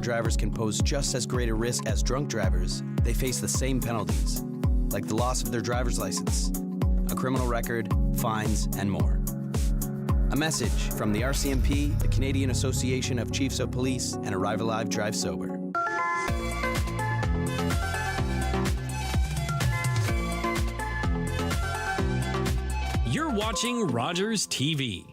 Drivers can pose just as great a risk as drunk drivers. They face the same penalties, like the loss of their driver's license, a criminal record, fines, and more. A message from the RCMP, the Canadian Association of Chiefs of Police, and Arrive Alive, Drive Sober. You're watching Rogers TV.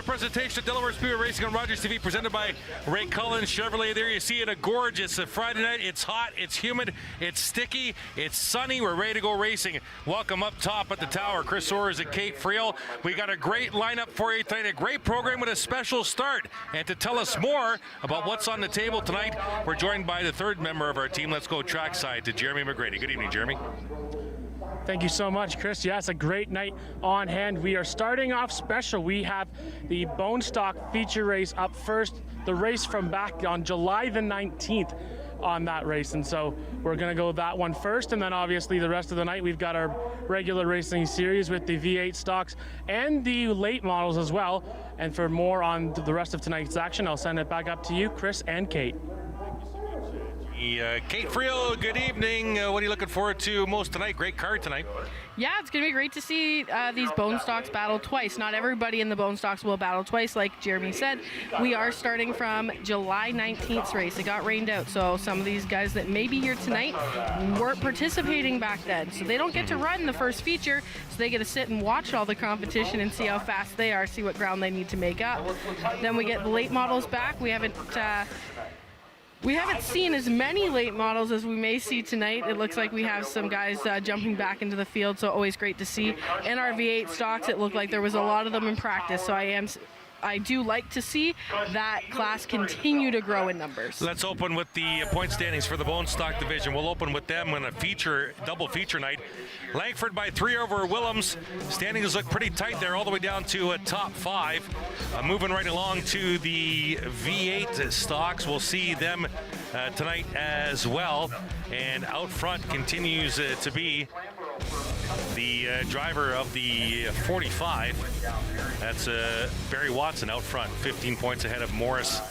Presentation of Delaware Speedway Racing on Rogers TV, presented by Ray Cullen Chevrolet. There you see it, a gorgeous Friday night. It's hot, it's humid, it's sticky, it's sunny. We're ready to go racing. Welcome up top at the tower, Chris Orrs and Kate Friel. We got a great lineup for you tonight, a great program with a special start. And to tell us more about what's on the table tonight, we're joined by the third member of our team. Let's go trackside to Jeremy McGrady. Good evening, Jeremy. Thank you so much, Chris. Yeah, it's a great night on hand. We are starting off special. We have the Bone Stock feature race up first, the race from back on July the 19th on that race. And so we're going to go that one first. And then obviously the rest of the night, we've got our regular racing series with the V8 stocks and the late models as well. And for more on the rest of tonight's action, I'll send it back up to you, Chris and Kate. Kate Friel, good evening. What are you looking forward to most tonight? Great card tonight. Yeah, it's going to be great to see these Bone Stocks battle twice. Not everybody in the Bone Stocks will battle twice, like Jeremy said. We are starting from July 19th's race. It got rained out, so some of these guys that may be here tonight weren't participating back then. So they don't get to run the first feature, so they get to sit and watch all the competition and see how fast they are, see what ground they need to make up. Then we get the late models back. We haven't seen as many late models as we may see tonight. It looks like we have some guys jumping back into the field, so always great to see. And our V8 stocks, it looked like there was a lot of them in practice, so I do like to see that class continue to grow in numbers. Let's open with the point standings for the Bone Stock division. We'll open with them in a double feature night. Langford by 3 over Willems. Standings look pretty tight there, all the way down to a top 5. Moving right along to the V8 stocks. We'll see them tonight as well. And out front continues to be the driver of the 45. That's Barry Watson out front, 15 points ahead of Morris.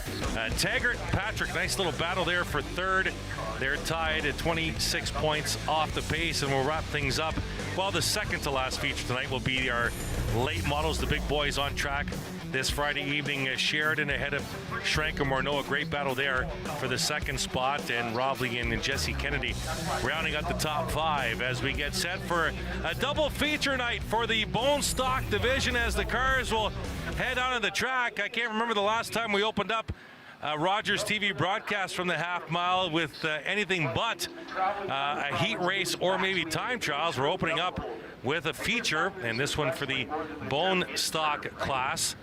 Taggart, Patrick, nice little battle there for third. They're tied at 26 points off the pace, and we'll wrap things up. Well, the second to last feature tonight will be our late models, the big boys on track this Friday evening. Sheridan ahead of Schrank and Morneau, a great battle there for the second spot, and Rob Legan and Jesse Kennedy rounding out the top 5 as we get set for a double feature night for the Bone Stock division as the cars will head out of the track. I can't remember the last time we opened up Rogers TV broadcast from the half mile with anything but a heat race or maybe time trials. We're opening up with a feature, and this one for the Bone Stock class.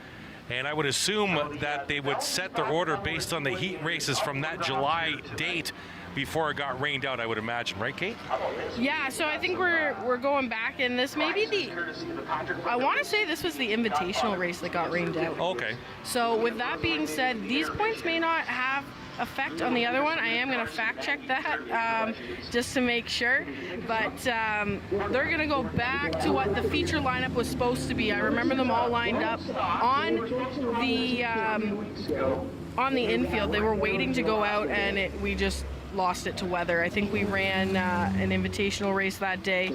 And I would assume that they would set their order based on the heat races from that July date before it got rained out, I would imagine, right, Kate? Yeah, so I think we're going back, and this may be I want to say this was the invitational race that got rained out. Okay. So with that being said, these points may not have effect on the other one. I am going to fact check that just to make sure, but they're going to go back to what the feature lineup was supposed to be. I remember them all lined up on the infield. They were waiting to go out, and we just lost it to weather. I think we ran an invitational race that day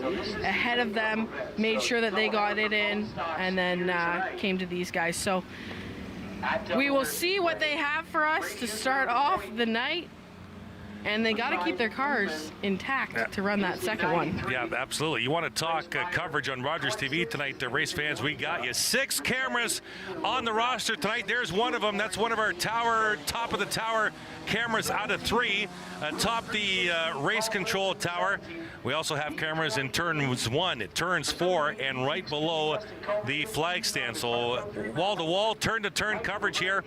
ahead of them, made sure that they got it in, and then came to these guys. So we will see what they have for us to start off the night. And they got to keep their cars intact to run that second one. Yeah, absolutely. You want to talk coverage on Rogers TV tonight, race fans, we got you. 6 cameras on the roster tonight. There's one of them. That's one of our top of the tower cameras out of 3 atop the race control tower. We also have cameras in turns 1, turns 4, and right below the flag stand. So wall-to-wall, turn-to-turn coverage here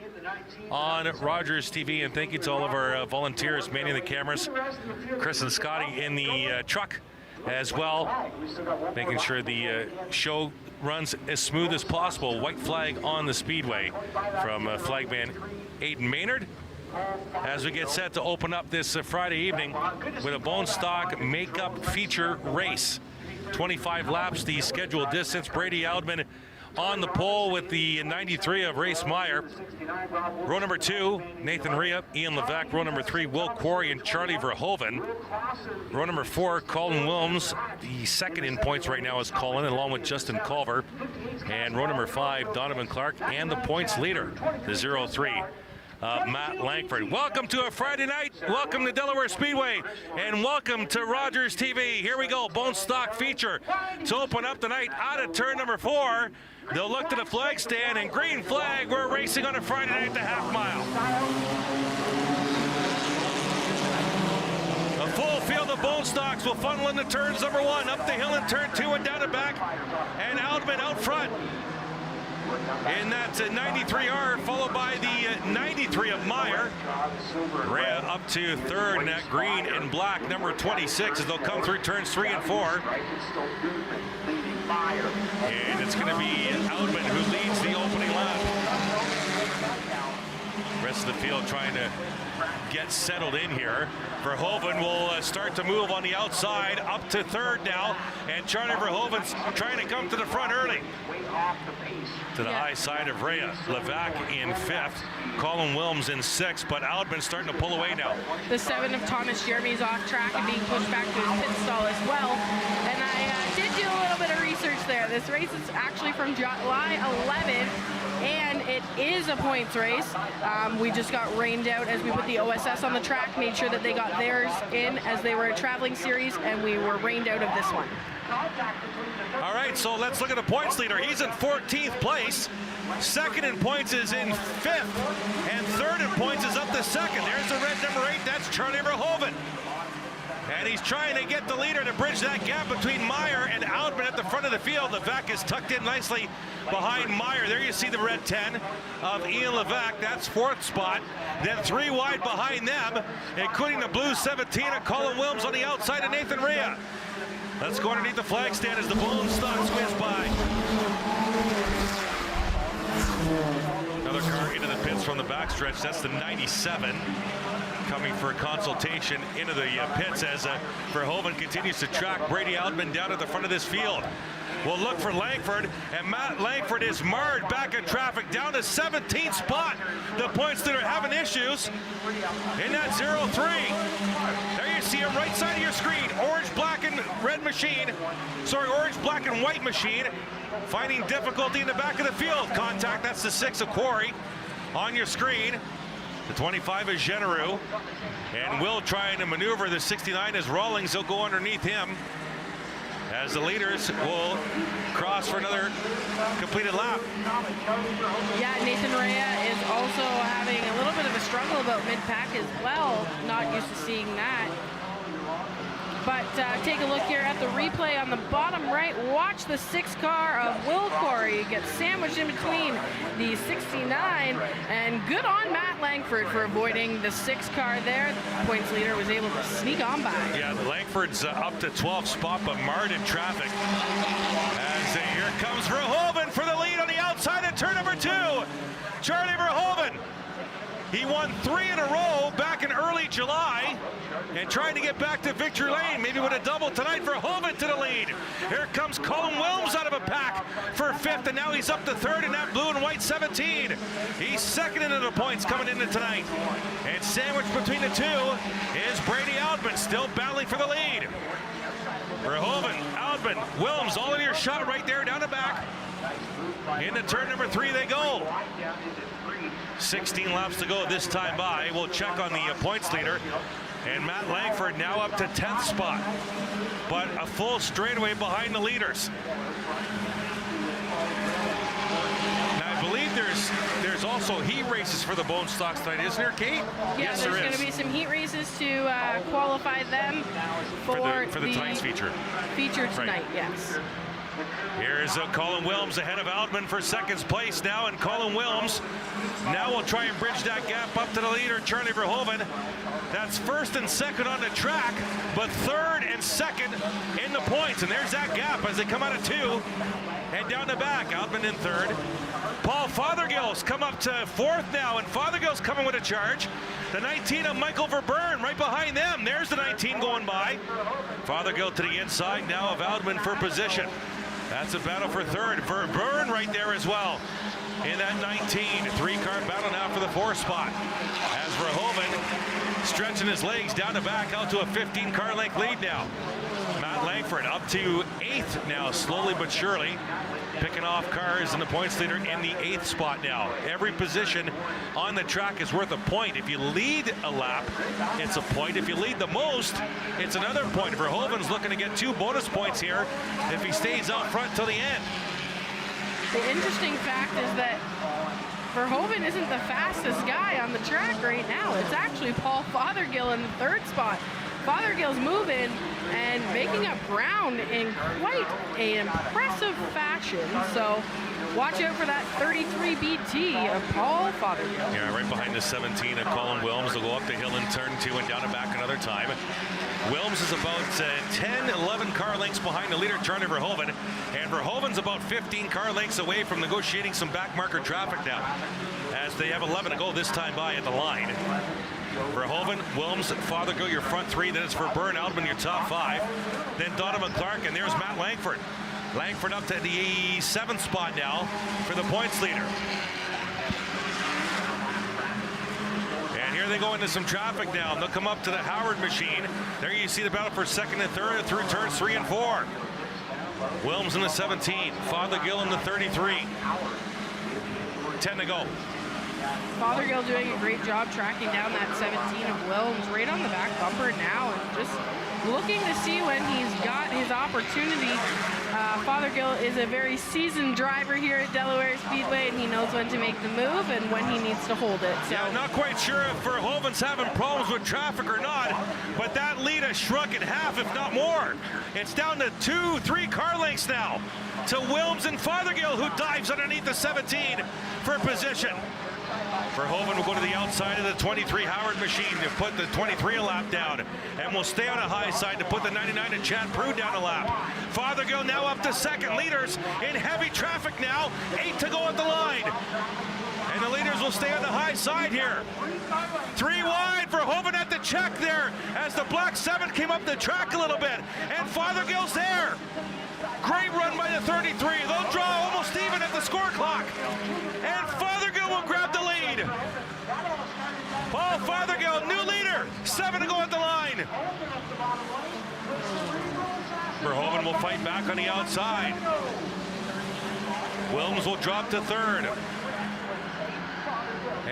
on Rogers TV. And thank you to all of our volunteers manning the cameras. Chris and Scotty in the truck as well, making sure the show runs as smooth as possible. White flag on the speedway from flagman Aidan Maynard as we get set to open up this Friday evening with a bone stock makeup feature race. 25 laps, the scheduled distance. Brady Aldman on the pole with the 93 of Race Meyer. Row number 2, Nathan Rhea, Ian Levesque. Row number 3, Will Quarry and Charlie Verhoeven. Row number 4, Colin Wilms. The second in points right now is Colin, along with Justin Culver. And row number 5, Donovan Clark, and the points leader, the 03. Matt Langford. Welcome to a Friday night. Welcome to Delaware Speedway, and welcome to Rogers TV. Here we go, bone stock feature to open up the night out of turn number 4. They'll look to the flag stand, and green flag. We're racing on a Friday night at the half mile. A full field of bone stocks will funnel into turns number 1, up the hill in turn 2 and down the back, and Aldman out front in that 93R, followed by the 93 of Meyer. Rhea up to third in that green and black, number 26, as they'll come through turns 3 and 4. And it's going to be Aldman who leads the opening lap. Rest of the field trying to get settled in here. Verhoeven will start to move on the outside, up to third now, and Charlie Verhoeven's trying to come to the front early. To the high side of Rhea. Levesque in 5th, Colin Wilms in 6th, but Aldman's starting to pull away now. The 7 of Thomas Jeremy's off track and being pushed back to his pit stall as well. And I did do a little bit of research there. This race is actually from July 11th, and it is a points race. We just got rained out as we put the OSS on the track, made sure that they got theirs in as they were a traveling series, and we were rained out of this one. All right, so let's look at the points leader. He's in 14th place. Second in points is in 5th, and third in points is up to 2nd. There's the red number 8, that's Charlie Verhoeven. And he's trying to get the leader to bridge that gap between Meyer and Aldman at the front of the field. Levesque is tucked in nicely behind Meyer. There you see the red 10 of Ian Levesque. That's 4th spot. Then 3 wide behind them, including the blue 17 of Colin Wilms on the outside of Nathan Rhea. Let's go underneath the flag stand as the bone stocks whiz by. Another car into the pits from the backstretch. That's the 97. Coming for a consultation into the pits as Verhoeven continues to track Brady Aldman down at the front of this field. We'll look for Langford, and Matt Langford is marred back in traffic down to 17th spot. The points that are having issues in that 03. There you see him right side of your screen. Orange, black, and red machine. Sorry, orange, black, and white machine. Finding difficulty in the back of the field. Contact, that's the 6 of Quarry on your screen. The 25 is Genereux, and Will trying to maneuver the 69 as Rawlings. He'll go underneath him as the leaders will cross for another completed lap. Yeah, Nathan Rhea is also having a little bit of a struggle about mid-pack as well. Not used to seeing that. But take a look here at the replay on the bottom right. Watch the 6 car of Will Quarry get sandwiched in between the 69. And good on Matt Langford for avoiding the 6 car there. The points leader was able to sneak on by. Yeah, the Langford's up to 12th spot, but marred in traffic. As here comes Verhoeven for the lead on the outside of turn number 2. Charlie Verhoeven. He won 3 in a row back in early July and trying to get back to victory lane, maybe with a double tonight. Verhoeven to the lead. Here comes Colin Wilms out of a pack for 5th, and now he's up to 3rd in that blue and white 17. He's 2nd into the points coming into tonight. And sandwiched between the 2 is Brady Aldman, still battling for the lead. Verhoeven, Aldman, Wilms, all in your shot right there down the back. Into turn number 3 they go. 16 laps to go this time by. We'll check on the points leader. And Matt Langford now up to 10th spot. But a full straightaway behind the leaders. Now I believe there's also heat races for the bone stocks tonight, isn't there, Kate? Yeah, yes, there's going to be some heat races to qualify them for the tonight's feature. Feature tonight, right. Yes. Here's Colin Wilms ahead of Outman for second place now, and Colin Wilms now will try and bridge that gap up to the leader, Charlie Verhoeven. That's first and second on the track, but third and second in the points, and there's that gap as they come out of 2 and down the back. Outman in third. Paul Fothergill's come up to fourth now, and Fothergill's coming with a charge. The 19 of Michael Verburn right behind them. There's the 19 going by. Fothergill to the inside now of Outman for position. That's a battle for third. Verburn right there as well in that 19. Three-car battle now for the 4th spot. As Verhoeven stretching his legs down the back out to a 15-car length lead now. Matt Langford up to 8th now, slowly but surely. Picking off cars in the points leader in the 8th spot now. Every position on the track is worth a point. If you lead a lap, it's a point. If you lead the most, it's another point. Verhoeven's looking to get 2 bonus points here if he stays out front till the end. The interesting fact is that Verhoeven isn't the fastest guy on the track right now. It's actually Paul Fothergill in the 3rd spot. Fothergill's moving and making up ground in quite an impressive fashion. So watch out for that 33 BT of Paul Fothergill. Yeah, right behind the 17 of Colin Wilms. They'll go up the hill in turn 2 and down and back another time. Wilms is about 10, 11 car lengths behind the leader, Charlie Verhoeven. And Verhoeven's about 15 car lengths away from negotiating some back marker traffic now, as they have 11 to go this time by at the line. Verhoeven, Wilms, Fothergill, your front 3. Then it's Verburn, Outman, your top 5. Then Donovan Clark, and there's Matt Langford. Langford up to the 7th spot now for the points leader. And here they go into some traffic now. They'll come up to the Howard machine. There you see the battle for second and third through turns 3 and 4. Wilms in the 17, Fothergill in the 33. 10 to go. Fothergill doing a great job tracking down that 17 of Wilms right on the back bumper now, and just looking to see when he's got his opportunity. Fothergill is a very seasoned driver here at Delaware Speedway, and he knows when to make the move and when he needs to hold it. So. Yeah, not quite sure if Verhoeven's having problems with traffic or not, but that lead has shrunk in half, if not more. It's down to 2, 3 car lengths now to Wilms and Fothergill, who dives underneath the 17 for position. Verhoeven will go to the outside of the 23 Howard machine to put the 23 a lap down, and will stay on a high side to put the 99 of Chad Prue down a lap. Fothergill now up to second. Leaders in heavy traffic now. 8 to go at the line. And the leaders will stay on the high side here. 3 wide. Verhoeven at the check there as the black 7 came up the track a little bit. And Fothergill's there. Great run by the 33. They'll draw almost even at the score clock. And Fothergill will grab the lead. Paul Fothergill, new leader. 7 to go at the line. Verhoeven will fight back on the outside. Wilms will drop to third.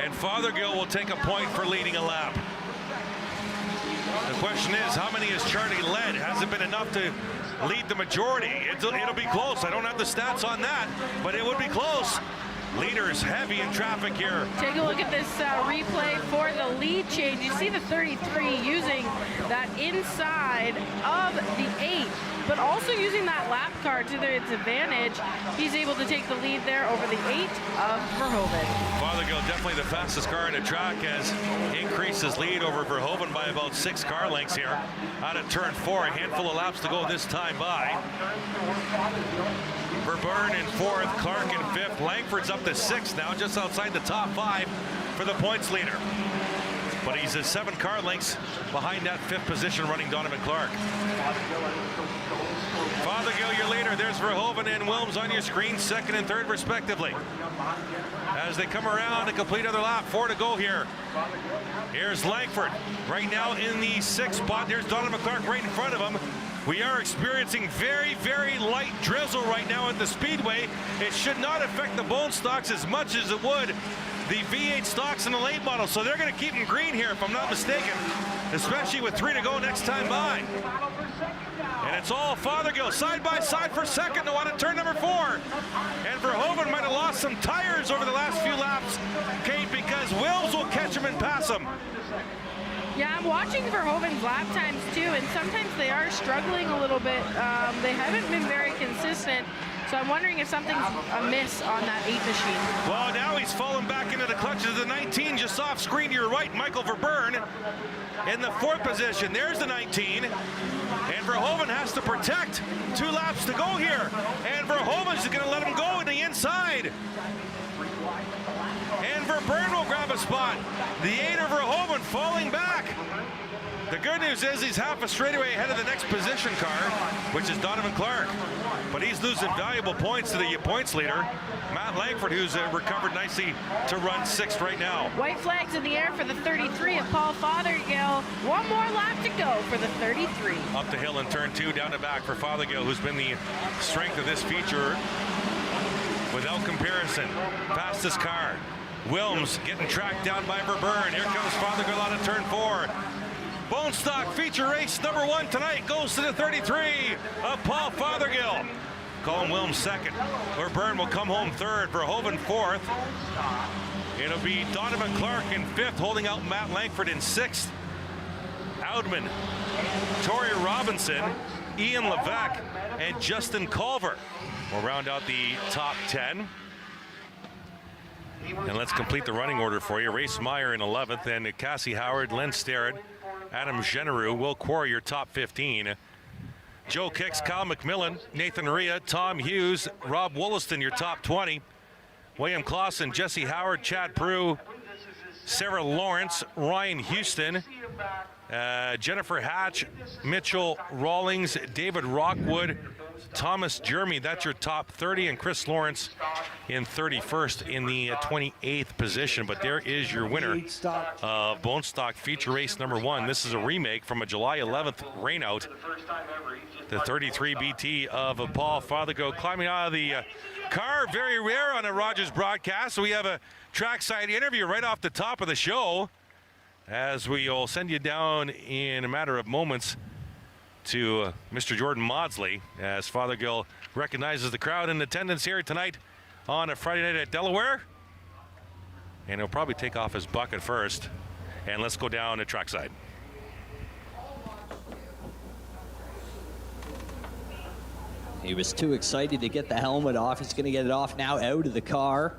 And Fothergill will take a point for leading a lap. The question is, how many has Charlie led? Has it been enough to lead the majority? It'll be close. I don't have the stats on that, but it would be close. Leaders heavy in traffic here. Take a look at this replay for the lead change. You see the 33 using that inside of the 8, but also using that lap car to its advantage. He's able to take the lead there over the 8 of Verhoeven. Fothergill, definitely the fastest car in the track, has increased his lead over Verhoeven by about 6 car lengths here. Out of turn 4, a handful of laps to go this time by. Verburn in 4th, Clark in 5th. Langford's up to 6th now, just outside the top 5 for the points leader. But he's a 7 car lengths behind that 5th position running Donovan Clark. Fothergill, your leader. There's Verhoeven and Wilms on your screen, 2nd and 3rd respectively. As they come around and complete another lap, 4 to go here. Here's Langford right now in the 6th spot. There's Donovan Clark right in front of him. We are experiencing very, very light drizzle right now at the Speedway. It should not affect the bone stocks as much as it would the V8 stocks in the late model. So they're going to keep them green here, if I'm not mistaken, especially with 3 to go next time by. And it's all Fothergill side by side for second to on turn number 4. And Verhoeven might have lost some tires over the last few laps, Kate, because Wilms will catch him and pass him. Yeah, I'm watching Verhoeven's lap times too, and sometimes they are struggling a little bit. They haven't been very consistent, so I'm wondering if something's amiss on that 8 machine. Well, now he's fallen back into the clutches of the 19, just off screen to your right, Michael Verburn in the 4th position. There's the 19, and Verhoeven has to protect. 2 laps to go here, and Verhoeven's going to let him go in the inside. And Verburn will grab a spot. The 8 of Verhoeven falling back. The good news is he's half a straightaway ahead of the next position car, which is Donovan Clark. But he's losing valuable points to the points leader, Matt Langford, who's recovered nicely to run 6th right now. White flags in the air for the 33 of Paul Fothergill. One more lap to go for the 33. Up the hill in turn 2, down to back for Fothergill, who's been the strength of this feature without comparison. Fastest car. Wilms getting tracked down by Verburn. Here comes Fothergill out of turn 4. Bone Stock feature race number 1 tonight goes to the 33 of Paul Fothergill. Colin Wilms 2nd. Verburn will come home 3rd. Verhoeven 4th. It'll be Donovan Clark in 5th, holding out Matt Langford in 6th. Oudman, Tori Robinson, Ian Levesque, and Justin Culver will round out the top 10. And let's complete the running order for you. Race Meyer in 11th, and Cassie Howard, Len Starrett, Adam Genereux, Will Quarry, your top 15. Joe Kicks, Kyle McMillan, Nathan Ria, Tom Hughes, Rob Wollaston, your top 20. William Clausen, Jesse Howard, Chad Prue, Sarah Lawrence, Ryan Houston, Jennifer Hatch, Mitchell Rawlings, David Rockwood, Thomas Jeremy, that's your top 30, and Chris Lawrence in 31st in the 28th position. But there is your winner of Bone Stock feature race number 1. This is a remake from a July 11th rainout. The 33 BT of Paul Fothergill climbing out of the car. Very rare on a Rogers broadcast. So we have a trackside interview right off the top of the show, as we'll send you down in a matter of moments to Mr. Jordan Maudsley, as Fothergill recognizes the crowd in attendance here tonight on a Friday night at Delaware. And he'll probably take off his bucket first. And let's go down to trackside. He was too excited to get the helmet off. He's going to get it off now, out of the car.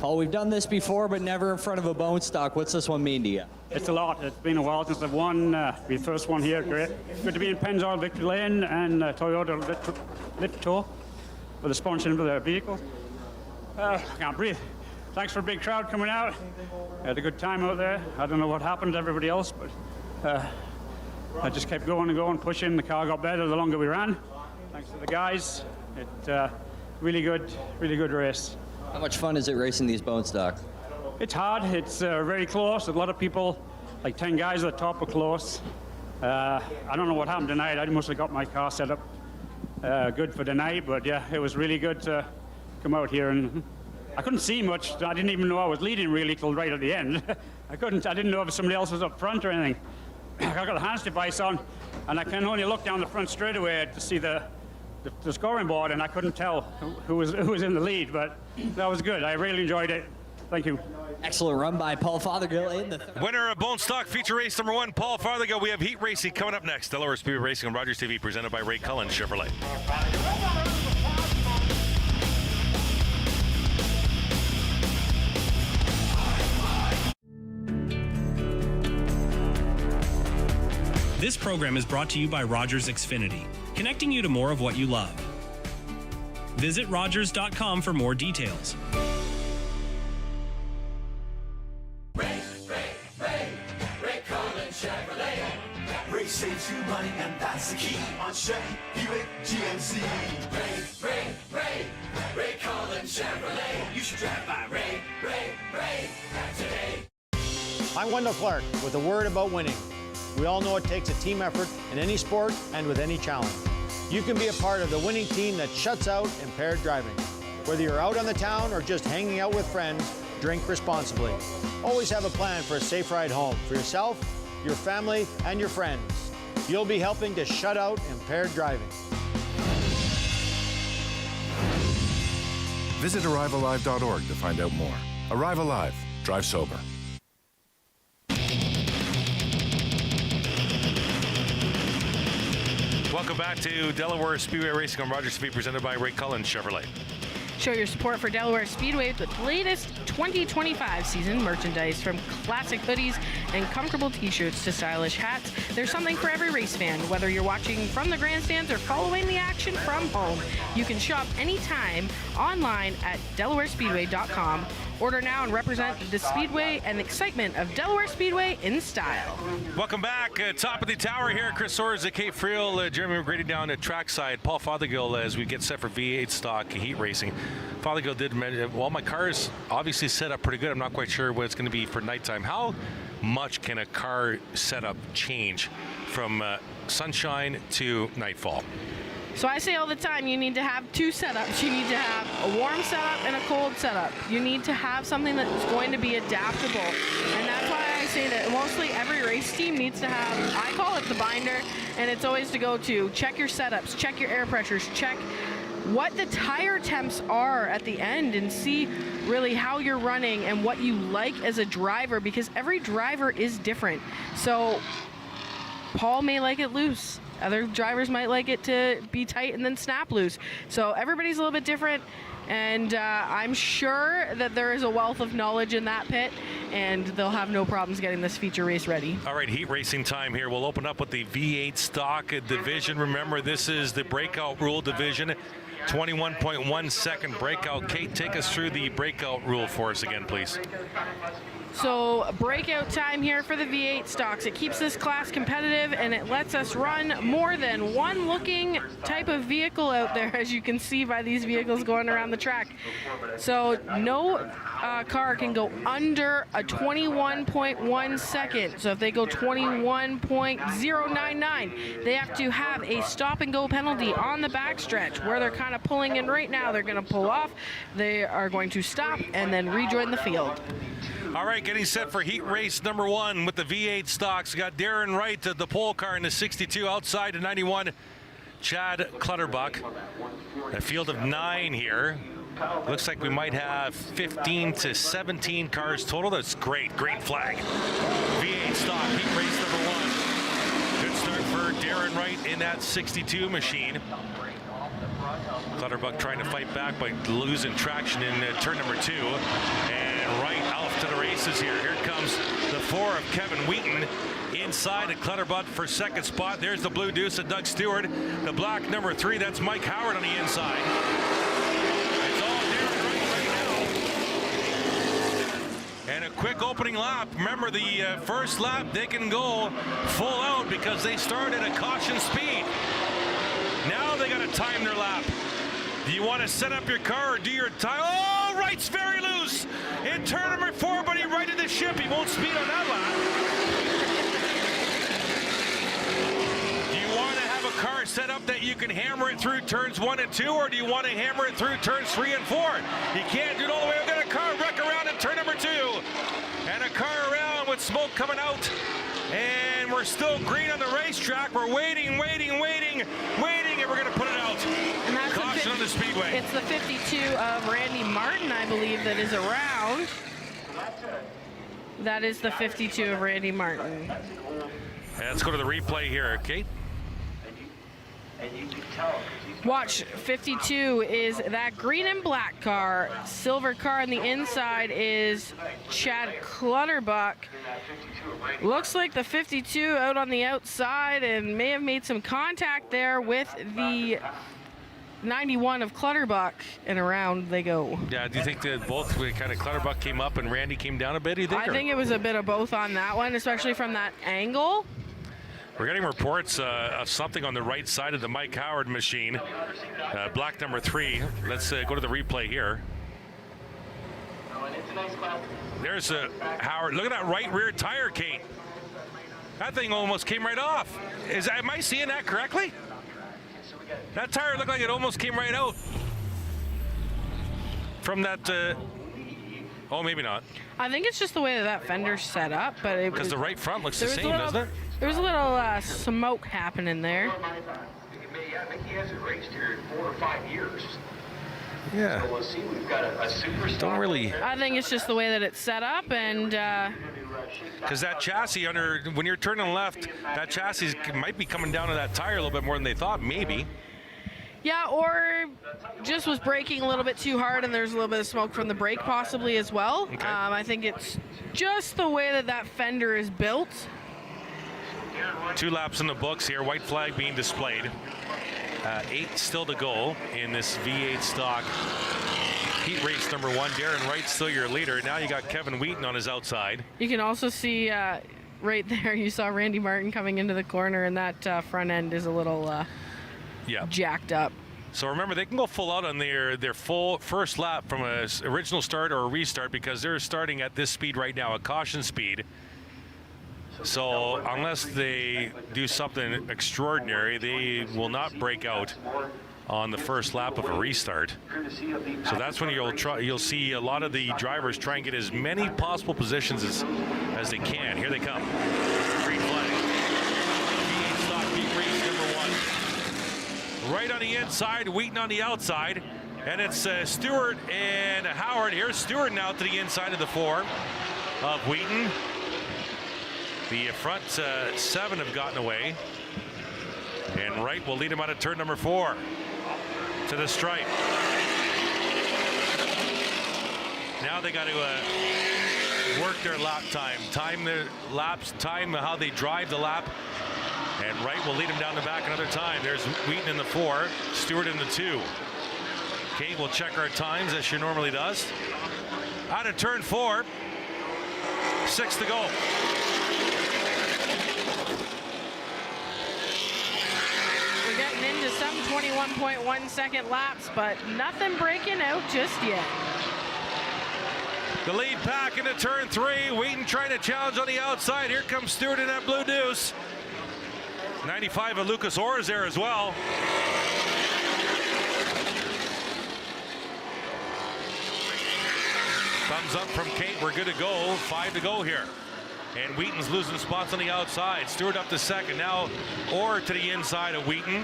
Paul, we've done this before, but never in front of a bone stock. What's this one mean to you? It's a lot. It's been a while since I've won. The first one here, great. Good to be in Pennzoil, Victory Lane, and Toyota Litto for the sponsoring of their vehicle. I can't breathe. Thanks for a big crowd coming out. I had a good time out there. I don't know what happened to everybody else, but I just kept going and going, pushing. The car got better the longer we ran. Thanks to the guys. Really good race. How much fun is it racing these bone stocks? It's hard. It's very close. A lot of people, like 10 guys at the top, are close. I don't know what happened tonight. I mostly got my car set up good for tonight, but yeah, it was really good to come out here, and I couldn't see much. I didn't even know I was leading really till right at the end. I didn't know if somebody else was up front or anything. I got the hands device on, and I can only look down the front straightaway to see the scoring board, and I couldn't tell who was in the lead, but that was good. I really enjoyed it. Thank you. Excellent run by Paul Fothergill in the Winner of Bone Stock feature race number 1, Paul Fothergill. We have heat racing coming up next. Delaware Speedway Racing on Rogers TV, presented by Ray Cullen Chevrolet. This program is brought to you by Rogers Xfinity, connecting you to more of what you love. Visit Rogers.com for more details. Ray Cullen Chevrolet. Ray saves you money, and that's the key on Chevy, Buick, GMC. Ray Cullen Chevrolet. You should drive by Ray today. I'm Wendell Clark with a word about winning. We all know it takes a team effort in any sport and with any challenge. You can be a part of the winning team that shuts out impaired driving. Whether you're out on the town or just hanging out with friends, drink responsibly. Always have a plan for a safe ride home for yourself, your family, and your friends. You'll be helping to shut out impaired driving. Visit ArriveAlive.org to find out more. Arrive Alive. Drive sober. Welcome back to Delaware Speedway Racing on Rogers Speed, presented by Ray Cullen Chevrolet. Show your support for Delaware Speedway with the latest 2025 season merchandise, from classic hoodies and comfortable t-shirts to stylish hats. There's something for every race fan, whether you're watching from the grandstands or following the action from home. You can shop anytime online at DelawareSpeedway.com. Order now and represent the Speedway and excitement of Delaware Speedway in style. Welcome back. Top of the tower here. Chris Soares, Kate Friel, Jeremy McGrady down at trackside. Paul Fothergill as we get set for V8 stock heat racing. Fothergill did mention, well, my car is obviously set up pretty good. I'm not quite sure what it's going to be for nighttime. How much can a car setup change from sunshine to nightfall? So I say all the time, you need to have two setups. You need to have a warm setup and a cold setup. You need to have something that's going to be adaptable. And that's why I say that mostly every race team needs to have, I call it the binder, and it's always to go to check your setups, check your air pressures, check what the tire temps are at the end, and see really how you're running and what you like as a driver, because every driver is different. So Paul may like it loose. Other drivers might like it to be tight and then snap loose. So everybody's a little bit different, and I'm sure that there is a wealth of knowledge in that pit, and they'll have no problems getting this feature race ready. All right, heat racing time here. We'll open up with the V8 stock division. Remember, this is the breakout rule division. 21.1 second breakout. Kate, take us through the breakout rule for us again, please. So breakout time here for the V8 stocks. It keeps this class competitive, and it lets us run more than one looking type of vehicle out there, as you can see by these vehicles going around the track. So no car can go under a 21.1 second. So if they go 21.099, they have to have a stop and go penalty on the backstretch, where they're kind of pulling in right now. They're going to pull off. They are going to stop and then rejoin the field. All right, getting set for heat race number 1 with the V8 stocks. We got Darren Wright, the pole car in the 62, outside to 91, Chad Clutterbuck. A field of 9 here. Looks like we might have 15 to 17 cars total. That's great, great flag. V8 stock, heat race number 1. Good start for Darren Wright in that 62 machine. Clutterbuck trying to fight back by losing traction in turn number 2. And Wright off to the races here. Here comes the 4 of Kevin Wheaton inside at Clutterbuck for second spot. There's the blue deuce of Doug Stewart. The black number 3, that's Mike Howard on the inside. It's all Darren Wright right now. And a quick opening lap. Remember, the first lap, they can go full out because they start at a caution speed. Now they got to time their lap. Do you want to set up your car or do your time? Oh, Wright's very loose in turn number 4, but he righted the ship. He won't speed on that lap. Do you want to have a car set up that you can hammer it through turns 1 and 2, or do you want to hammer it through turns 3 and 4? You can't do it all the way. I've got a car wreck around in turn number 2, and a car around with smoke coming out. And we're still green on the racetrack. We're waiting, and we're going to put it out. And that's caution on the speedway. It's the 52 of Randy Martin, I believe, that is around. That is the 52 of Randy Martin. And let's go to the replay here, Kate. Watch, 52 is that green and black car. Silver car on the inside is Chad Clutterbuck. Looks like the 52 out on the outside and may have made some contact there with the 91 of Clutterbuck, and around they go. Yeah, do you think that both kind of Clutterbuck came up and Randy came down a bit, do you think? I think it was a bit of both on that one, especially from that angle. We're getting reports of something on the right side of the Mike Howard machine. Black number 3. Let's go to the replay here. There's Howard. Look at that right rear tire, Kate. That thing almost came right off. Am I seeing that correctly? That tire looked like it almost came right out from that. Oh, maybe not. I think it's just the way that fender's set up, but because the right front looks the same, doesn't it? There was a little smoke happening there. I think he hasn't raced here in 4 or 5 years. Yeah. Don't really. I think it's just the way that it's set up, and Because that chassis when you're turning left, that chassis might be coming down to that tire a little bit more than they thought, maybe. yeah, or just was braking a little bit too hard, and there's a little bit of smoke from the brake possibly as well. Okay. I think it's just the way that that fender is built. 2 laps in the books here, white flag being displayed. 8 still to go in this V8 stock heat race number 1. Darren Wright still your leader. Now you got Kevin Wheaton on his outside. You can also see right there, you saw Randy Martin coming into the corner, and that front end is a little jacked up. So remember, they can go full out on their full first lap from a original start or a restart, because they're starting at this speed right now, a caution speed. So unless they do something extraordinary, they will not break out on the first lap of a restart. So that's when you'll see a lot of the drivers try and get as many possible positions as they can. Here they come. Green flag. V8 stock heat race number 1. Right on the inside, Wheaton on the outside. And it's Stewart and Howard. Here's Stewart now to the inside of the 4 of Wheaton. The front 7 have gotten away. And Wright will lead him out of turn number 4 to the stripe. Now they got to work their lap time their laps, time how they drive the lap. And Wright will lead him down the back another time. There's Wheaton in the 4, Stewart in the 2. Kate will check our times as she normally does. Out of turn 4, 6 to go. We're getting into some 21.1 second laps, but nothing breaking out just yet. The lead pack into turn 3. Wheaton trying to challenge on the outside. Here comes Stewart in that blue deuce. 95 of Lucas Orr is there as well. Thumbs up from Kate. We're good to go. 5 to go here. And Wheaton's losing spots on the outside. Stewart up to second. Now Orr to the inside of Wheaton.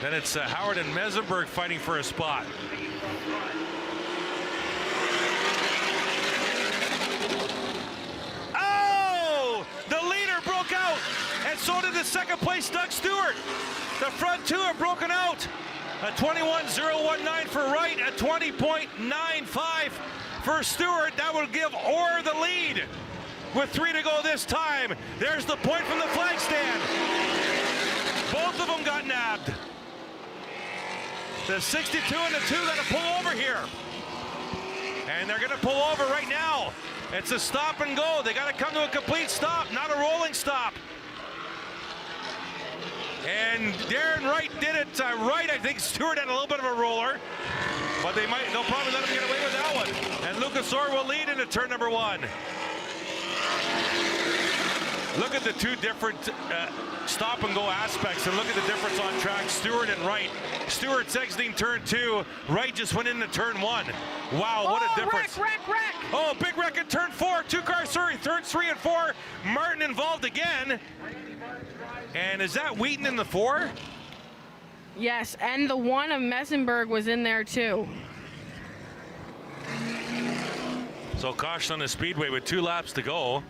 Then it's Howard and Mesenberg fighting for a spot. Oh! The leader broke out. And so did the second place Doug Stewart. The front 2 have broken out. A 21.019 for Wright, a 20.95 for Stewart. That will give Orr the lead with 3 to go this time. There's the point from the flag stand. Both of them got nabbed. The 62 and the 2 got to pull over here. And they're going to pull over right now. It's a stop and go. They got to come to a complete stop, not a rolling stop. And Darren Wright did it right. I think Stewart had a little bit of a roller, but they'll probably let him get away with that one. And Lucas Orr will lead into turn number 1. Look at the 2 different stop and go aspects, and look at the difference on track. Stewart and Wright. Stewart's exiting turn 2. Wright just went into turn 1. Wow, what a difference. Wreck. Oh, big wreck in turn 4. 2 cars, sorry, turns 3 and 4. Martin involved again. And is that Wheaton in the 4? Yes, and the 1 of Mesenberg was in there too. So caution on the speedway with 2 laps to go.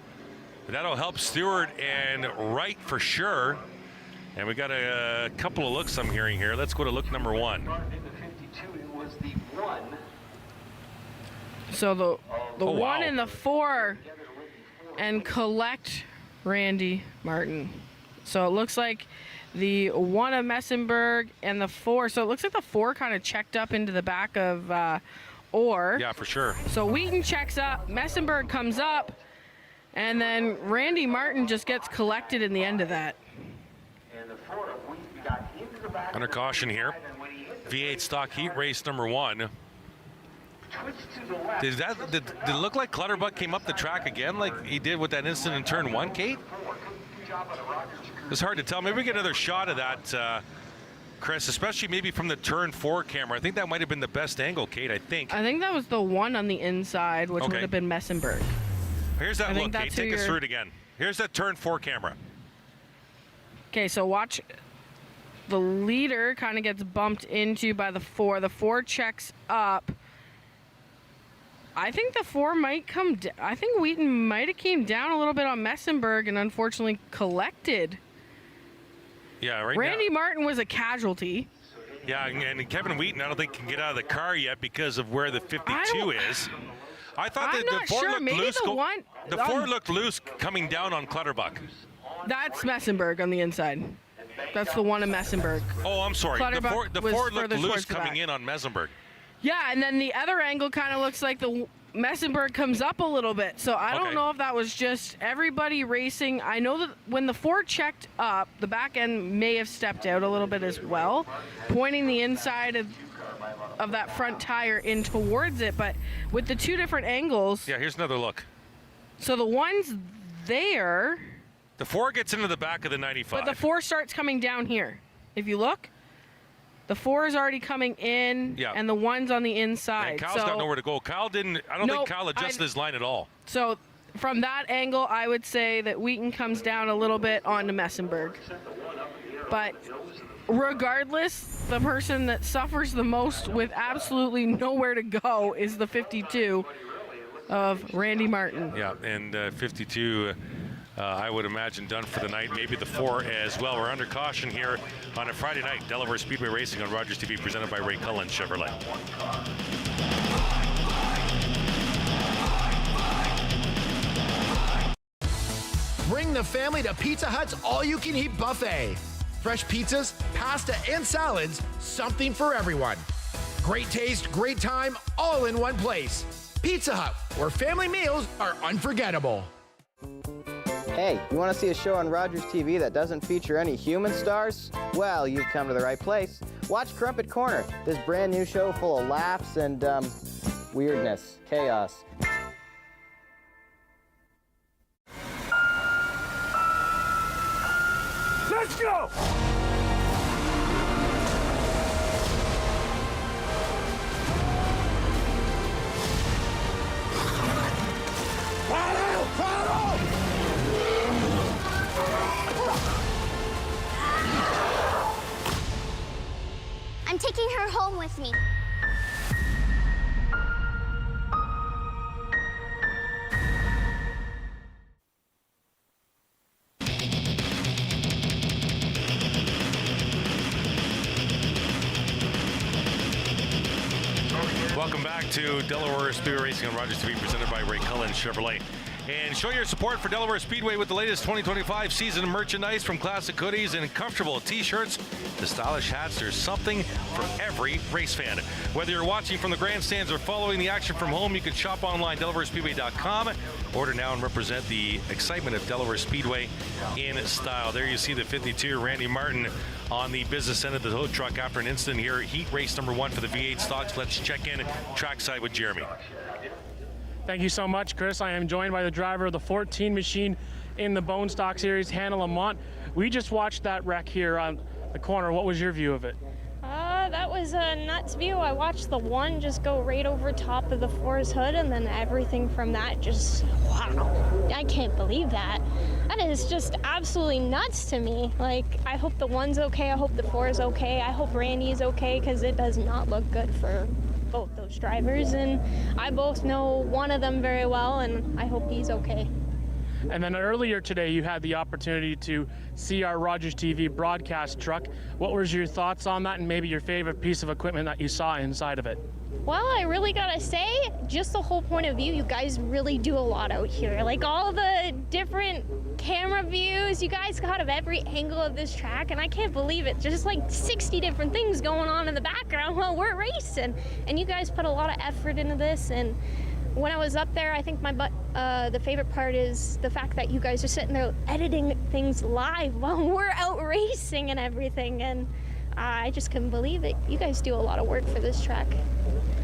That'll help Stewart and Wright for sure. And we got a couple of looks I'm hearing here. Let's go to look number 1. So the Oh, 1 wow. and the 4 and collect Randy Martin. So it looks like the 1 of Mesenberg and the 4. So it looks like the 4 kind of checked up into the back of Orr. Yeah, for sure. So Wheaton checks up, Mesenberg comes up, and then Randy Martin just gets collected in the end of that. Under caution here. V8 stock heat race number 1. Did it look like Clutterbuck came up the track again like he did with that incident in turn 1, Kate? It's hard to tell. Maybe we get another shot of that, Chris, especially maybe from the turn 4 camera. I think that might have been the best angle, Kate, I think. I think that was the 1 on the inside, which would have been Mesenberg. Here's that look, Kate. Take us through it again. Here's that turn 4 camera. Okay, so watch the leader kind of gets bumped into by the 4. The 4 checks up. I think the 4 might come I think Wheaton might have came down a little bit on Messenberg and unfortunately collected. Yeah, right. Randy Martin was a casualty. Yeah, and Kevin Wheaton, I don't think can get out of the car yet because of where the 52 is. I thought that the 4 looked loose. The 4 looked loose coming down on Clutterbuck. That's Messenberg on the inside. That's the one in Messenberg. Oh, I'm sorry. Clutterbuck The 4 looked loose towards the coming back. in on Messenberg. Yeah, and then the other angle kind of looks like the Messenberg comes up a little bit. So I don't know if that was just everybody racing. I know that when the 4 checked up, the back end may have stepped out a little bit as well, pointing the inside of that front tire in towards it. But with the 2 different angles. Yeah, here's another look. So the one's there. The 4 gets into the back of the 95. But the 4 starts coming down here. If you look. The 4 is already coming in, and the 1's on the inside. And Kyle's got nowhere to go. Kyle didn't. I don't think Kyle adjusted his line at all. So from that angle, I would say that Wheaton comes down a little bit onto Messenberg. But regardless, the person that suffers the most with absolutely nowhere to go is the 52 of Randy Martin. Yeah, and 52. I would imagine done for the night, maybe the 4 as well. We're under caution here on a Friday night. Delaware Speedway Racing on Rogers TV, presented by Ray Cullen Chevrolet. Bring the family to Pizza Hut's all-you-can-eat buffet. Fresh pizzas, pasta, and salads, something for everyone. Great taste, great time, all in one place. Pizza Hut, where family meals are unforgettable. Hey, you want to see a show on Rogers TV that doesn't feature any human stars? Well, you've come to the right place. Watch Crumpet Corner, this brand new show full of laughs and, weirdness, chaos. Let's go! I'm taking her home with me. Welcome back to Delaware Speedway Racing on Rogers TV, presented by Ray Cullen Chevrolet. And show your support for Delaware Speedway with the latest 2025 season merchandise, from classic hoodies and comfortable t-shirts to stylish hats. There's something for every race fan. Whether you're watching from the grandstands or following the action from home, you can shop online, DelawareSpeedway.com. Order now and represent the excitement of Delaware Speedway in style. There you see the 52, Randy Martin, on the business end of the tow truck after an incident here. Heat race number 1 for the V8 stocks. Let's check in trackside with Jeremy. Thank you so much, Chris. I am joined by the driver of the 14 machine in the Bone Stock Series, Hannah Lamont. We just watched that wreck here on the corner. What was your view of it? That was a nuts view. I watched the 1 just go right over top of the 4's hood, and then everything from that just, wow. I can't believe that. That is just absolutely nuts to me. Like, I hope the 1's okay. I hope the 4's okay. I hope Randy's okay, because it does not look good for both those drivers, and I both know one of them very well, and I hope he's okay. And then earlier today, you had the opportunity to see our Rogers TV broadcast truck. What was your thoughts on that, and maybe your favorite piece of equipment that you saw inside of it? Well, I really gotta say, just the whole point of view, you guys really do a lot out here. Like, all the different camera views, you guys got of every angle of this track, and I can't believe it. Just like 60 different things going on in the background while we're racing. And you guys put a lot of effort into this, and when I was up there, I think the favorite part is the fact that you guys are sitting there editing things live while we're out racing and everything, and I just couldn't believe it. You guys do a lot of work for this track.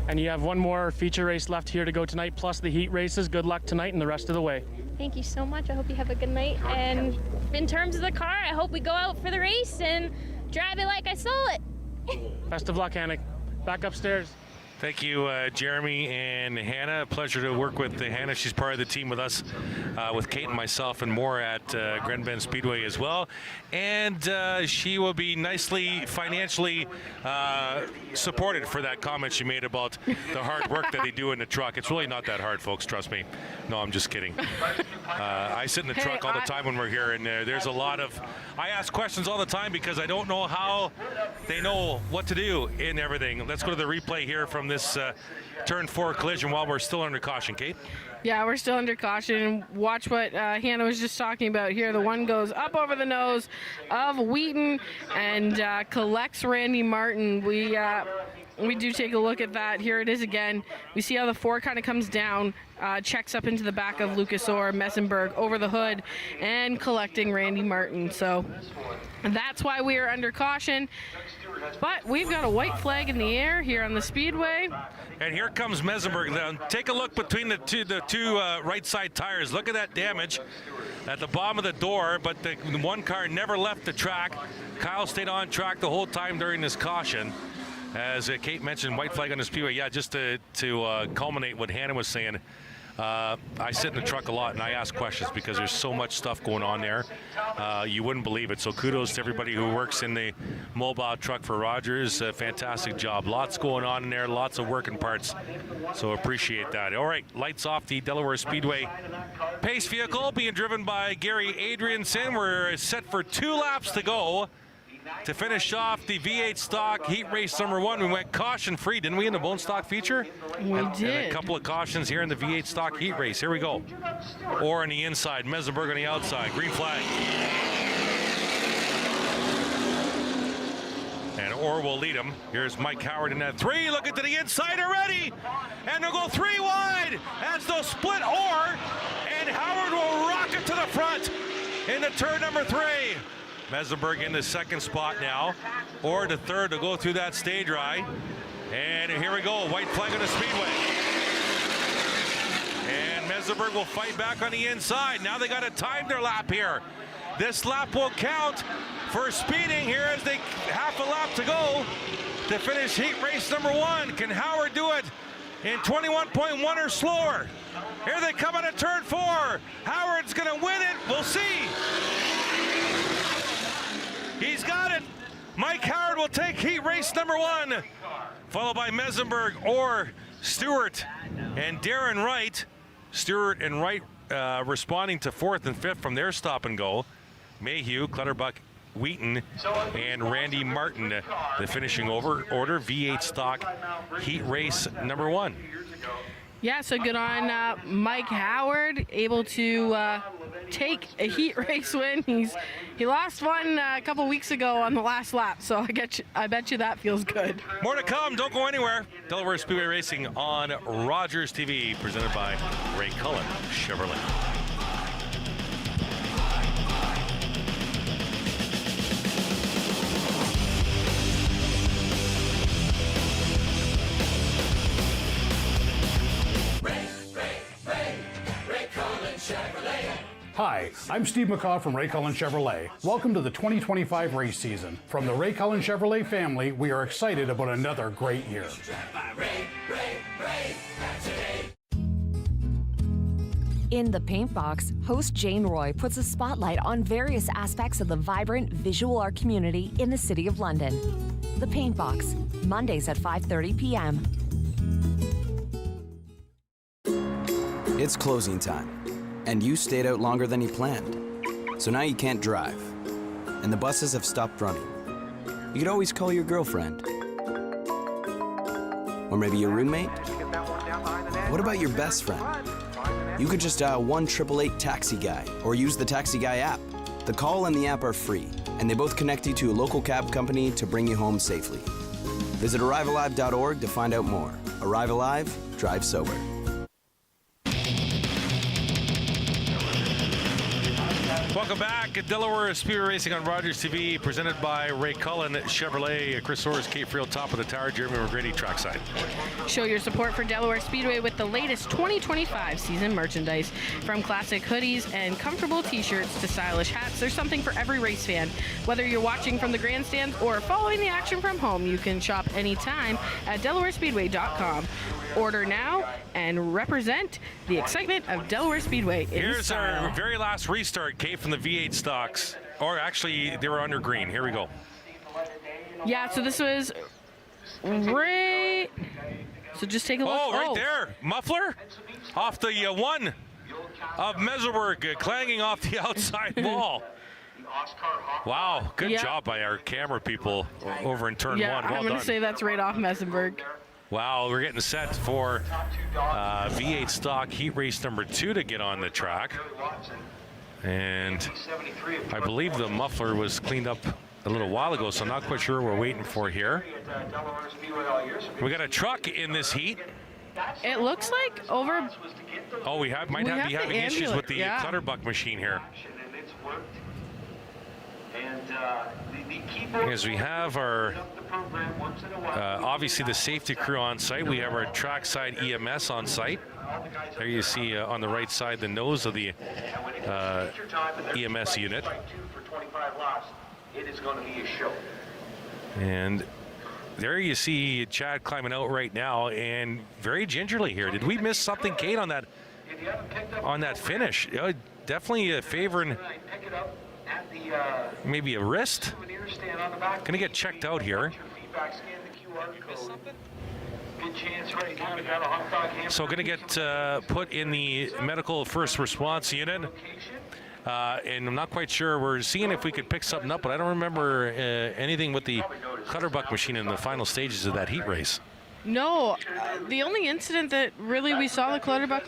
And you have one more feature race left here to go tonight, plus the heat races. Good luck tonight and the rest of the way. Thank you so much. I hope you have a good night. And in terms of the car, I hope we go out for the race and drive it like I saw it. Best of luck, Hannah. Back upstairs. Thank you, Jeremy and Hannah. Pleasure to work with Hannah. She's part of the team with us, with Kate and myself and more at Grand Bend Speedway as well. And she will be nicely financially supported for that comment she made about the hard work that they do in the truck. It's really not that hard, folks, trust me. No, I'm just kidding. I sit in the truck all the time when we're here, and there's a lot of... I ask questions all the time because I don't know how they know what to do in everything. Let's go to the replay here from this turn 4 collision while we're still under caution. Kate? Yeah, we're still under caution. Watch what Hannah was just talking about here. The one goes up over the nose of Wheaton and collects Randy Martin. We do take a look at that. Here it is again. We see how the 4 kind of comes down, checks up into the back of Lucas Orr, Messenberg over the hood, and collecting Randy Martin. So that's why we are under caution. But we've got a white flag in the air here on the Speedway. And here comes Messenberg. Now, take a look between the two right side tires. Look at that damage at the bottom of the door, but the one car never left the track. Kyle stayed on track the whole time during this caution. As Kate mentioned, white flag on the Speedway. Yeah, just to culminate what Hannah was saying, I sit in the truck a lot and I ask questions because there's so much stuff going on there. You wouldn't believe it. So kudos to everybody who works in the mobile truck for Rogers. Fantastic job. Lots going on in there, lots of working parts. So appreciate that. All right, lights off the Delaware Speedway pace vehicle being driven by Gary Adrianson. We're set for 2 laps to go. To finish off the V8 stock heat race number 1, we went caution free, didn't we, in the bone stock feature? We did. And a couple of cautions here in the V8 stock heat race. Here we go. Orr on the inside, Messenberg on the outside. Green flag. And Orr will lead him. Here's Mike Howard in that 3. Looking to the inside already. And they'll go 3 wide as they'll split Orr. And Howard will rock it to the front into turn number 3. Messenberg in the 2nd spot now. Orr to 3rd to go through that stage ride. And here we go, white flag on the Speedway. And Messenberg will fight back on the inside. Now they got to time their lap here. This lap will count for speeding here as they half a lap to go to finish heat race number 1. Can Howard do it in 21.1 or slower? Here they come into turn 4. Howard's going to win it. We'll see. He's got it. Mike Howard will take heat race number 1, followed by Messenberg, Orr, Stewart, and Darren Wright. Stewart and Wright responding to 4th and 5th from their stop and go. Mayhew, Clutterbuck, Wheaton, and Randy Martin, the finishing order, V8 stock heat race number 1. Yeah, so good on Mike Howard, able to take a heat race win. He lost one a couple weeks ago on the last lap, so I bet you that feels good. More to come. Don't go anywhere. Delaware Speedway Racing on Rogers TV, presented by Ray Cullen Chevrolet. Hi, I'm Steve McCaw from Ray Cullen Chevrolet. Welcome to the 2025 race season. From the Ray Cullen Chevrolet family, we are excited about another great year. In The Paint Box, host Jane Roy puts a spotlight on various aspects of the vibrant visual art community in the City of London. The Paint Box, Mondays at 5:30 p.m. It's closing time, and you stayed out longer than you planned. So now you can't drive, and the buses have stopped running. You could always call your girlfriend. Or maybe your roommate? What about your best friend? You could just dial 1-888-TAXI-GUY or use the Taxi Guy app. The call and the app are free, and they both connect you to a local cab company to bring you home safely. Visit arrivealive.org to find out more. Arrive Alive, drive sober. Welcome back at Delaware Speedway Racing on Rogers TV, presented by Ray Cullen Chevrolet. Chris Orrs, Kate Friel, top of the tower. Jeremy McGrady, trackside. Show your support for Delaware Speedway with the latest 2025 season merchandise. From classic hoodies and comfortable t-shirts to stylish hats, there's something for every race fan. Whether you're watching from the grandstands or following the action from home, you can shop anytime at DelawareSpeedway.com. Order now and represent the excitement of Delaware Speedway in Here's style. our very last restart, Kate, from the V8 stocks. Or actually, they were under green. Here we go. Yeah, so this was right. So just take a look. Oh, right there. Muffler off the one of Meserberg, clanging off the outside wall. Wow, good job by our camera people over in turn one. Well I'm going done. to say that's right off Mesenberg. Wow, we're getting set for V8 stock heat race number 2 to get on the track. And I believe the muffler was cleaned up a little while ago, so I'm not quite sure what we're waiting for here. We got a truck in this heat. It looks like over. Oh, we might be having issues with the Clutterbuck machine here. As we have our, obviously the safety crew on site, we have our trackside EMS on site. There you see on the right side the nose of the EMS unit. And there you see Chad climbing out right now, and very gingerly here. Did we miss something, Kate, on that finish? Definitely favoring maybe a wrist. Gonna get checked out here. So gonna get put in the medical first response unit. And I'm not quite sure. We're seeing if we could pick something up, but I don't remember anything with the Clutterbuck machine in the final stages of that heat race. No, the only incident that really we saw the Clutterbuck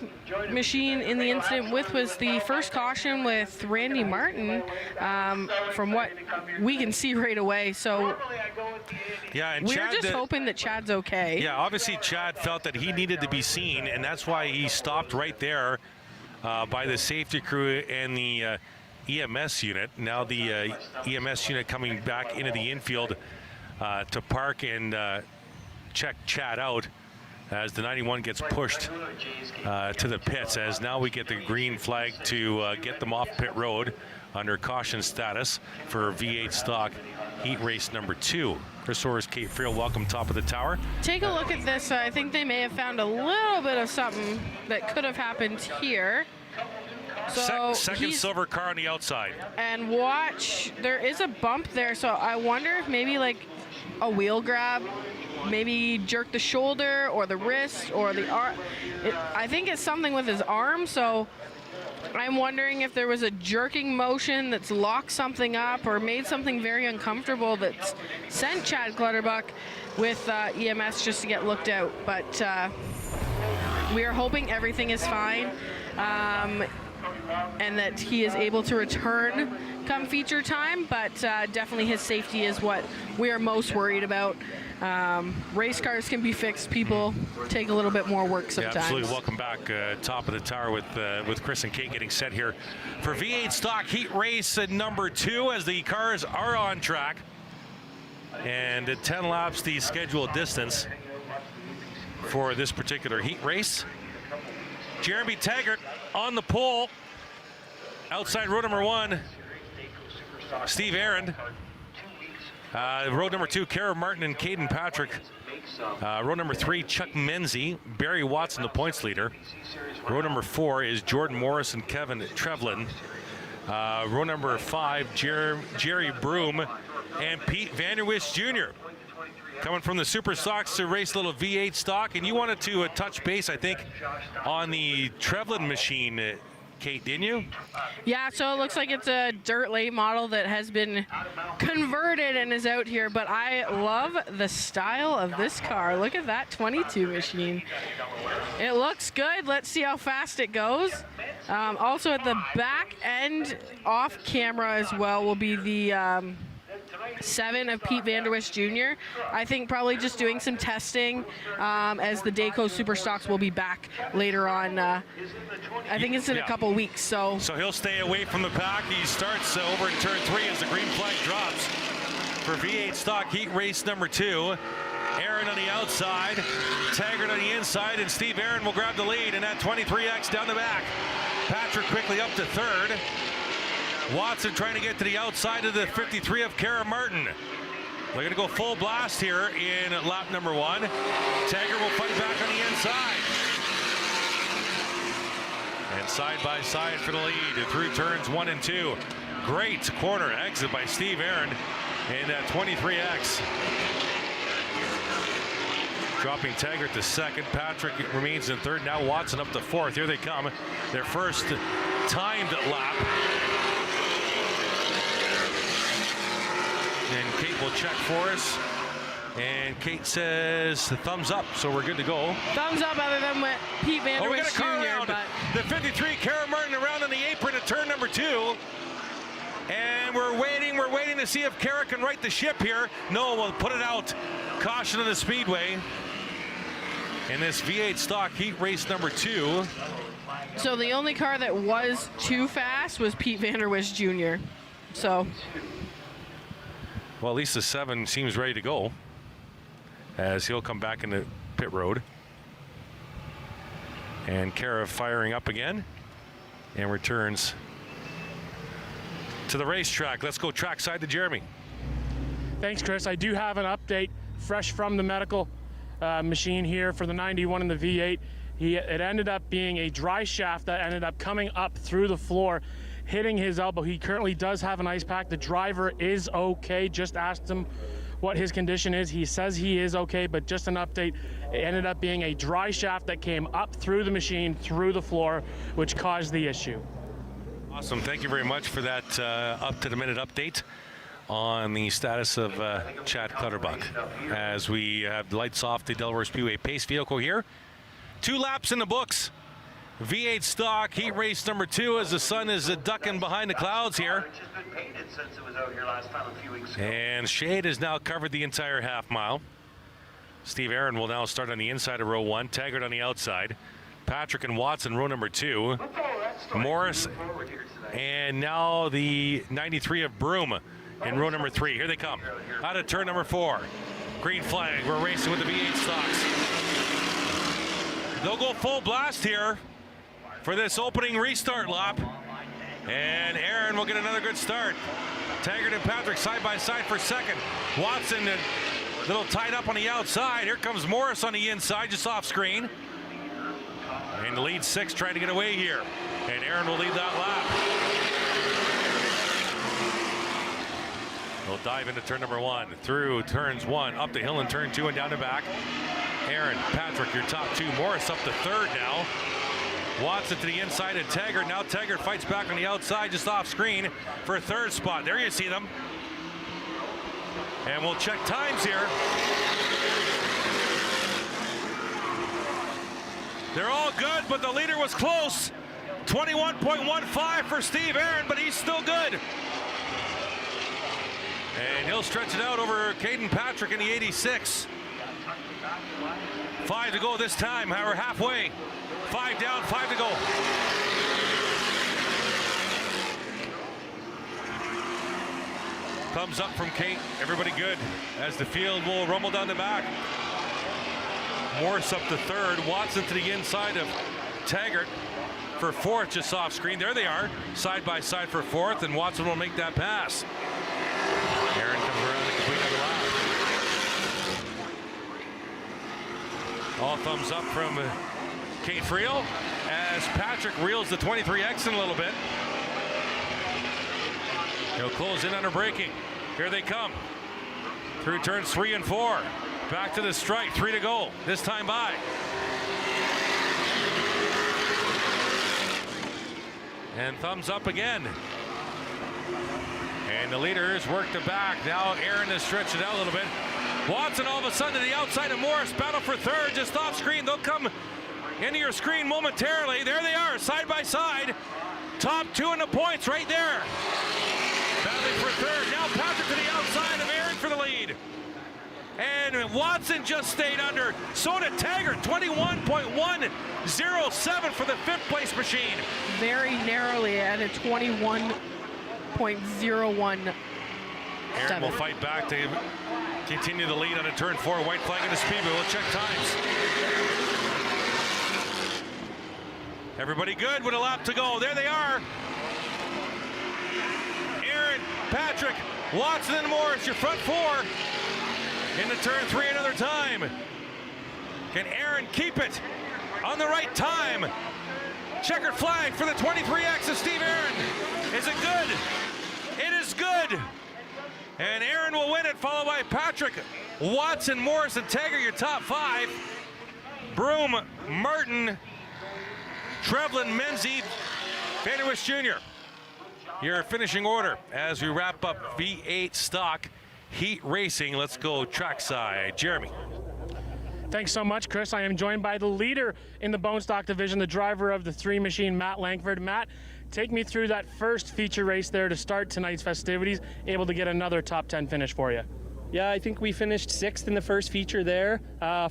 machine in the incident with was the first caution with Randy Martin, from what we can see right away. So yeah, and we're Chad, just hoping that Chad's okay. Yeah, obviously Chad felt that he needed to be seen, and that's why he stopped right there by the safety crew and the EMS unit. Now the EMS unit coming back into the infield to park and check Chad out as the 91 gets pushed to the pits, as now we get the green flag to get them off pit road under caution status for V8 stock heat race number 2. Chris Orrs, Kate Friel, welcome top of the tower. Take a look at this. I think they may have found a little bit of something that could have happened here. So second silver car on the outside. And watch, there is a bump there, so I wonder if maybe like a wheel grab, maybe jerk the shoulder or the wrist or the arm. I think it's something with his arm, so I'm wondering if there was a jerking motion that's locked something up or made something very uncomfortable that's sent Chad Clutterbuck with EMS just to get looked out. But we are hoping everything is fine and that he is able to return come feature time, but definitely his safety is what we are most worried about. Race cars can be fixed. People take a little bit more work sometimes. Yeah, absolutely. Welcome back, top of the tower with Chris and Kate getting set here for V8 stock heat race number 2 as the cars are on track. And at 10 laps, the scheduled distance for this particular heat race. Jeremy Taggart on the pole. Outside row number 1, Steve Aaron. Row number 2, Kara Martin and Caden Patrick. Row number 3, Chuck Menzie, Barry Watson, the points leader. Row number 4 is Jordan Morris and Kevin Trevlin. Row number 5, Jerry Broom and Pete Vanderwist Jr. Coming from the Super Stocks to race a little V8 stock. And you wanted to touch base, I think, on the Trevlin machine, Kate, didn't you? Yeah, so it looks like it's a dirt late model that has been converted and is out here, but I love the style of this car. Look at that 22 machine. It looks good. Let's see how fast it goes. Also at the back end, off camera as well, will be the 7 of Pete Vanderwish Jr. I think probably just doing some testing as the Dayco Superstocks will be back later on. I think it's in a couple weeks. So he'll stay away from the pack. He starts over in turn 3 as the green flag drops for V8 stock heat race number 2. Aaron on the outside, Taggart on the inside, and Steve Aaron will grab the lead, and that 23X down the back. Patrick quickly up to third. Watson trying to get to the outside of the 53 of Kara Martin. They're going to go full blast here in lap number 1. Taggart will fight back on the inside. And side by side for the lead through turns 1 and 2. Great corner exit by Steve Aaron in that 23X. Dropping Taggart to second. Patrick remains in third. Now Watson up to fourth. Here they come. Their first timed lap. And Kate will check for us. And Kate says thumbs up, so we're good to go. Thumbs up other than what Pete Vanderwish Jr. But the 53, Kara Martin around on the apron at turn number 2. And we're waiting to see if Kara can right the ship here. No, we'll put it out. Caution on the speedway. In this V8 stock heat race number 2. So the only car that was too fast was Pete Vanderwish Jr. So. Well, at least the 7 seems ready to go as he'll come back into pit road. And Kara firing up again and returns to the racetrack. Let's go trackside to Jeremy. Thanks, Chris. I do have an update fresh from the medical machine here for the 91 and the V8. It ended up being a dry shaft that ended up coming up through the floor, hitting his elbow. He currently does have an ice pack. The driver is okay. Just asked him what his condition is. He says he is okay, but just an update. It ended up being a dry shaft that came up through the machine, through the floor, which caused the issue. Awesome. Thank you very much for that up-to-the-minute update on the status of Chad Clutterbuck. As we have the lights off the Delaware Speedway pace vehicle here. 2 laps in the books. V8 stock heat race number 2 as the sun is ducking behind the clouds here. And shade has now covered the entire half mile. Steve Aaron will now start on the inside of row 1. Taggart on the outside. Patrick and Watson row number 2. Morris and now the 93 of Broom in row number 3. Here they come. Out of turn number 4. Green flag. We're racing with the V8 stocks. They'll go full blast here for this opening restart lap. And Aaron will get another good start. Taggart and Patrick side by side for second. Watson a little tied up on the outside. Here comes Morris on the inside, just off screen. And the lead 6 trying to get away here. And Aaron will lead that lap. We'll dive into turn number 1, through turns 1, up the hill in turn 2 and down the back. Aaron, Patrick, your top 2. Morris up to third now. Watson to the inside of Taggart. Now Taggart fights back on the outside, just off screen for a third spot. There you see them. And we'll check times here. They're all good, but the leader was close. 21.15 for Steve Aaron, but he's still good. And he'll stretch it out over Caden Patrick in the 86. 5 to go this time. We're halfway. 5 down, 5 to go. Thumbs up from Kate. Everybody good as the field will rumble down the back. Morris up to third. Watson to the inside of Taggart for fourth, just off screen. There they are, side by side for fourth, and Watson will make that pass. Aaron comes around to complete another lap. All thumbs up from Kate Friel as Patrick reels the 23X in a little bit. He'll close in under braking. Here they come. Through turns 3 and 4. Back to the strike, 3 to go. This time by. And thumbs up again. And the leaders work the back. Now Aaron has stretched it out a little bit. Watson all of a sudden to the outside of Morris. Battle for third, just off screen. They'll come into your screen momentarily. There they are, side by side. Top 2 in the points right there. Battling battling for third. Now Patrick to the outside of Aaron for the lead. And Watson just stayed under. So did Taggart, 21.107 for the fifth place machine. Very narrowly at a 21.01. Aaron will fight back to continue the lead on a turn 4. White flag in the Speedway. We'll check times. Everybody good with a lap to go. There they are. Aaron, Patrick, Watson, and Morris, your front 4. Into turn 3 another time. Can Aaron keep it on the right time? Checkered flag for the 23X of Steve Aaron. Is it good? It is good. And Aaron will win it, followed by Patrick, Watson, Morris, and Taggart, your top 5. Broom, Martin, Trevlin, Menzie, Vanderwish Jr. Your finishing order as we wrap up V8 stock heat racing. Let's go trackside. Jeremy. Thanks so much, Chris. I am joined by the leader in the bone stock division, the driver of the 3 machine, Matt Langford. Matt, take me through that first feature race there to start tonight's festivities, able to get another top 10 finish for you. Yeah, I think we finished 6th in the first feature there.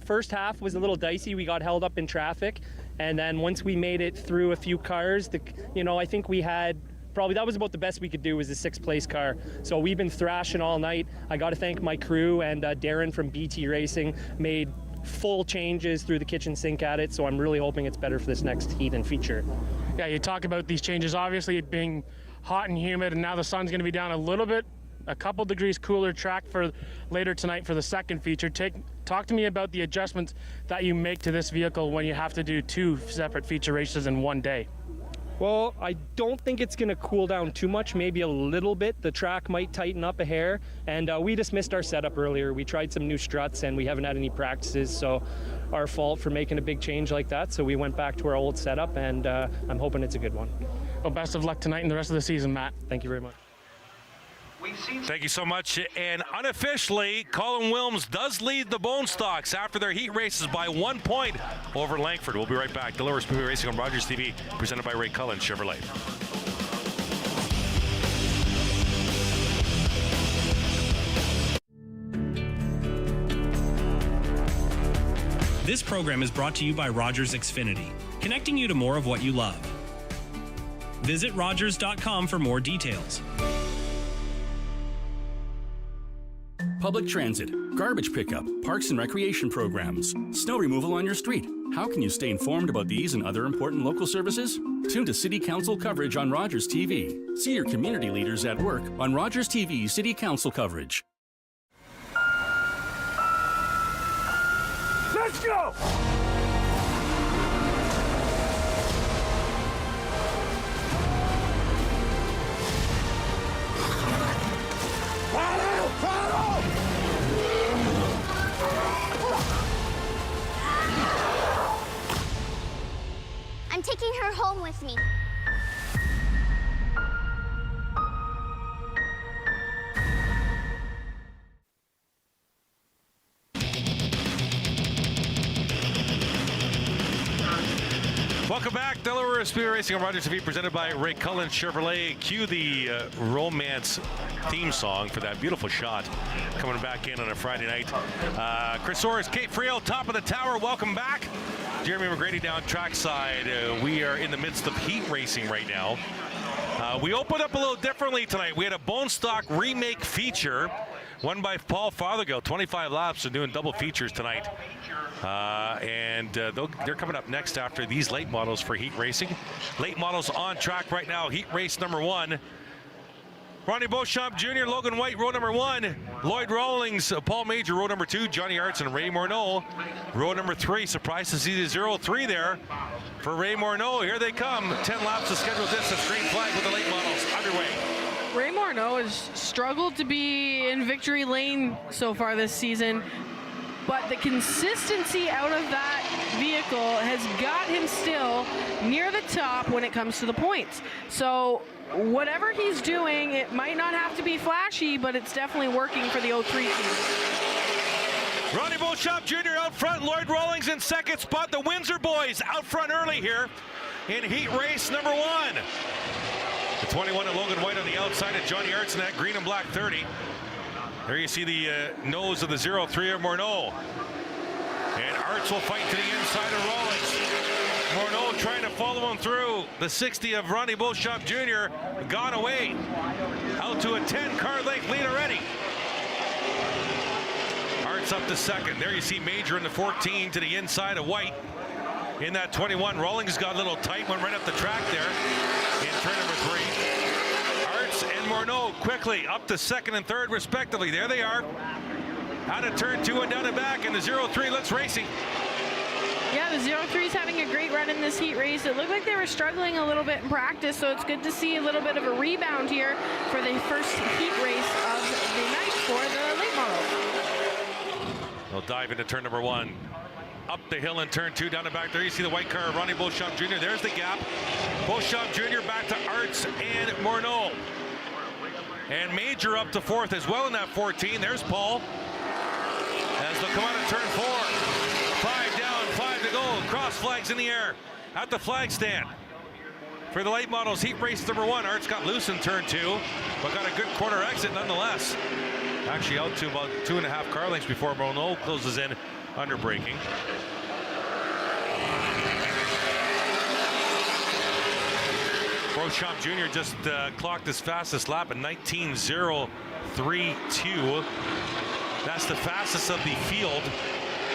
First half was a little dicey. We got held up in traffic. And then once we made it through a few cars, I think we had probably, that was about the best we could do, was the 6th place car. So we've been thrashing all night. I got to thank my crew, and Darren from BT Racing made full changes through the kitchen sink at it. So I'm really hoping it's better for this next heat and feature. Yeah, you talk about these changes, obviously it being hot and humid, and now the sun's going to be down a little bit, a couple degrees cooler track for later tonight for the second feature. Talk to me about the adjustments that you make to this vehicle when you have to do 2 separate feature races in one day. Well, I don't think it's going to cool down too much, maybe a little bit. The track might tighten up a hair, and we just missed our setup earlier. We tried some new struts, and we haven't had any practices, so our fault for making a big change like that. So we went back to our old setup, and I'm hoping it's a good one. Well, best of luck tonight and the rest of the season, Matt. Thank you very much. Thank you so much. And unofficially, Colin Wilms does lead the Bone Stocks after their heat races by 1 point over Langford. We'll be right back. Delaware Speedway Racing on Rogers TV, presented by Ray Cullen Chevrolet. This program is brought to you by Rogers Xfinity, connecting you to more of what you love. Visit Rogers.com for more details. Public transit, garbage pickup, parks and recreation programs, snow removal on your street. How can you stay informed about these and other important local services? Tune to City Council coverage on Rogers TV. See your community leaders at work on Rogers TV City Council coverage. Let's go! I'm taking her home with me. Welcome back. Delaware Speedway Racing on Rogers TV, presented by Ray Cullen Chevrolet. Cue the romance theme song for that beautiful shot coming back in on a Friday night. Chris Orris, Kate Friel, top of the tower. Welcome back. Jeremy McGrady down trackside. We are in the midst of heat racing right now. We opened up a little differently tonight. We had a Bone Stock remake feature, won by Paul Fothergill. 25 laps and doing double features tonight. They're coming up next after these late models for heat racing. Late models on track right now. Heat race number 1. Ronnie Beauchamp Jr., Logan White, row number 1. Lloyd Rawlings, Paul Major, row number 2. Johnny Arts and Ray Morneau, row number 3. Surprised to see the 0-3 there for Ray Morneau. Here they come. 10 laps of scheduled distance. Green flag with the late models underway. Ray Morneau has struggled to be in victory lane so far this season, but the consistency out of that vehicle has got him still near the top when it comes to the points. So whatever he's doing, it might not have to be flashy, but it's definitely working for the 03 team. Ronnie Beauchamp Jr. out front, Lloyd Rawlings in second spot. The Windsor boys out front early here in heat race number 1. The 21 and Logan White on the outside of Johnny Arts in that green and black 30. There you see the nose of the 03 of Morneau. And Arts will fight to the inside of Rawlings. Morneau trying to follow him through. The 60 of Ronnie Beauchamp Jr. gone away. Out to a 10-car length lead already. Arts up to second. There you see Major in the 14 to the inside of White. In that 21, Rawlings got a little tight, went right up the track there in turn number 3. Arts and Morneau quickly up to second and third respectively. There they are. Out of turn 2 and down and back, and the 03 looks racing. Yeah, the 03's having a great run in this heat race. It looked like they were struggling a little bit in practice, so it's good to see a little bit of a rebound here for the first heat race of the night for the late model. They'll dive into turn number 1. Up the hill in turn 2, down and back there. You see the white car of Ronnie Beauchamp Jr. There's the gap. Beauchamp Jr. back to Arts and Morneau. And Major up to 4th as well in that 14. There's Paul. As they'll come out of turn 4. 5 down, 5 to go. Cross flags in the air at the flag stand. For the late models, heat race number 1. Arts got loose in turn 2, but got a good corner exit nonetheless. Actually out to about 2.5 car lengths before Morneau closes in under braking. Beauchamp Jr. just clocked his fastest lap at 19:032. That's the fastest of the field.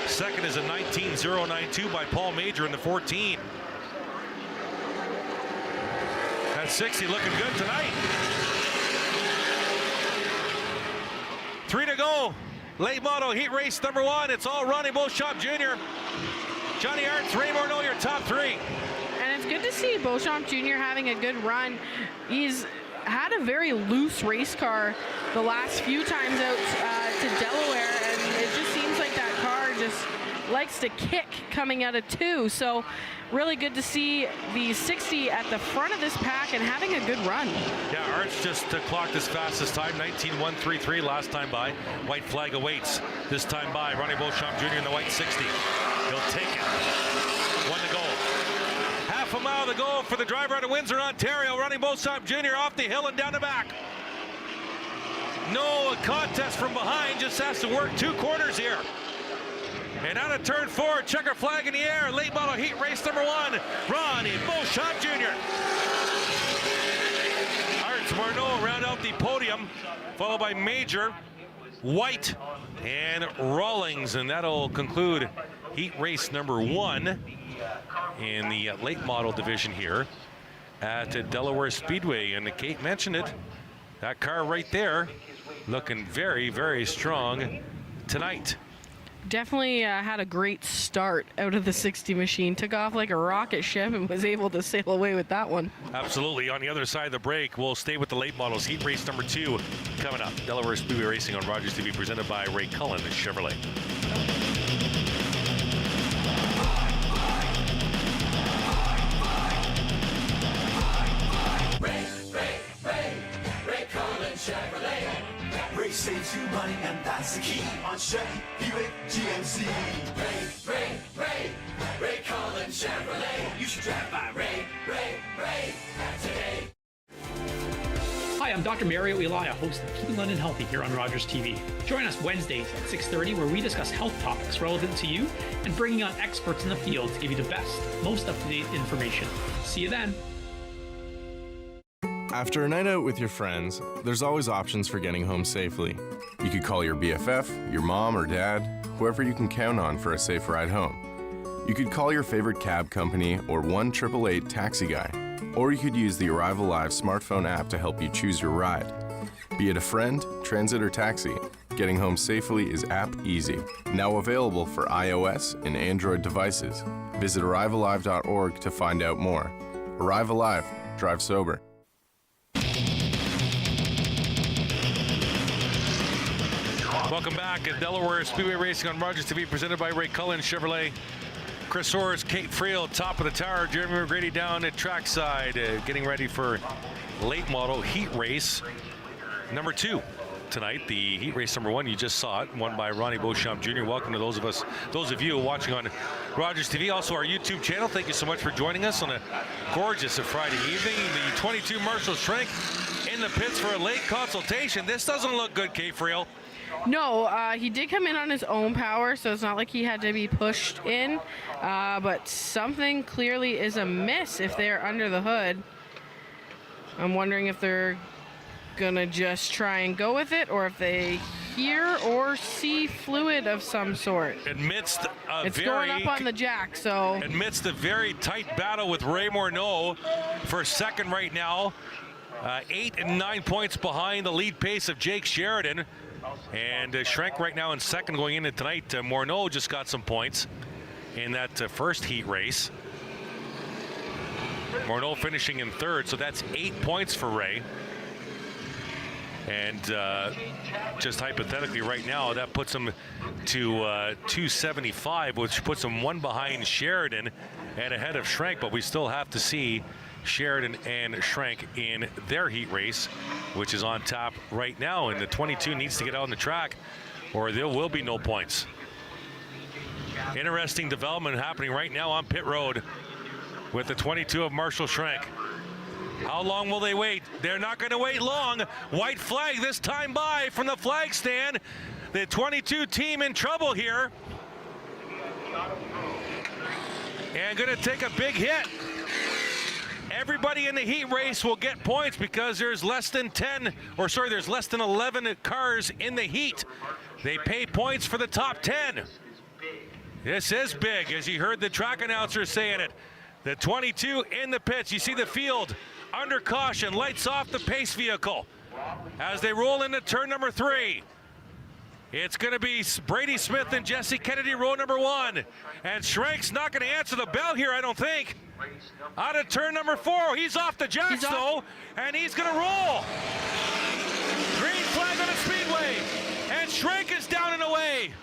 Second is a 19:092 by Paul Major in the 14. That 60 looking good tonight. 3 to go. Late model heat race number 1. It's all Ronnie Beauchamp Jr. Johnny Arts, Ray Morneau, your top 3. And it's good to see Beauchamp Jr. having a good run. He's had a very loose race car the last few times out to Delaware, and it just seems like that car just likes to kick coming out of 2. So really good to see the 60 at the front of this pack and having a good run. Yeah, Arts just clocked his fastest time, 19:133 last time by. White flag awaits this time by Ronnie Beauchamp Jr. in the white 60. He'll take it. 1 to go. Half a mile to go for the driver out of Windsor, Ontario. Ronnie Beauchamp Jr. off the hill and down the back. No contest from behind, just has to work 2 corners here. And out of turn 4, checker flag in the air. Late model heat race number 1, Ronnie Beauchamp Jr. Arts Morneau round out the podium, followed by Major, White, and Rawlings. And that'll conclude heat race number 1 in the late model division here at Delaware Speedway. And Kate mentioned it, that car right there looking very, very strong tonight. Definitely had a great start out of the 60 machine. Took off like a rocket ship and was able to sail away with that one. Absolutely. On the other side of the break, we'll stay with the late models. Heat race number 2 coming up. Delaware Speedway Racing on Rogers TV, presented by Ray Cullen Chevrolet. Ray Cullen Chevrolet. Ray saves you money, and that's the key on Chevy, Buick, GMC. Ray Cullen Chevrolet. You should drive by Ray today. Hi, I'm Dr. Mario Elia, host of Keeping London Healthy here on Rogers TV. Join us Wednesdays at 6:30 where we discuss health topics relevant to you and bringing on experts in the field to give you the best, most up-to-date information. See you then. After a night out with your friends, there's always options for getting home safely. You could call your BFF, your mom or dad, whoever you can count on for a safe ride home. You could call your favorite cab company or 1-888 taxi guy. Or you could use the Arrival Live smartphone app to help you choose your ride. Be it a friend, transit, or taxi, getting home safely is app easy. Now available for iOS and Android devices. Visit arrivallive.org to find out more. Arrival Live. Drive sober. Welcome back at Delaware Speedway Racing on Rogers TV, presented by Ray Cullen Chevrolet. Chris Orrs, Kate Friel, top of the tower. Jeremy McGrady down at trackside, getting ready for late model heat race number 2. tonight. The heat race number 1, you just saw it, won by Ronnie Beauchamp Jr. Welcome to those of you watching on Rogers TV, also our YouTube channel. Thank you so much for joining us on a gorgeous Friday evening. The 22 Marshall Schrenk in the pits for a late consultation. This doesn't look good, Kay Friel. No, he did come in on his own power, so it's not like he had to be pushed in, but something clearly is amiss if they're under the hood. I'm wondering if they're gonna just try and go with it, or if they hear or see fluid of some sort. Amidst it's going up on the jack, so. Amidst a very tight battle with Ray Morneau for second right now. 8 and 9 points behind the lead pace of Jake Sheridan. And Schrenk right now in second going into tonight. Morneau just got some points in that first heat race. Morneau finishing in third, so that's 8 points for Ray. And just hypothetically right now, that puts him to 275, which puts him 1 behind Sheridan and ahead of Schrenk. But we still have to see Sheridan and Schrenk in their heat race, which is on top right now. And the 22 needs to get out on the track, or there will be no points. Interesting development happening right now on pit road with the 22 of Marshall Schrenk. How long will they wait? They're not going to wait long. White flag this time by from the flag stand. The 22 team in trouble here. And going to take a big hit. Everybody in the heat race will get points because there's less than 11 cars in the heat. They pay points for the top 10. This is big, as you heard the track announcer saying it. The 22 in the pits. You see the field under caution, lights off the pace vehicle as they roll into turn number 3. It's going to be Brady Smith and Jesse Kennedy, row number 1. And Schrenk's not going to answer the bell here, I don't think. Out of turn number 4, he's off the jacks though, and he's going to roll. Green flag on the speedway, and Schrenk is down and away.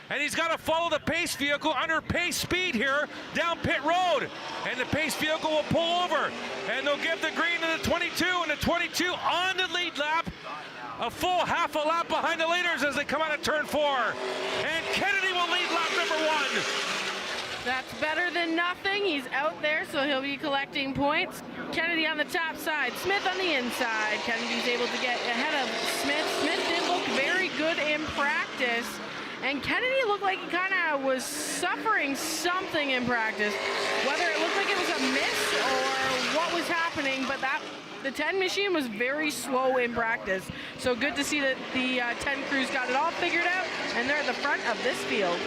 And he's got to follow the pace vehicle under pace speed here down pit road. And the pace vehicle will pull over. And they'll give the green to the 22. And the 22 on the lead lap. A full half a lap behind the leaders as they come out of turn 4. And Kennedy will lead lap number 1. That's better than nothing. He's out there, so he'll be collecting points. Kennedy on the top side, Smith on the inside. Kennedy's able to get ahead of Smith. Smith did look very good in practice. And Kennedy looked like he kind of was suffering something in practice. Whether it looked like it was a miss or what was happening, but the 10 machine was very slow in practice. So good to see that the 10 crews got it all figured out, and they're at the front of this field.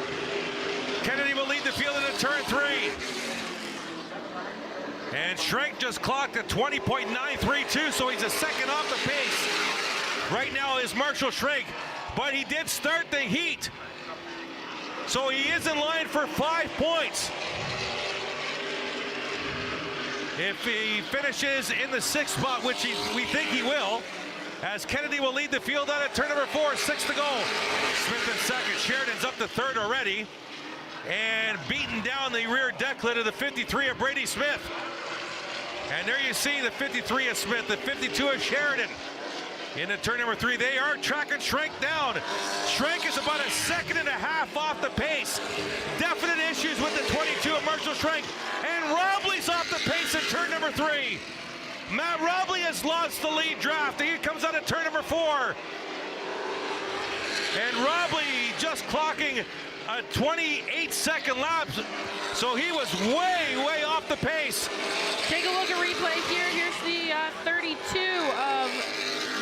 Kennedy will lead the field into turn 3. And Schrenk just clocked at 20.932, so he's a second off the pace. Right now is Marshall Schrenk, but he did start the heat. So he is in line for 5 points. If he finishes in the 6th spot, which we think he will, as Kennedy will lead the field out at turn number 4, 6 to go. Smith in second, Sheridan's up to 3rd already. And beating down the rear deck lid of the 53 of Brady Smith. And there you see the 53 of Smith, the 52 of Sheridan. Into turn number 3, they are tracking Schrenk down. Schrenk is about a second and a half off the pace. Definite issues with the 22 of Marshall Schrenk. And Robley's off the pace in turn number 3. Matt Robley has lost the lead draft. He comes out of turn number 4. And Robley just clocking a 28-second lap. So he was way off the pace. Take a look at replay here. Here's the 32 of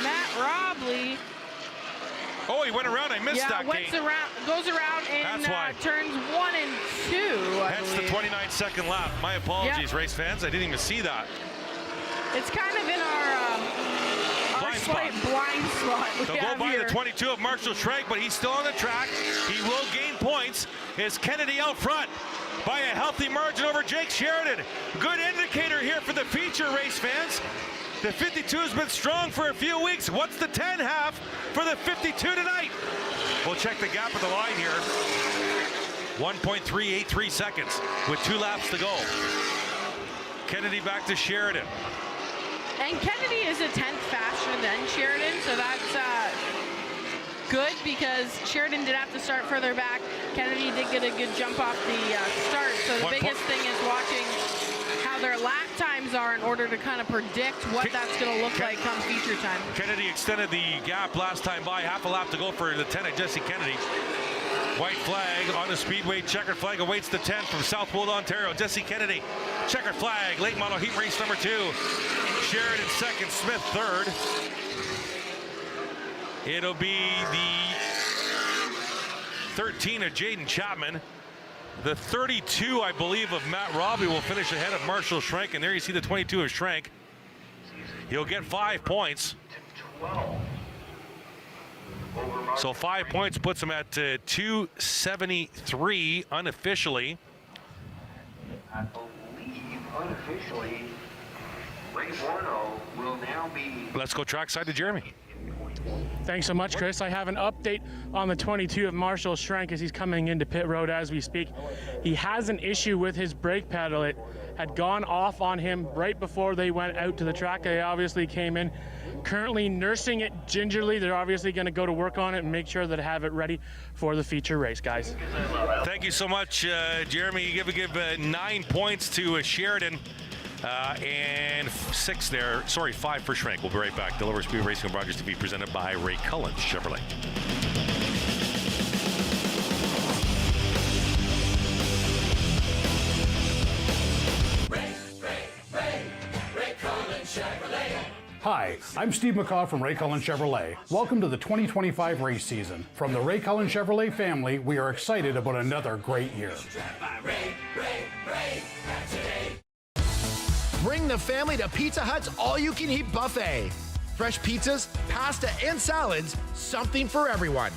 Matt Robley. Oh, he went around. I missed that, Kate. Goes around in turns 1 and 2. Hence the 29-second lap. My apologies, race fans. I didn't even see that. It's kind of in our blind spot. They'll go by the 22 of Marshall Schrenk, but he's still on the track. He will gain points. Is Kennedy out front by a healthy margin over Jake Sheridan. Good indicator here for the feature, race fans. The 52 has been strong for a few weeks. What's the 10 have for the 52 tonight? We'll check the gap of the line here. 1.383 seconds with 2 laps to go. Kennedy back to Sheridan. And Kennedy is a 10th faster than Sheridan, so that's good because Sheridan did have to start further back. Kennedy did get a good jump off the start. So the biggest thing is watching how their lap times are in order to kind of predict what that's going to look like come feature time. Kennedy extended the gap last time by. Half a lap to go for Lieutenant Jesse Kennedy. White flag on the speedway. Checkered flag awaits the 10 from Southwold, Ontario. Jesse Kennedy. Checkered flag. Late model heat race number 2. Sheridan second. Smith third. It'll be the 13 of Jaden Chapman. The 32, I believe, of Matt Robbie will finish ahead of Marshall Schrenk. And there you see the 22 of Schrenk. He'll get 5 points. So 5 points puts him at 273 unofficially. I believe unofficially, Ray Warno will now be... Let's go trackside to Jeremy. Thanks so much, Chris. I have an update on the 22 of Marshall Schrenk as he's coming into pit road as we speak. He has an issue with his brake pedal. It had gone off on him right before they went out to the track. They obviously came in, currently nursing it gingerly. They're obviously going to go to work on it and make sure that they have it ready for the feature race, guys. Thank you so much, Jeremy. You give 9 points to Sheridan. And 5 for Schrenk. We'll be right back. Delaware Speedway Racing on Rogers TV, presented by Ray Cullen Chevrolet. Ray Cullen Chevrolet. Hi, I'm Steve McCaw from Ray Cullen Chevrolet. Welcome to the 2025 race season. From the Ray Cullen Chevrolet family, we are excited about another great year. Bring the family to Pizza Hut's all-you-can-eat buffet. Fresh pizzas, pasta, and salads, something for everyone.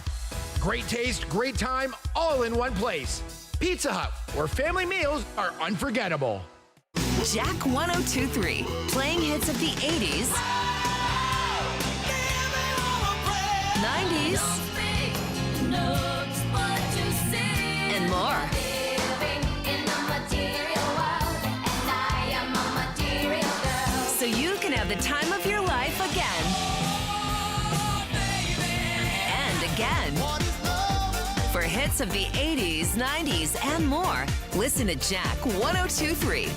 Great taste, great time, all in one place. Pizza Hut, where family meals are unforgettable. Jack 102.3, playing hits of the 80s, 90s, and more. So you can have the time of your life again. And again. For hits of the 80s, 90s, and more, listen to Jack 102.3.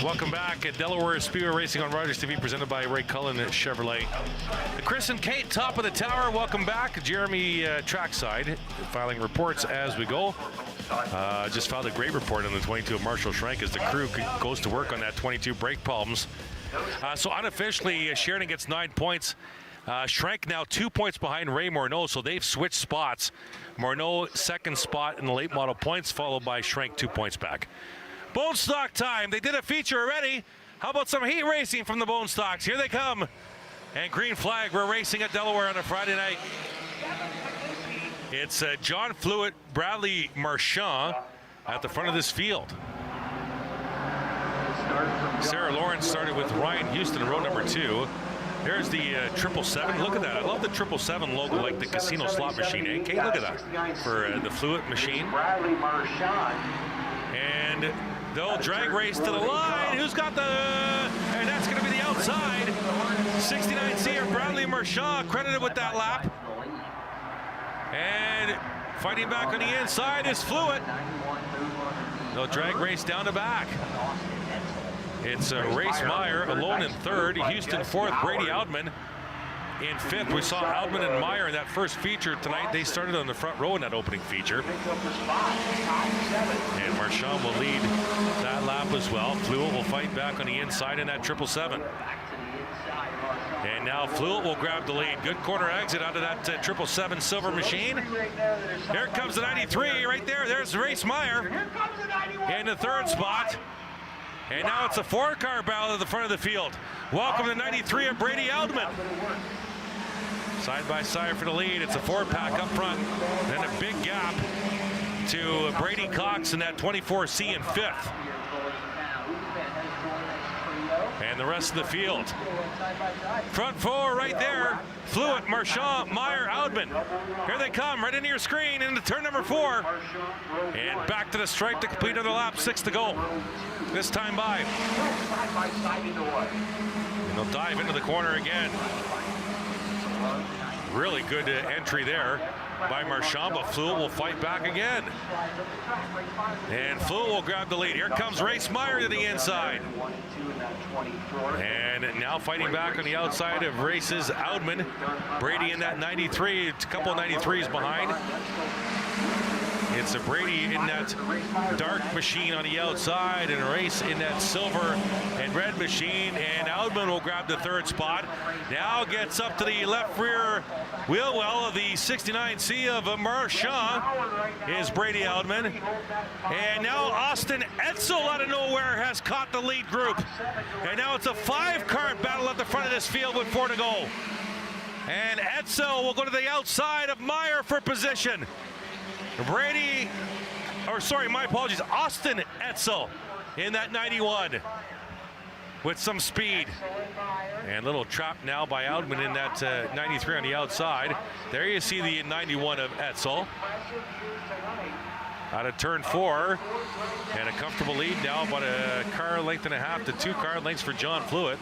Welcome back at Delaware Speedway Racing on Rogers TV, presented by Ray Cullen Chevrolet. Chris and Kate, top of the tower. Welcome back. Jeremy trackside, filing reports as we go. Just filed a great report on the 22 of Marshall Schrenk as the crew goes to work on that 22 brake problems. So unofficially, Sheridan gets 9 points. Schrenk now 2 points behind Ray Morneau, so they've switched spots. Morneau second spot in the late model points, followed by Schrenk 2 points back. Bone stock time. They did a feature already. How about some heat racing from the Bone Stocks? Here they come. And green flag. We're racing at Delaware on a Friday night. It's John Flewitt, Bradley Marchand at the front of this field. Sarah Lawrence started with Ryan Houston in row number 2. There's the 777. Look at that. I love the 777 logo, like the casino slot machine. Eh? Kate, look at that for the Flewitt machine. And they'll drag race to the line. Who's got the... And that's going to be the outside. 69C of Bradley Marchand credited with that lap. And fighting back on the inside is Flewitt. They'll drag race down the back. It's Race Meyer alone in third. Houston fourth. Brady Outman in fifth. We saw Outman and Meyer in that first feature tonight. They started on the front row in that opening feature. And Marchand will lead that lap as well. Flewitt will fight back on the inside in that 777. And now Flewitt will grab the lead. Good corner exit out of that 777 silver machine. Here comes the 93 right there. There's Race Meyer in the third spot. And now it's a 4-car battle at the front of the field. Welcome to 93 of Brady Eldman. Side by side for the lead. It's a 4-pack up front. Then a big gap to Brady Cox in that 24C in fifth. And the rest of the field. Front four right there. Fluent, Marchand, Meyer, Audman. Here they come, right into your screen, into turn number 4. And back to the stripe to complete another lap, 6 to go. This time by. And they'll dive into the corner again. Really good entry there by Marchand, but Fluent will fight back again. And Fluent will grab the lead. Here comes Race Meyer to the inside. And now fighting back on the outside of Race's Audman. Brady in that 93, a couple of 93s behind. It's a Brady in that dark machine on the outside and a Race in that silver and red machine. And Audman will grab the 3rd spot. Now gets up to the left rear wheel well of the 69C of Marchand is Brady Audman. And now Austin Etzel out of nowhere has caught the lead group. And now it's a 5-car battle at the front of this field with 4 to go. And Etzel will go to the outside of Meyer for position. Brady, or sorry, my apologies, Austin Etzel in that 91 with some speed. And little trap now by Audman in that 93 on the outside. There you see the 91 of Etzel. Out of turn 4, and a comfortable lead now, about a car length and a half to 2 car lengths for John Fluent.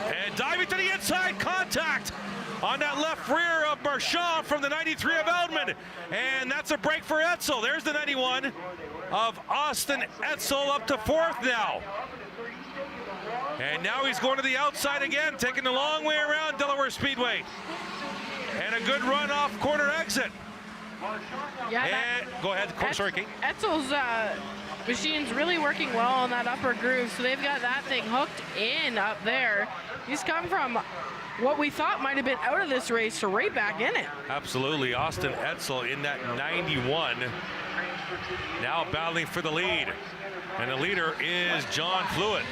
And diving to the inside, contact on that left rear of Marchand from the 93 of Audman. And that's a break for Etzel. There's the 91 of Austin Etzel up to 4th now. And now he's going to the outside again, taking the long way around Delaware Speedway. And a good run off corner exit. Yeah, and go ahead, sorry, Kate. Etzel's machine's really working well on that upper groove, so they've got that thing hooked in up there. He's come from what we thought might have been out of this race to right back in it. Absolutely, Austin Etzel in that 91. Now battling for the lead. And the leader is John Fluent.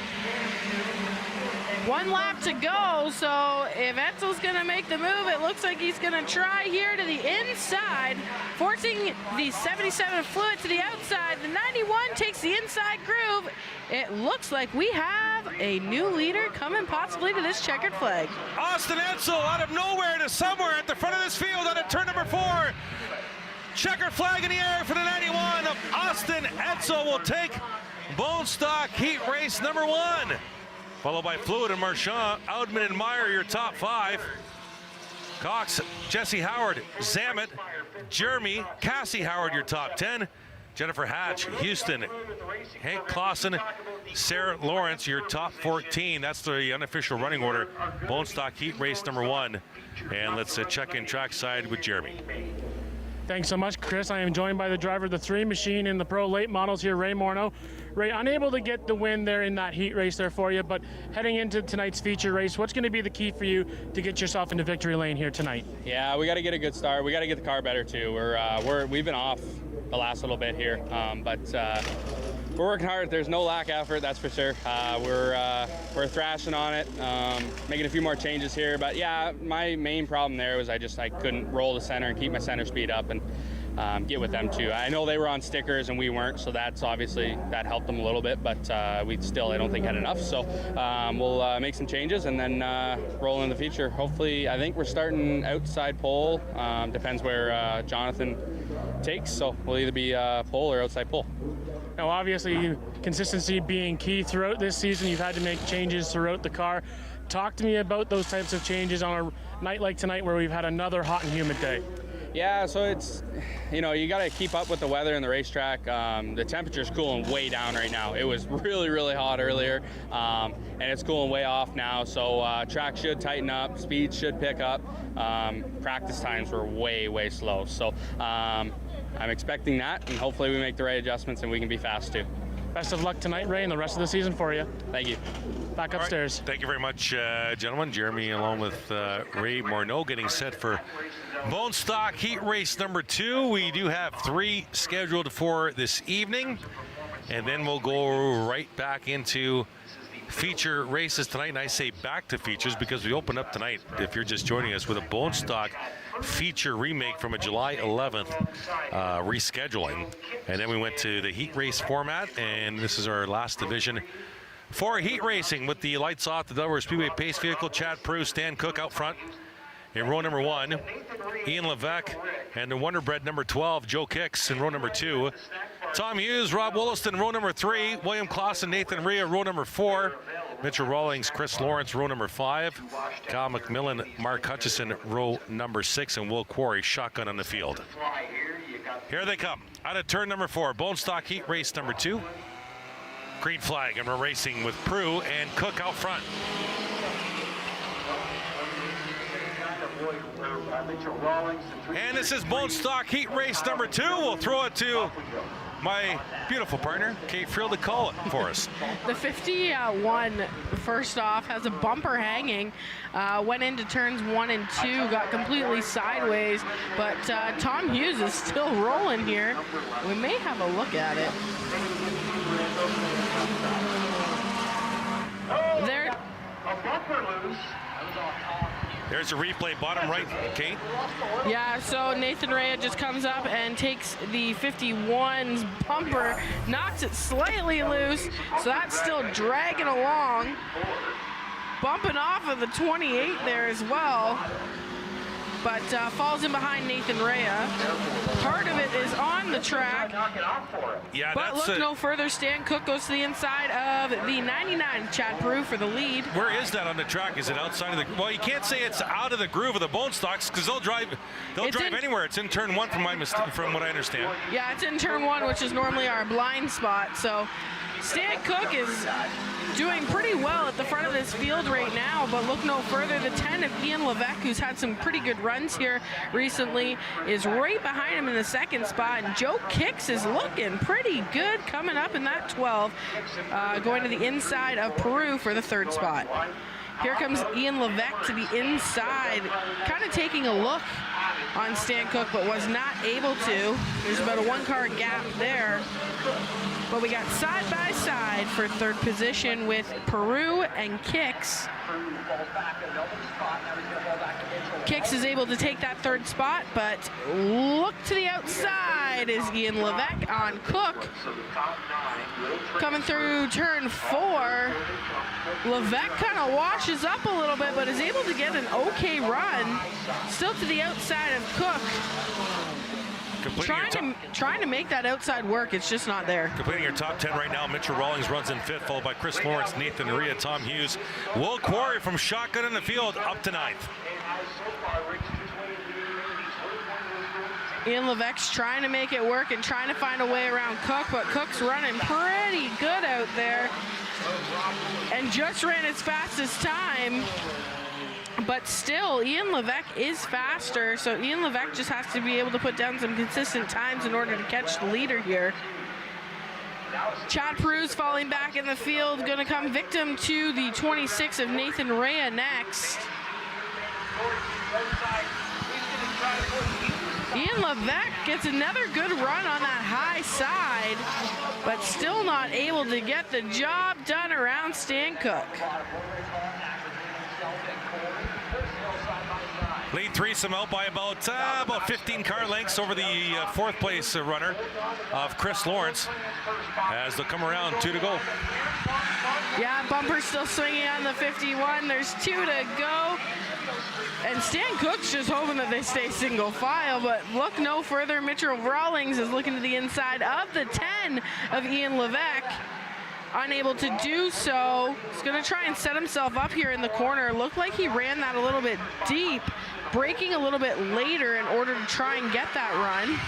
1 lap to go, so if Etzel's gonna make the move, it looks like he's gonna try here to the inside, forcing the 77 Fluent to the outside. The 91 takes the inside groove. It looks like we have a new leader coming possibly to this checkered flag. Austin Etzel out of nowhere to somewhere at the front of this field out of turn number 4. Checkered flag in the air for the 91 of Austin Etzel will take Bone Stock Heat Race number 1. Followed by Fluent and Marchand, Audman and Meyer, your top 5. Cox, Jesse Howard, Zamet, Jeremy, Cassie Howard, your top 10. Jennifer Hatch, Houston, Hank Clausen, Sarah Lawrence, your top 14. That's the unofficial running order. Bone Stock Heat Race number 1. And let's check in trackside with Jeremy. Thanks so much, Chris. I am joined by the driver of the 3 machine in the Pro Late Models here, Ray Morneau. Ray, unable to get the win there in that heat race there for you, but heading into tonight's feature race, what's going to be the key for you to get yourself into victory lane here tonight? Yeah, we got to get a good start. We got to get the car better too. We've been off the last little bit here, but we're working hard. There's no lack of effort, that's for sure. We're thrashing on it, making a few more changes here. But yeah, my main problem there was I couldn't roll the center and keep my center speed up and get with them too. I know they were on stickers and we weren't, so that helped them a little bit. But we still, I don't think, had enough. So we'll make some changes and then roll in the feature. Hopefully, I think we're starting outside pole. Depends where Jonathan takes. So we'll either be pole or outside pole. Now, obviously, consistency being key throughout this season. You've had to make changes throughout the car. Talk to me about those types of changes on a night like tonight where we've had another hot and humid day. Yeah, so it's, you got to keep up with the weather and the racetrack. The temperature's cooling way down right now. It was really, really hot earlier, and it's cooling way off now. So track should tighten up, speed should pick up. Practice times were way, way slow. So I'm expecting that, and hopefully we make the right adjustments and we can be fast too. Best of luck tonight, Ray, and the rest of the season for you. Thank you. Back upstairs. Right. Thank you very much, gentlemen. Jeremy along with Ray Morneau getting set for Bone Stock Heat Race number 2. We do have 3 scheduled for this evening, and then we'll go right back into feature races tonight. And I say back to features because we open up tonight, if you're just joining us, with a Bone Stock feature remake from a July 11th rescheduling. And then we went to the heat race format, and this is our last division For heat racing with the lights off, the Delaware Speedway pace vehicle, Chad Peru, Stan Cook out front. In row number 1, Ian Levesque, and the Wonder Bread number 12, Joe Kicks in row number 2. Tom Hughes, Rob Williston, row number 3. William Clausen, Nathan Rhea, row number 4. Mitchell Rawlings, Chris Lawrence, row number 5. Kyle McMillan, Mark Hutchison, row number 6. And Will Quarry, shotgun on the field. Here they come. Out of turn number 4, Bone Stock Heat Race number 2. Green flag, and we're racing with Prue and Cook out front. And this is Bone Stock Heat Race number 2. We'll throw it to my beautiful partner, Kate Friel, to call it for us. The 51, first off, has a bumper hanging. Went into turns 1 and 2, got completely sideways, but Tom Hughes is still rolling here. We may have a look at it. There. A bumper loose. There's a replay, bottom right, Kate. Yeah, so Nathan Rhea just comes up and takes the 51's bumper, knocks it slightly loose, so that's still dragging along. Bumping off of the 28 there as well, but falls in behind Nathan Rhea. Part of it is on the track, Yeah, but that's look no further. Stan Cook goes to the inside of the 99, Chad Peru, for the lead. Where is that on the track? Is it outside of the? Well, you can't say it's out of the groove of the Bone Stocks because they'll drive anywhere. It's in turn 1 from what I understand. Yeah, it's in turn 1, which is normally our blind spot. So Stan Cook is doing pretty well at the front of this field right now, but look no further. The 10 of Ian Levesque, who's had some pretty good runs here recently, is right behind him in the second spot, and Joe Kicks is looking pretty good coming up in that 12, going to the inside of Peru for the third spot. Here comes Ian Levesque to the inside, kind of taking a look on Stan Cook, but was not able to. There's about a 1-car gap there. But we got side by side for third position with Peru and Kicks. Kicks is able to take that third spot, but look to the outside is Ian Levesque on Cook. Coming through turn 4, Levesque kind of washes up a little bit, but is able to get an okay run. Still to the outside of Cook. Trying to make that outside work, it's just not there. Completing your top 10 right now, Mitchell Rawlings runs in 5th, followed by Chris Lawrence, Nathan Rhea, Tom Hughes. Will Quarry from shotgun in the field up to 9th. Ian Levesque's trying to make it work and trying to find a way around Cook, but Cook's running pretty good out there and just ran his fastest time. But still, Ian Levesque is faster, so Ian Levesque just has to be able to put down some consistent times in order to catch the leader here. Chad Peru's falling back in the field, going to come victim to the 26 of Nathan Rhea next. Ian Levesque gets another good run on that high side, but still not able to get the job done around Stan Cook. Lead threesome out by about 15 car lengths over the 4th place runner of Chris Lawrence as they'll come around. 2 to go. Yeah, bumper's still swinging on the 51. There's 2 to go. And Stan Cook's just hoping that they stay single file, but look no further. Mitchell Rawlings is looking to the inside of the 10 of Ian Levesque. Unable to do so. He's going to try and set himself up here in the corner. Looked like he ran that a little bit deep, braking a little bit later in order to try and get that run.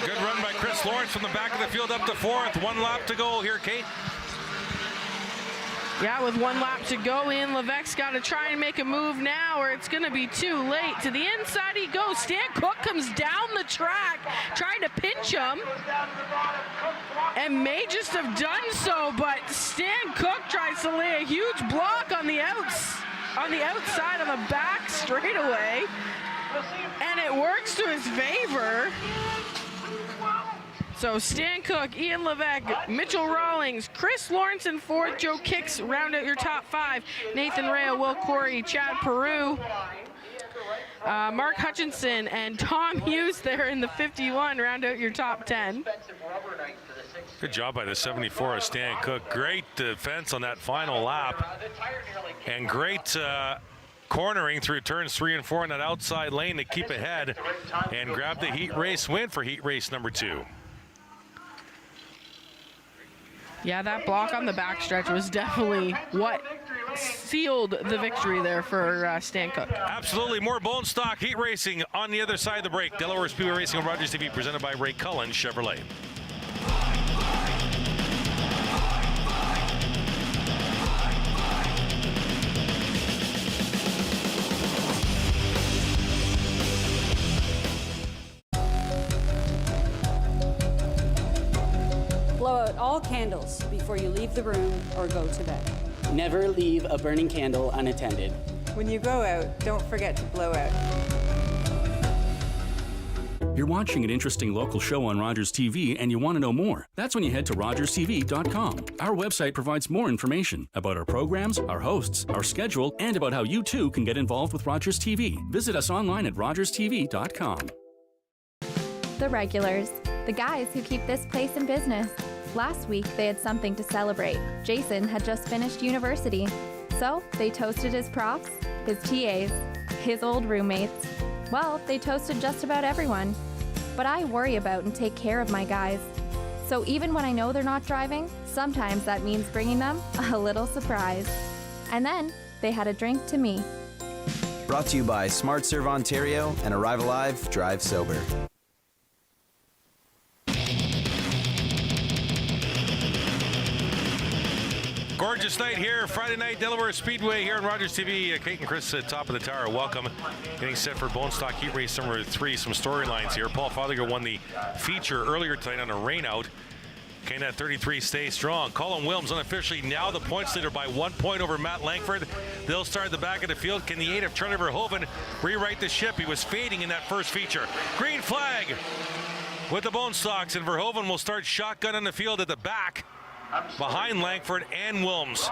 Good run by Chris Lawrence from the back of the field up to 4th. 1 lap to go here, Kate. Yeah, with 1 lap to go, Ian Levesque's got to try and make a move now or it's going to be too late. To the inside he goes. Stan Cook comes down the track trying to pinch him and may just have done so, but Stan Cook tries to lay a huge block on the outside of the back straightaway, and it works to his favor. So Stan Cook, Ian Levesque, Mitchell Rawlings, Chris Lawrence in 4th, Joe Kicks round out your top 5. Nathan Rhea, Will Quarry, Chad Peru, Mark Hutchinson, and Tom Hughes there in the 51 round out your top 10. Good job by the 74 of Stan Cook. Great defense on that final lap. And great cornering through turns 3 and 4 in that outside lane to keep ahead and grab the heat race win for heat race number 2. Yeah, that block on the backstretch was definitely what sealed the victory there for Stan Cook. Absolutely. More bone stock heat racing on the other side of the break. Delaware Speedway Racing on Rogers TV, presented by Ray Cullen Chevrolet. Blow out all candles before you leave the room or go to bed. Never leave a burning candle unattended. When you go out, don't forget to blow out. You're watching an interesting local show on Rogers TV and you want to know more. That's when you head to rogerstv.com. Our website provides more information about our programs, our hosts, our schedule, and about how you too can get involved with Rogers TV. Visit us online at rogerstv.com. The regulars, the guys who keep this place in business. Last week, they had something to celebrate. Jason had just finished university. So they toasted his profs, his TAs, his old roommates. Well, they toasted just about everyone. But I worry about and take care of my guys. So even when I know they're not driving, sometimes that means bringing them a little surprise. And then they had a drink to me. Brought to you by Smart Serve Ontario and Arrive Alive, Drive Sober. Gorgeous night here, Friday night, Delaware Speedway here on Rogers TV. Kate and Chris at top of the tower, welcome. Getting set for Bone Stock Heat Race number 3. Some storylines here. Paul Fothergill won the feature earlier tonight on a rainout. Can that 33 stay strong? Colin Wilms unofficially now the points leader by 1 point over Matt Langford. They'll start at the back of the field. Can the 8 of Charlie Verhoeven rewrite the ship? He was fading in that first feature. Green flag with the Bone Stocks, and Verhoeven will start shotgun in the field at the back, behind Langford and Wilms.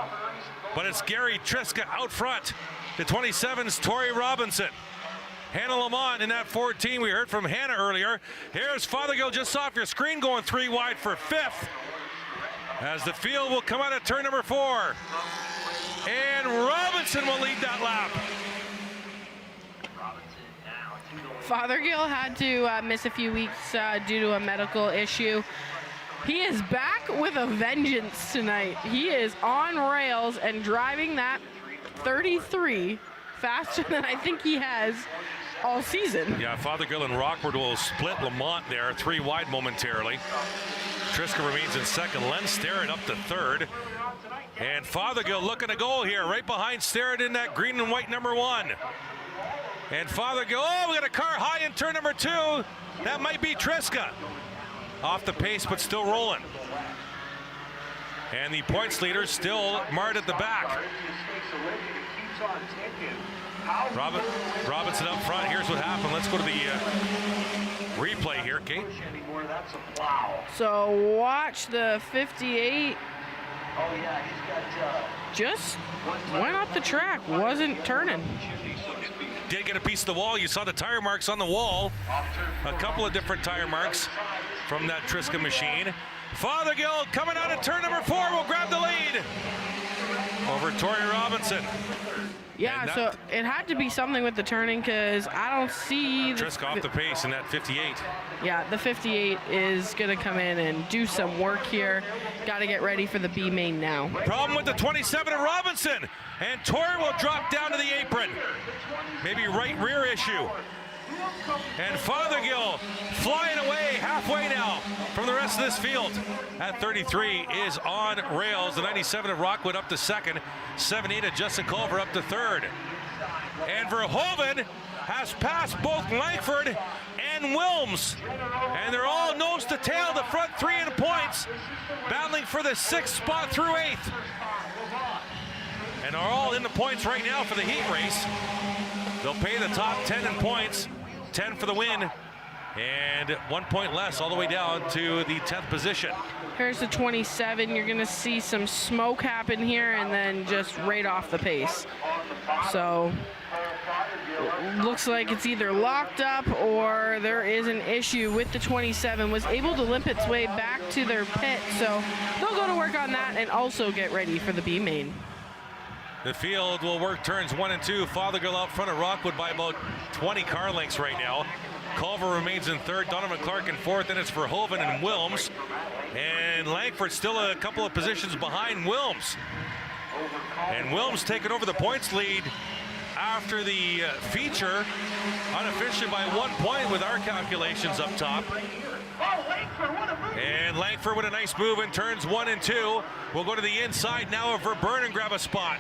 But it's Gary Triska out front. The 27's Tori Robinson. Hannah Lamont in that 14. We heard from Hannah earlier. Here's Fothergill just off your screen going 3 wide for 5th. As the field will come out at turn number 4. And Robinson will lead that lap. Fothergill had to miss a few weeks due to a medical issue. He is back with a vengeance tonight. He is on rails and driving that 33 faster than I think he has all season. Yeah, Fothergill and Rockford will split Lamont there, 3 wide momentarily. Triska remains in second. Len Starrett up to third. And Fothergill looking to go here, right behind Starrett in that green and white number 1. And Fothergill, we got a car high in turn number 2. That might be Triska. Off the pace, but still rolling. And the points leader still marred at the back. Robinson up front. Here's what happened. Let's go to the replay here, Kate. So watch the 58. Just went off the track, wasn't turning. Did get a piece of the wall. You saw the tire marks on the wall. A couple of different tire marks from that Triska machine. Fothergill coming out of turn number 4 will grab the lead over Tori Robinson. Yeah, so it had to be something with the turning because I don't see Triska off the pace in that 58. Yeah, the 58 is going to come in and do some work here. Got to get ready for the B main now. Problem with the 27 of Robinson, and Tori will drop down to the apron. Maybe right rear issue. And Fothergill flying away halfway now from the rest of this field. That 33 is on rails. The 97 of Rockwood up to second. 78 of Justin Culver up to third. And Verhoeven has passed both Langford and Wilms. And they're all nose to tail, the front 3 in points, battling for the 6th spot through 8th. And are all in the points right now for the heat race. They'll pay the top 10 in points. 10 for the win, and 1 point less all the way down to the 10th position. Here's the 27. You're going to see some smoke happen here and then just right off the pace. So Looks like it's either locked up or there is an issue with the 27. Was able to limp its way back to their pit, so they'll go to work on that and also get ready for the B main. The field will work turns 1 and 2. Fothergill out front of Rockwood by about 20 car lengths right now. Culver remains in third, Donovan Clark in fourth, and it's Verhoeven and Wilms. And Langford still a couple of positions behind Wilms. And Wilms taking over the points lead after the feature, unofficially by 1 point with our calculations up top. And Langford with a nice move in turns 1 and 2. We'll go to the inside now of Verburn and grab a spot.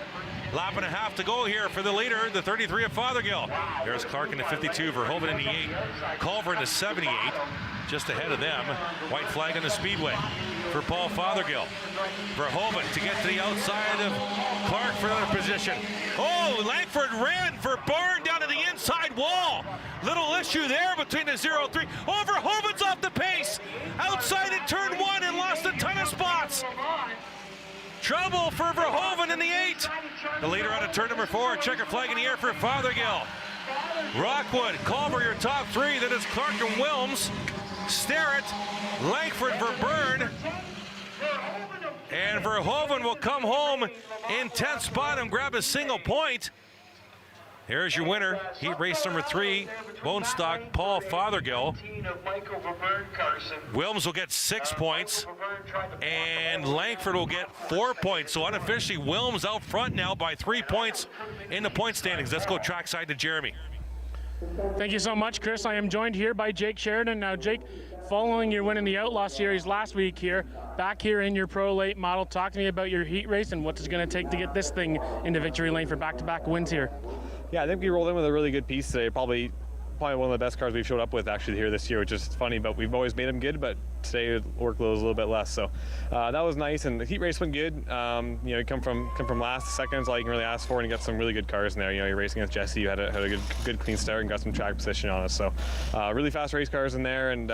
Lap and a half to go here for the leader, the 33 of Fothergill. There's Clark in the 52, Verhoeven in the 8, Culver in the 78, just ahead of them. White flag on the Speedway for Paul Fothergill. Verhoeven to get to the outside of Clark for another position. Oh, Langford ran Verburn down to the inside wall. Little issue there between the 0-3. Oh, Verhoeven's off the pace. Outside in turn 1 and lost a ton of spots. Trouble for Verhoeven in the 8. The leader out of turn number 4. Checker flag in the air for Fothergill. Rockwood, Culver, your top 3. Then it's Clark and Wilms. Starrett, Langford, Verburn. And Verhoeven will come home in 10th spot and grab a single point. Here's your winner, heat race number 3, Bone Stock, Paul Fothergill. Wilms will get 6 points, and Langford will get 4 points. So unofficially, Wilms out front now by 3 points in the point standings. Let's go trackside to Jeremy. Thank you so much, Chris. I am joined here by Jake Sheridan. Now, Jake, following your win in the Outlaw Series last week here, back here in your Pro Late model, talk to me about your heat race and what it's going to take to get this thing into victory lane for back-to-back wins here. Yeah, I think we rolled in with a really good piece today. Probably one of the best cars we've showed up with actually here this year, which is funny, but we've always made them good, but today the workload was a little bit less. So that was nice, and the heat race went good. You come from last to second, is all you can really ask for, and you got some really good cars in there. You know, you're racing against Jesse, you had a good clean start and got some track position on us. So really fast race cars in there, and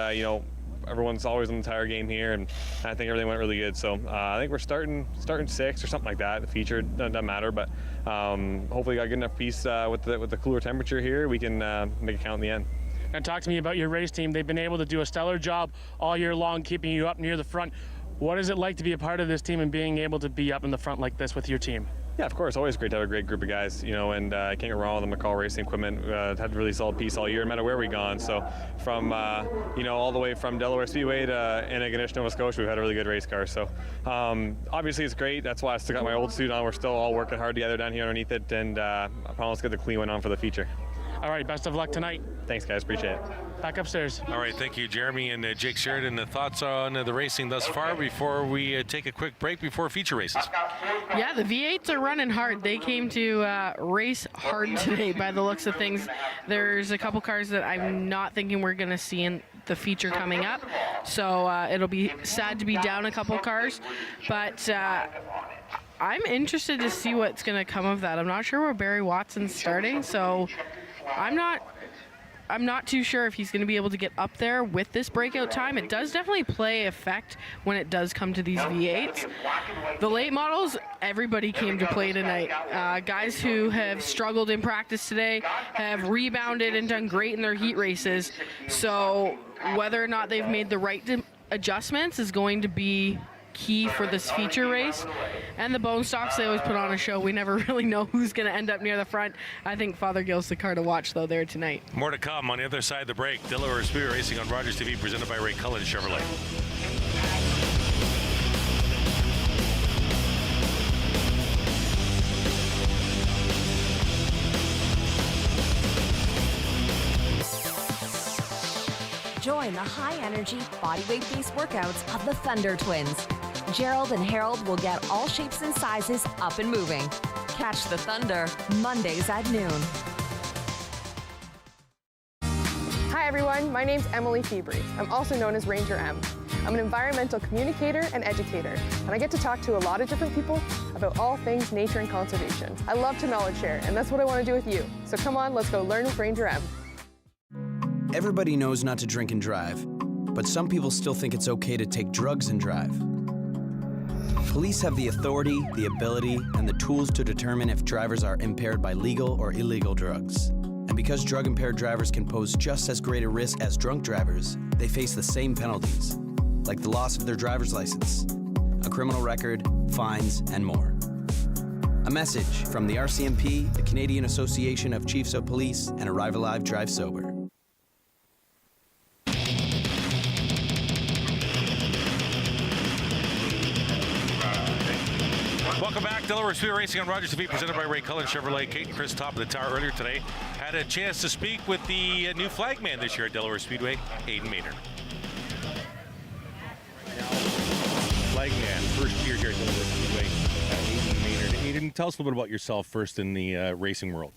everyone's always in the tire game here, and I think everything went really good. So I think we're starting 6th or something like that. The feature doesn't matter, but hopefully got good enough piece with the cooler temperature here. We can make it count in the end. And talk to me about your race team. They've been able to do a stellar job all year long, keeping you up near the front. What is it like to be a part of this team and being able to be up in the front like this with your team? Yeah, of course. Always great to have a great group of guys, and I can't go wrong with the McCall Racing equipment. Had a really solid piece all year, no matter where we've gone. So from, all the way from Delaware Speedway to Antigonish, Nova Scotia, we've had a really good race car. So obviously it's great. That's why I still got my old suit on. We're still all working hard together down here underneath it, and I promise to get the clean one on for the feature. All right, best of luck tonight. Thanks, guys. Appreciate it. Back upstairs. All right, thank you, Jeremy and Jake Sheridan. The thoughts on the racing thus far before we take a quick break before feature races? Yeah, the V8s are running hard. They came to race hard today by the looks of things. There's a couple cars that I'm not thinking we're going to see in the feature coming up. So it'll be sad to be down a couple cars. But I'm interested to see what's going to come of that. I'm not sure where Barry Watson's starting, so I'm not too sure if he's going to be able to get up there with this breakout time. It does definitely play effect when it does come to these V8s. The late models, everybody came to play tonight. Guys who have struggled in practice today have rebounded and done great in their heat races. So whether or not they've made the right adjustments is going to be key for this feature race. And the Bone Stocks, they always put on a show. We never really know who's going to end up near the front. I think Fothergill's the car to watch, though, there tonight. More to come on the other side of the break. Delaware Speedway Racing on Rogers TV, presented by Ray Cullen Chevrolet. Join the high-energy bodyweight-based workouts of the Thunder Twins. Gerald and Harold will get all shapes and sizes up and moving. Catch the Thunder Mondays at noon. Hi everyone, my name's Emily Febry. I'm also known as Ranger M. I'm an environmental communicator and educator, and I get to talk to a lot of different people about all things nature and conservation. I love to knowledge share, and that's what I want to do with you. So come on, let's go learn with Ranger M. Everybody knows not to drink and drive, but some people still think it's okay to take drugs and drive. Police have the authority, the ability, and the tools to determine if drivers are impaired by legal or illegal drugs. And because drug-impaired drivers can pose just as great a risk as drunk drivers, they face the same penalties, like the loss of their driver's license, a criminal record, fines, and more. A message from the RCMP, the Canadian Association of Chiefs of Police, and Arrive Alive, Drive Sober. Welcome back. Delaware Speedway Racing on Rogers TV, presented by Ray Cullen Chevrolet. Kate and Chris, top of the tower earlier today, had a chance to speak with the new flagman this year at Delaware Speedway, Aiden Maynard. Flagman, first year here at Delaware Speedway, Aiden Maynard. Aiden, tell us a little bit about yourself first in the racing world.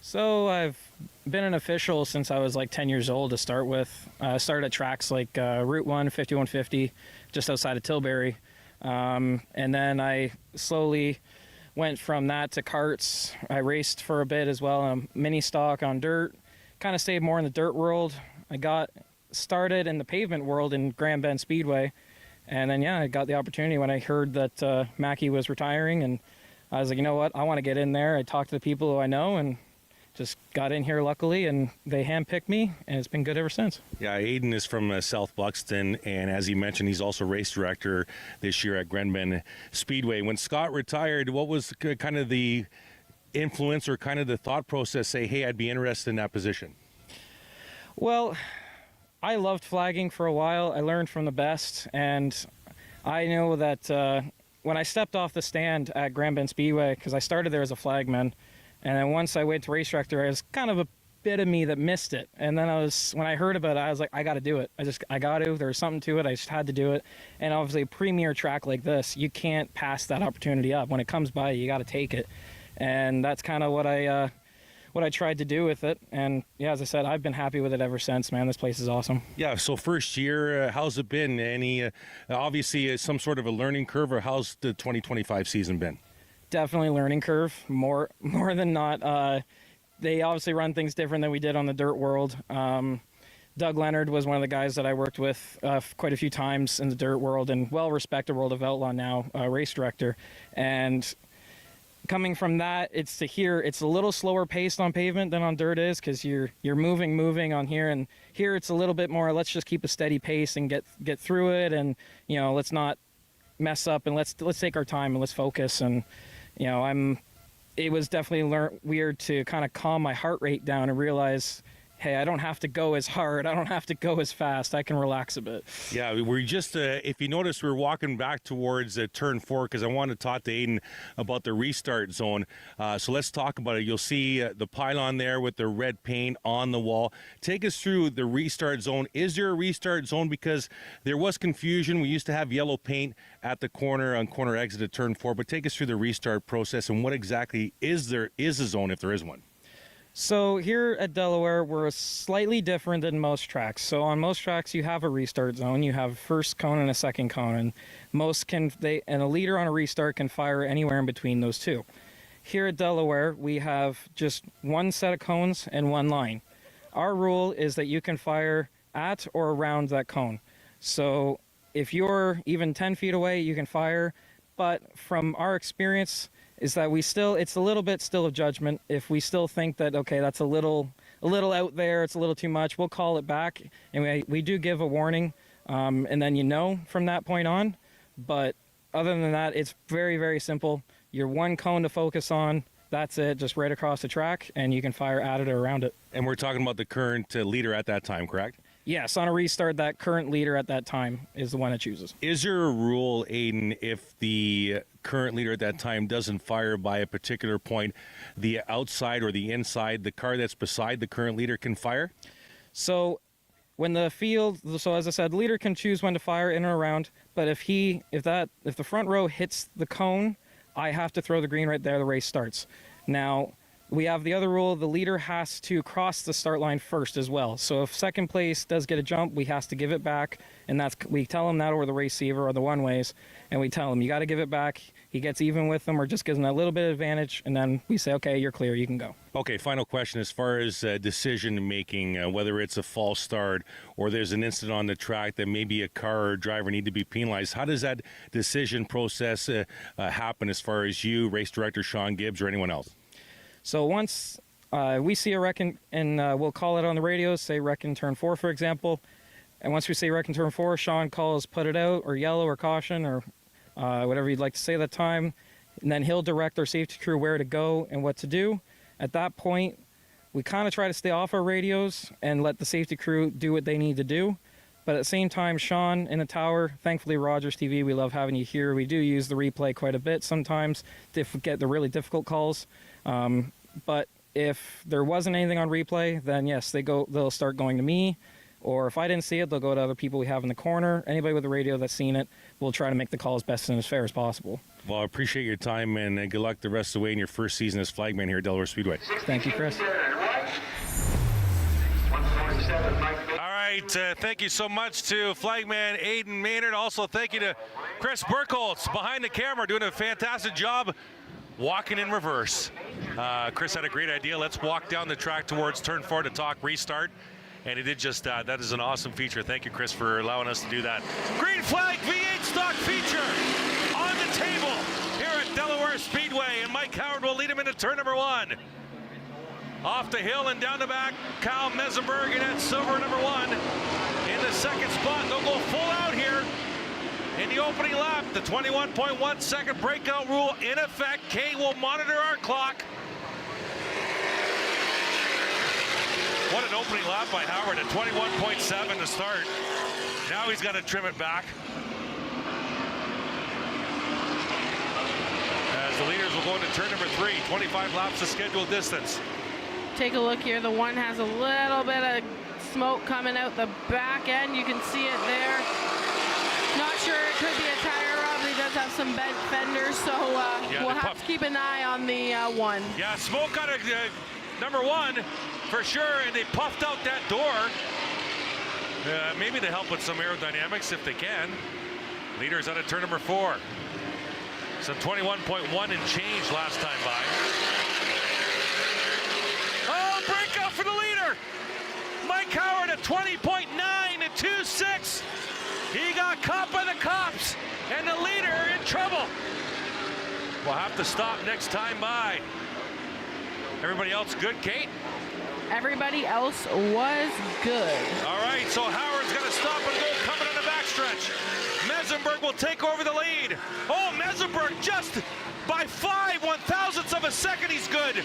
So I've been an official since I was like 10 years old to start with. I started at tracks like Route 1, 5150, just outside of Tilbury. And then I slowly went from that to karts. I raced for a bit as well, mini stock on dirt. Kind of stayed more in the dirt world. I got started in the pavement world in Grand Bend Speedway. And then, I got the opportunity when I heard that Mackie was retiring. And I was like, you know what? I want to get in there. I talked to the people who I know and just got in here luckily, and they handpicked me, and it's been good ever since. Yeah, Aiden is from South Buxton, and as he mentioned, he's also race director this year at Grand Bend Speedway. When Scott retired, what was kind of the influence or kind of the thought process, say, hey, I'd be interested in that position? Well, I loved flagging for a while. I learned from the best, and I know that when I stepped off the stand at Grand Bend Speedway, because I started there as a flagman, and then once I went to race director, I was kind of a bit of me that missed it. And then when I heard about it, I was like, I got to do it. I got to. There was something to it. I just had to do it. And obviously, a premier track like this, you can't pass that opportunity up. When it comes by, you got to take it. And that's kind of what I tried to do with it. And yeah, as I said, I've been happy with it ever since, man. This place is awesome. Yeah, so first year, how's it been? Any, obviously, some sort of a learning curve, or how's the 2025 season been? Definitely learning curve, more than not. They obviously run things different than we did on the dirt world. Doug Leonard was one of the guys that I worked with quite a few times in the dirt world, and well-respected World of Outlaw now, race director. And coming from that, it's a little slower paced on pavement than on dirt is, because you're moving on here, and here it's a little bit more, let's just keep a steady pace and get through it, and let's not mess up, and let's take our time and let's focus. And it was definitely weird to kind of calm my heart rate down and realize, hey, I don't have to go as hard. I don't have to go as fast. I can relax a bit. Yeah, we're just, if you notice, we're walking back towards turn 4, because I want to talk to Aiden about the restart zone. So let's talk about it. You'll see the pylon there with the red paint on the wall. Take us through the restart zone. Is there a restart zone? Because there was confusion. We used to have yellow paint at the corner on corner exit at turn 4, but take us through the restart process and what exactly is a zone, if there is one. So here at Delaware, we're slightly different than most tracks. So on most tracks, you have a restart zone. You have a first cone and a second cone, and and a leader on a restart can fire anywhere in between those two. Here at Delaware, we have just one set of cones and one line. Our rule is that you can fire at or around that cone. So if you're even 10 feet away, you can fire. But from our experience, is that it's a little bit still of judgment. If we still think that, okay, that's a little out there, it's a little too much, we'll call it back. And we do give a warning, and then from that point on. But other than that, it's very, very simple. You're one cone to focus on. That's it, just right across the track, and you can fire at it or around it. And we're talking about the current leader at that time, correct? Yes, on a restart, that current leader at that time is the one that chooses. Is there a rule, Aiden, if the current leader at that time doesn't fire by a particular point, the outside or the inside, the car that's beside the current leader can fire? So when as I said, the leader can choose when to fire in or around, but if the front row hits the cone, I have to throw the green right there, the race starts. Now, we have the other rule, the leader has to cross the start line first as well. So if second place does get a jump, we has to give it back, and we tell them that over the receiver or the one-ways, and we tell them, you got to give it back. he gets even with them or just gives them a little bit of advantage, and then we say, okay, you're clear, you can go. Okay, final question. As far as decision making, whether it's a false start or there's an incident on the track that maybe a car or driver need to be penalized, how does that decision process happen as far as you, race director Sean Gibbs, or anyone else? So once we see a wreck and we'll call it on the radio, say wreck in turn 4, for example. And once we say wreck in turn 4, Sean calls put it out or yellow or caution or whatever you'd like to say at that time. And then he'll direct our safety crew where to go and what to do. At that point, we kind of try to stay off our radios and let the safety crew do what they need to do. But at the same time, Sean in the tower, thankfully Rogers TV, we love having you here. We do use the replay quite a bit sometimes to get the really difficult calls. But if there wasn't anything on replay, then yes, they'll start going to me. Or if I didn't see it, they'll go to other people we have in the corner. Anybody with a radio that's seen it, we'll try to make the call as best and as fair as possible. Well, I appreciate your time, and good luck the rest of the way in your first season as flagman here at Delaware Speedway. Thank you, Chris. All right, thank you so much to flagman Aidan Maynard. Also, thank you to Chris Burkholz behind the camera, doing a fantastic job walking in reverse. Chris had a great idea. Let's walk down the track towards turn 4 to talk restart. And he did just that. That is an awesome feature. Thank you, Chris, for allowing us to do that. Green flag V8 stock feature on the table here at Delaware Speedway. And Mike Howard will lead him into turn number 1. Off the hill and down the back, Kyle Mesenberg and Ed Silver, number 1. In the second spot, they'll go full out here in the opening lap. The 21.1 second breakout rule in effect. Kay will monitor our clock. What an opening lap by Howard at 21.7 to start. Now he's got to trim it back. As the leaders will go into turn number 3, 25 laps of scheduled distance. Take a look here. The one has a little bit of smoke coming out the back end. You can see it there. Not sure, it could be a tire rub. He does have some bent fenders, so we'll have to keep an eye on the one. Yeah, smoke on number 1 for sure, and they puffed out that door. Maybe to help with some aerodynamics if they can. Leaders out of turn number 4. So 21.1 and change last time by. Oh, breakout for the leader. Mike Howard at 20.9 and 2.6. He got caught by the cops, and the leader in trouble. We'll have to stop next time by. Everybody else good, Kate? Everybody else was good. All right, so Howard's got to stop and go coming on the backstretch. Mesenberg will take over the lead. Oh, Mesenberg just by 5/1000ths of a second, he's good.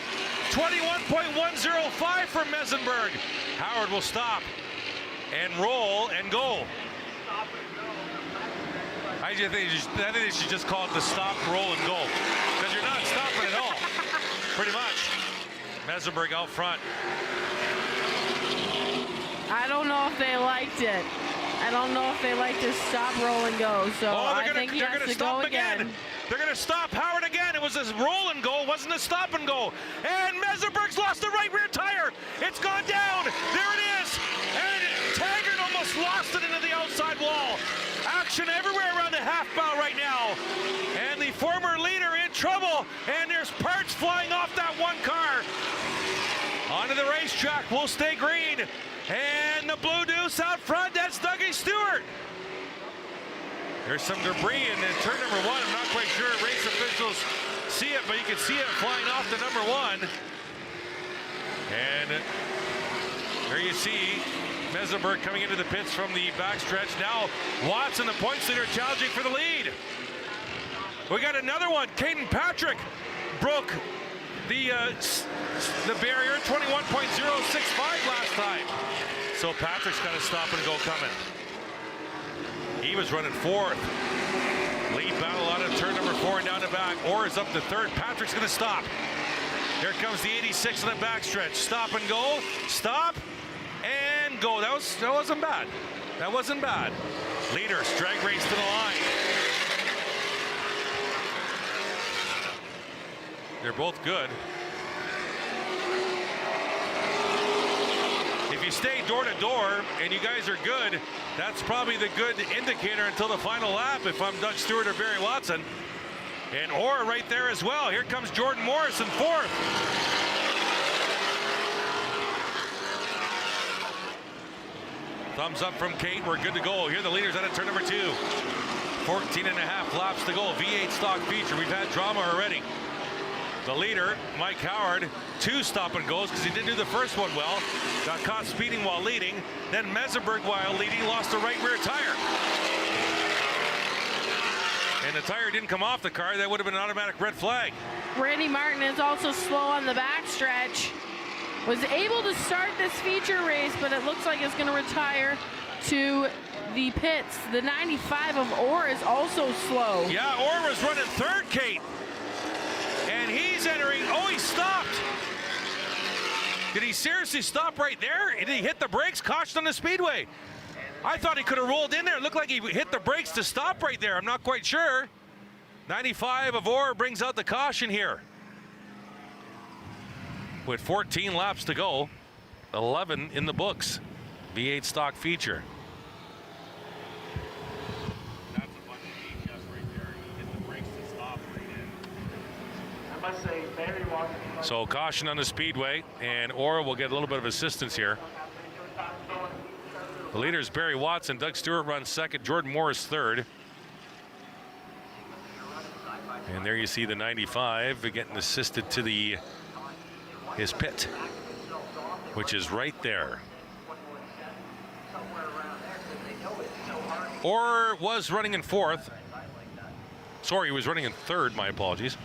21.105 for Mesenberg. Howard will stop and roll and go. I think they should just call it the stop, roll, and go. Because you're not stopping at all, pretty much. Mesenberg out front. I don't know if they liked it. I don't know if they like to stop, roll, and go. So I think he has to go again. They're going to stop Howard again. It was a roll and go. It wasn't a stop and go. And Mesenberg's lost the right rear tire. It's gone down. There it is. And Taggart almost lost it into the outside wall. Action everywhere around the half bow right now. And the former leader in trouble. And there's parts flying off that one car. Onto the racetrack. We'll stay green. And the blue deuce out front. That's Dougie Stewart. There's some debris in turn number 1. I'm not quite sure race officials see it, but you can see it flying off to number 1. And there you see Mesenberg coming into the pits from the backstretch. Now Watson, the points leader, challenging for the lead. We got another one. Caden Patrick broke the barrier, 21.065 last time. So Patrick's got to stop and go coming. He was running 4th. Lead battle out of turn number 4 and down the back. Orr is up to 3rd. Patrick's going to stop. Here comes the 86 in the backstretch. Stop and go. Stop and go. That wasn't bad. That wasn't bad. Leaders drag race to the line. They're both good. If you stay door to door and you guys are good, that's probably the good indicator until the final lap if I'm Doug Stewart or Barry Watson. And Orr right there as well. Here comes Jordan Morris in fourth. Thumbs up from Kate. We're good to go. Here are the leaders out of turn number 2. 14 and a half laps to go. V8 stock feature. We've had drama already. The leader, Mike Howard, 2 stop and goes because he didn't do the first one well. Got caught speeding while leading. Then Mesenberg, while leading, lost the right rear tire. And the tire didn't come off the car. That would have been an automatic red flag. Randy Martin is also slow on the backstretch. Was able to start this feature race, but it looks like it's going to retire to the pits. The 95 of Orr is also slow. Yeah, Orr was running third, Kate. And he's entering. Oh, he stopped. Did he seriously stop right there? Did he hit the brakes? Caution on the speedway. I thought he could have rolled in there. It looked like he hit the brakes to stop right there. I'm not quite sure. 95 of Orr brings out the caution here. With 14 laps to go, 11 in the books. V8 stock feature. That's a bunch of ATS right there. He hit the brakes to stop right in. So caution on the speedway, and Orr will get a little bit of assistance here. The leader is Barry Watson. Doug Stewart runs second. Jordan Morris third. And there you see the 95 getting assisted to his pit, which is right there. Orr was running in fourth. Sorry, he was running in third, my apologies.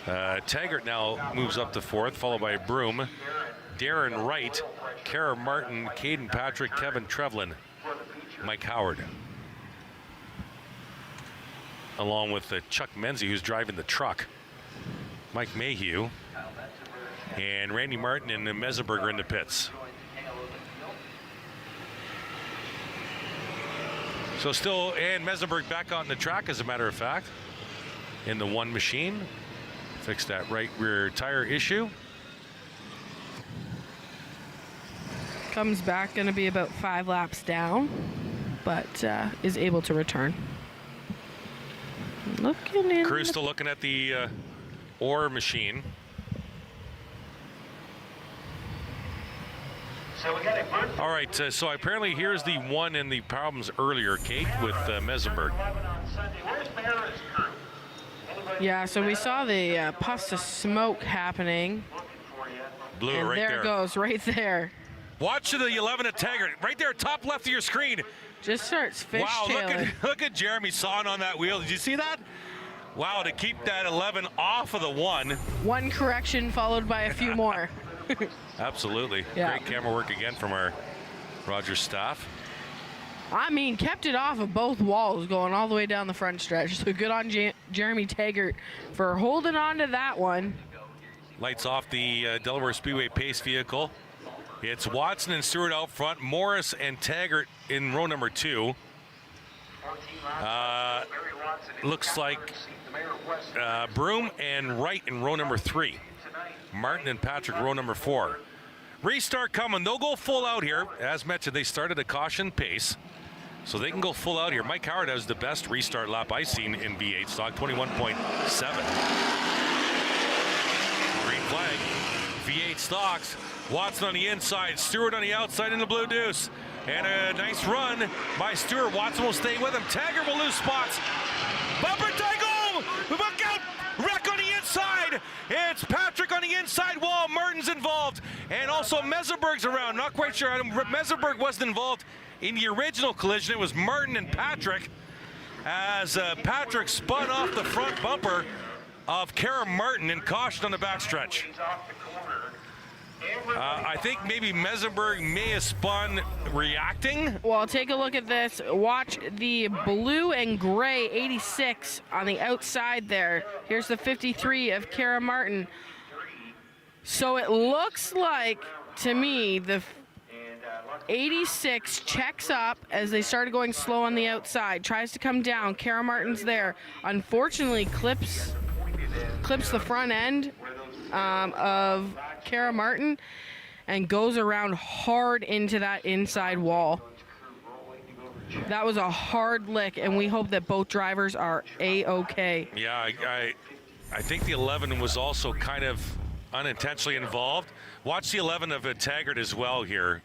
Taggart now moves up to fourth, followed by Broom, Darren Wright, Kara Martin, Caden Patrick, Kevin Trevlin, Mike Howard. Along with Chuck Menzie, who's driving the truck. Mike Mayhew and Randy Martin and Mesenberg are in the pits. So still, and Mesenberg back on the track, as a matter of fact, in the one machine. Fixed that right rear tire issue. Comes back, going to be about 5 laps down, but is able to return. Looking in. Crew's still looking at the Orr machine. All right, so apparently here's the one in the problems earlier, Kate, with Mesenberg. Yeah, so we saw the puffs of smoke happening. Blew it and right there. there. It goes, right there. Watch the 11 at Taggart, right there, top left of your screen. Just starts fishtailing. Wow, look at Jeremy sawing on that wheel. Did you see that? Wow, to keep that 11 off of the one. One correction followed by a few more. Absolutely. Yeah. Great camera work again from our Rogers staff. I mean, kept it off of both walls going all the way down the front stretch. So good on Jeremy Taggart for holding on to that one. Lights off the Delaware Speedway pace vehicle. It's Watson and Stewart out front, Morris and Taggart in row number 2. Looks like Broom and Wright in row number 3. Martin and Patrick row number 4. Restart coming. They'll go full out here. As mentioned, they started a caution pace, so they can go full out here. Mike Howard has the best restart lap I've seen in V8 stock, 21.7. Green flag. V8 stocks. Watson on the inside, Stewart on the outside in the blue deuce. And a nice run by Stewart. Watson will stay with him. Taggart will lose spots. Bumper Tago! Look out! Wreck on the inside! It's Patrick on the inside wall. Martin's involved. And also Mesenberg's around. Not quite sure. Mesenberg wasn't involved in the original collision. It was Martin and Patrick. As Patrick spun off the front bumper of Kara Martin and caution on the backstretch. I think maybe Mesenberg may have spun reacting. Well, take a look at this. Watch the blue and gray 86 on the outside there. Here's the 53 of Kara Martin. So it looks like, to me, the 86 checks up as they started going slow on the outside. Tries to come down. Kara Martin's there. Unfortunately, clips the front end of Kara Martin and goes around hard into that inside wall. That was a hard lick, and we hope that both drivers are A-okay. Yeah, I think the 11 was also kind of unintentionally involved. Watch the 11 of Taggart as well here,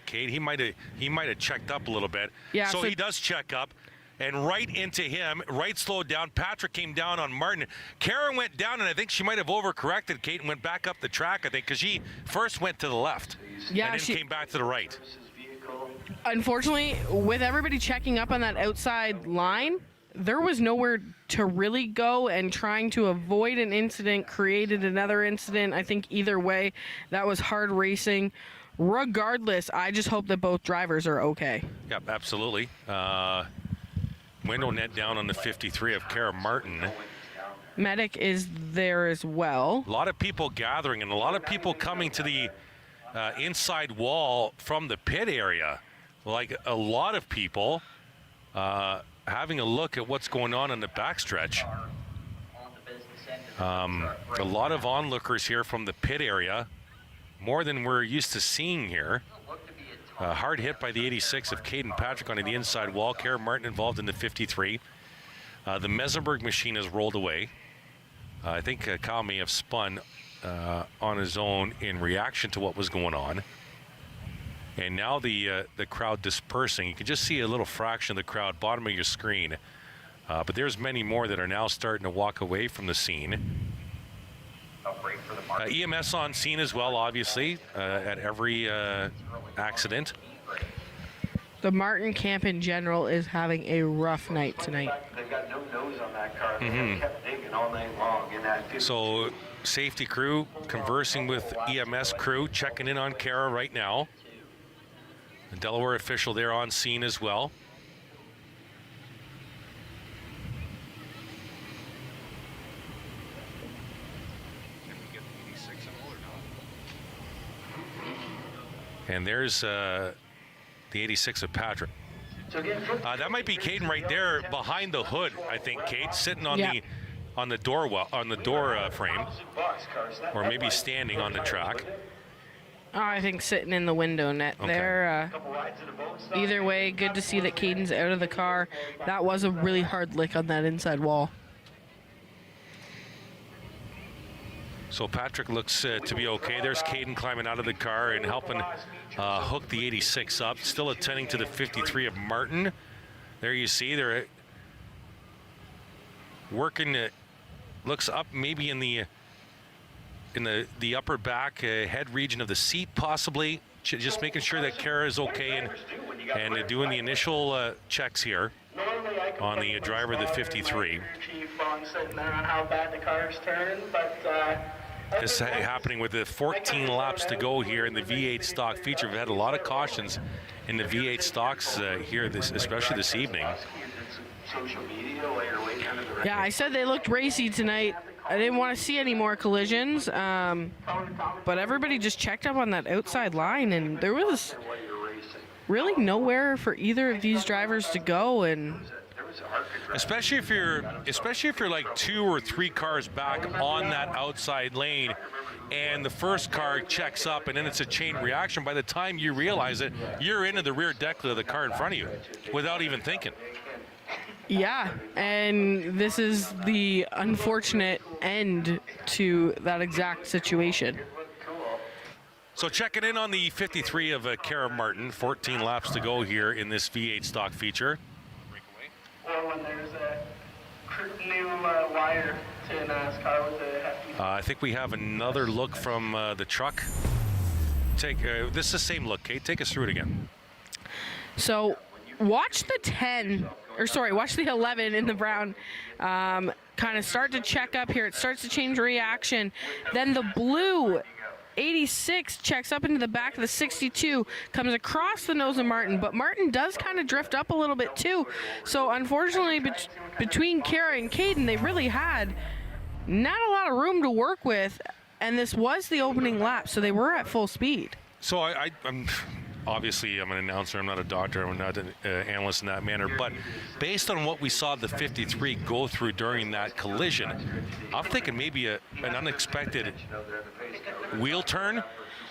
Kate. He might have checked up a little bit. Yeah, so he does check up. And right into him, right slowed down. Patrick came down on Martin. Kara went down, and I think she might have overcorrected, Kate, and went back up the track, I think, because she first went to the left. Yeah, and then came back to the right. Unfortunately, with everybody checking up on that outside line, there was nowhere to really go, and trying to avoid an incident created another incident. I think either way, that was hard racing. Regardless, I just hope that both drivers are okay. Yep, absolutely. Window net down on the 53 of Kara Martin. Medic is there as well. A lot of people gathering, and a lot of people coming to the inside wall from the pit area. Like a lot of people having a look at what's going on in the backstretch. A lot of onlookers here from the pit area, more than we're used to seeing here. Hard hit by the 86 of Caden Patrick on the inside wall. Kara Martin involved in the 53. The Mesenberg machine has rolled away. I think Kyle may have spun on his own in reaction to what was going on. And now the crowd dispersing. You can just see a little fraction of the crowd, bottom of your screen. But there's many more that are now starting to walk away from the scene. EMS on scene as well, obviously, at every accident. The Martin camp in general is having a rough night tonight. They've got no nose on that car. They kept digging all night long in that 50. So safety crew conversing with EMS crew, checking in on Kara right now. The Delaware official there on scene as well. And there's the 86 of Patrick. That might be Caden right there behind the hood, I think, Kate, sitting on the door frame, or maybe standing on the track. I think sitting in the window net there. Either way, good to see that Caden's out of the car. That was a really hard lick on that inside wall. So Patrick looks to be okay. There's Caden climbing out of the car and helping hook the 86 up. Still attending to the 53 of Martin. There you see they're working. Looks up maybe in the upper back head region of the seat, possibly. Just making sure that Kara is okay and doing the initial checks here on the driver of the 53. Sitting there on how bad the car's turned, but this is happening with the 14 laps to go here in the V8 stock feature. We've had a lot of cautions in the V8 stocks here, especially this evening. Yeah, I said they looked racy tonight. I didn't want to see any more collisions, but everybody just checked up on that outside line, and there was really nowhere for either of these drivers to go. And especially if you're like 2 or 3 cars back on that outside lane, and the first car checks up, and then it's a chain reaction. By the time you realize it, you're into the rear deck of the car in front of you without even thinking. Yeah, and this is the unfortunate end to that exact situation. So checking in on the 53 of Kara Martin, 14 laps to go here in this V8 stock feature. Or when there's a new wire to NASCAR with a hefty... I think we have another look from the truck. This is the same look, Kate. Take us through it again. So watch the 11 in the brown kind of start to check up here. It starts to change reaction. Then the blue 86 checks up into the back of the 62, comes across the nose of Martin, but Martin does kind of drift up a little bit too. So unfortunately, between Kara and Caden, they really had not a lot of room to work with, and this was the opening lap, so they were at full speed. So I'm obviously I'm an announcer, I'm not a doctor, I'm not an analyst in that manner, but based on what we saw the 53 go through during that collision, I'm thinking maybe an unexpected wheel turn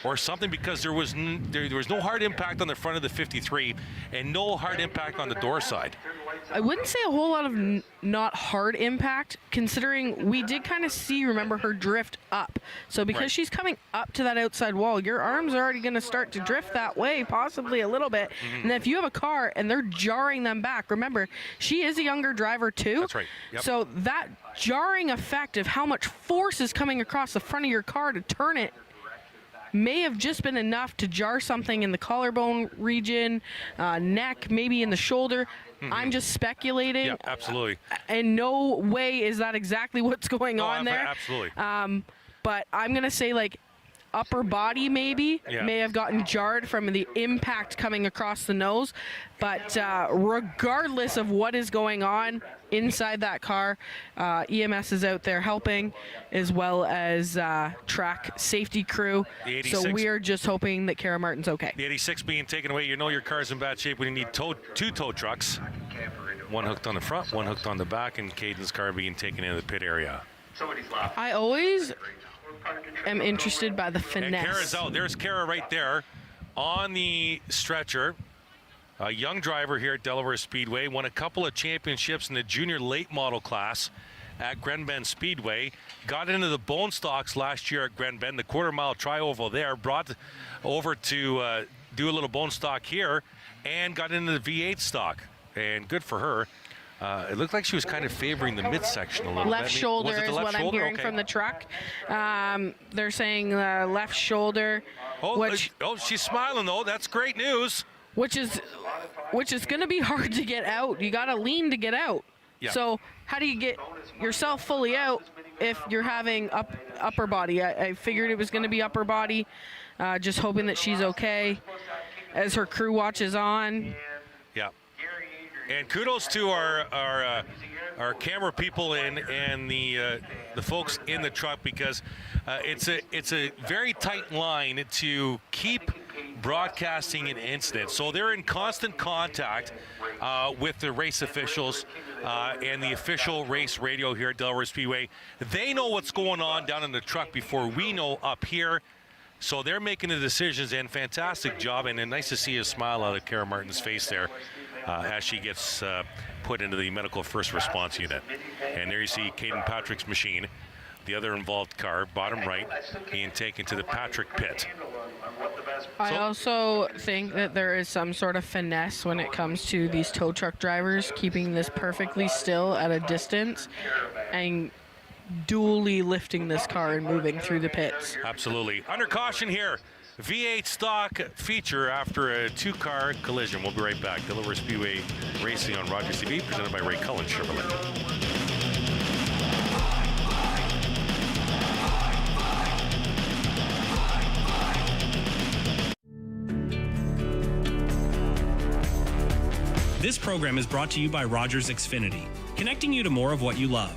or something, because there was no hard impact on the front of the 53 and no hard impact on the door side. I wouldn't say a whole lot of not hard impact, considering we did kind of remember her drift up. So because she's coming up to that outside wall, your arms are already going to start to drift that way, possibly a little bit. And if you have a car and they're jarring them back, remember, she is a younger driver too. That's right. Yep. So that jarring effect of how much force is coming across the front of your car to turn it may have just been enough to jar something in the collarbone region, neck, maybe in the shoulder. I'm just speculating. Yeah, absolutely. In no way is that exactly what's going on there. Absolutely. But I'm going to say, like, upper body maybe may have gotten jarred from the impact coming across the nose. But regardless of what is going on inside that car, EMS is out there helping, as well as track safety crew. So we are just hoping that Kara Martin's okay. The 86 being taken away, you know your car's in bad shape when you need two tow trucks. One hooked on the front, one hooked on the back, and Caden's car being taken into the pit area. I always am interested by the finesse. And Kara's out. There's Kara right there on the stretcher. A young driver here at Delaware Speedway, won a couple of championships in the junior late model class at Grand Bend Speedway. Got into the bone stocks last year at Grand Bend, the quarter-mile tri-oval there, brought over to do a little bone stock here, and got into the V8 stock. And good for her. It looked like she was kind of favoring the midsection a little bit. Left shoulder is what I'm hearing from the truck. They're saying left shoulder. Oh, she's smiling though. That's great news. Which is going to be hard to get out. You got to lean to get out. Yeah. So how do you get yourself fully out if you're having upper body? I figured it was going to be upper body. Just hoping that she's okay as her crew watches on. Yeah. And kudos to our camera people and the folks in the truck, because it's a very tight line to keep broadcasting an incident. So they're in constant contact with the race officials and the official race radio here at Delaware Speedway. They know what's going on down in the truck before we know up here. So they're making the decisions, and fantastic job, and nice to see a smile out of Kara Martin's face there as she gets put into the medical first response unit. And there you see Caden Patrick's machine, the other involved car, bottom right, being taken to the Patrick pit. I also think that there is some sort of finesse when it comes to these tow truck drivers keeping this perfectly still at a distance and dually lifting this car and moving through the pits. Absolutely. Under caution here. V8 stock feature after a two-car collision. We'll be right back. Delaware Speedway Racing on Rogers TV, presented by Ray Cullen Chevrolet. This program is brought to you by Rogers Xfinity, connecting you to more of what you love.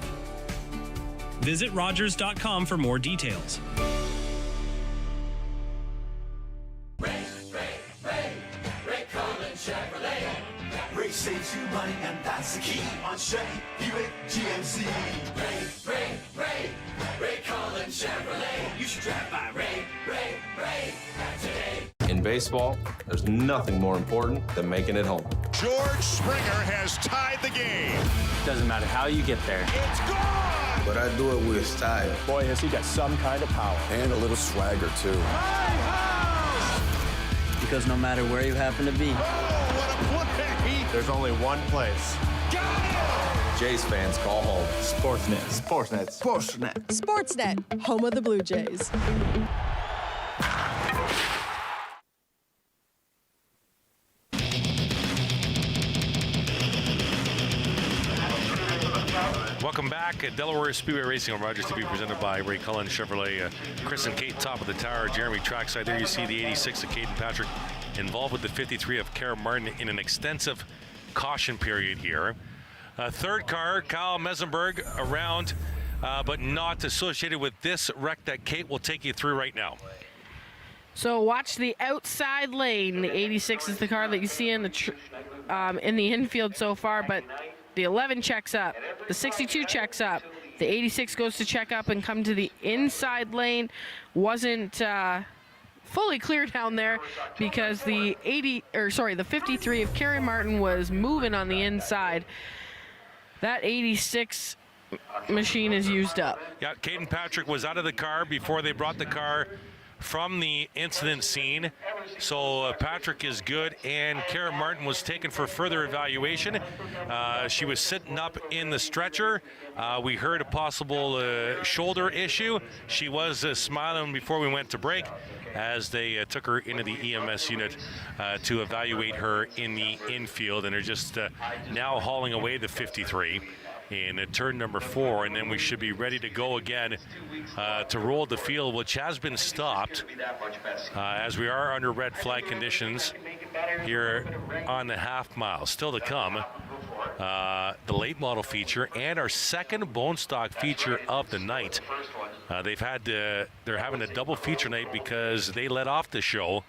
Visit Rogers.com for more details. Ray Cullen Chevrolet. Ray saves you money, and that's the key on Chevy, Buick, GMC. Ray Cullen Chevrolet. You should drive by Ray today. In baseball, there's nothing more important than making it home. George Springer has tied the game. Doesn't matter how you get there. It's gone! But I do it with style. Boy, has he got some kind of power. And a little swagger, too. Because no matter where you happen to be, there's only one place. Jays fans call home. Sportsnet. Sportsnet, home of the Blue Jays. Welcome back at Delaware Speedway Racing on Rogers TV, presented by Ray Cullen Chevrolet. Chris and Kate, top of the tower. Jeremy trackside. There you see the 86 of Caden Patrick involved with the 53 of Kara Martin in an extensive caution period here. Third car, Kyle Mesenberg, around, but not associated with this wreck that Kate will take you through right now. So watch the outside lane. The 86 is the car that you see in the infield so far, but the 11 checks up. The 62 checks up. The 86 goes to check up and come to the inside lane. Wasn't fully clear down there because the 53 of Kerry Martin was moving on the inside. That 86 machine is used up. Yeah, Caden Patrick was out of the car before they brought the car from the incident scene. So Patrick is good, and Karen Martin was taken for further evaluation. She was sitting up in the stretcher. We heard a possible shoulder issue. She was smiling before we went to break as they took her into the EMS unit to evaluate her in the infield, and they're just now hauling away the 53 in turn number 4, and then we should be ready to go again to roll the field, which has been stopped as we are under red flag conditions here on the half mile. Still to come, the late model feature and our second bone stock feature of the night. They're having a double feature night because they let off the show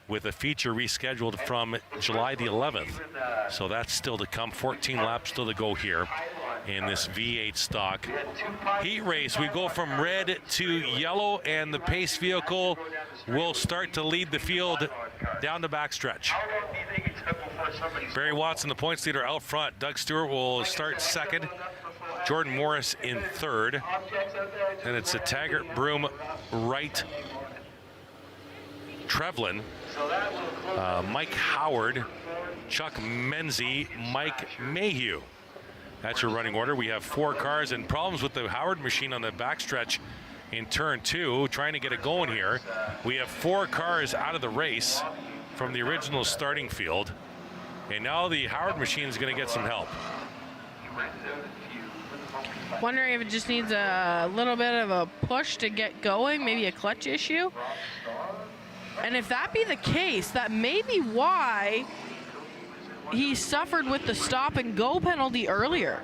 with a feature rescheduled from July the 11th. So that's still to come. 14 laps still to go here in this V8 stock heat race. We go from red to yellow, and the pace vehicle will start to lead the field down the backstretch. Barry Watson, the points leader, out front. Doug Stewart will start second. Jordan Morris in third. And it's a Taggart, Broom, Wright, Trevlin, Mike Howard, Chuck Menzie, Mike Mayhew. That's your running order. We have 4 cars, and problems with the Howard machine on the backstretch in turn 2, trying to get it going here. We have 4 cars out of the race from the original starting field, and now the Howard machine is going to get some help. Wondering if it just needs a little bit of a push to get going, maybe a clutch issue. And if that be the case, that may be why he suffered with the stop and go penalty earlier.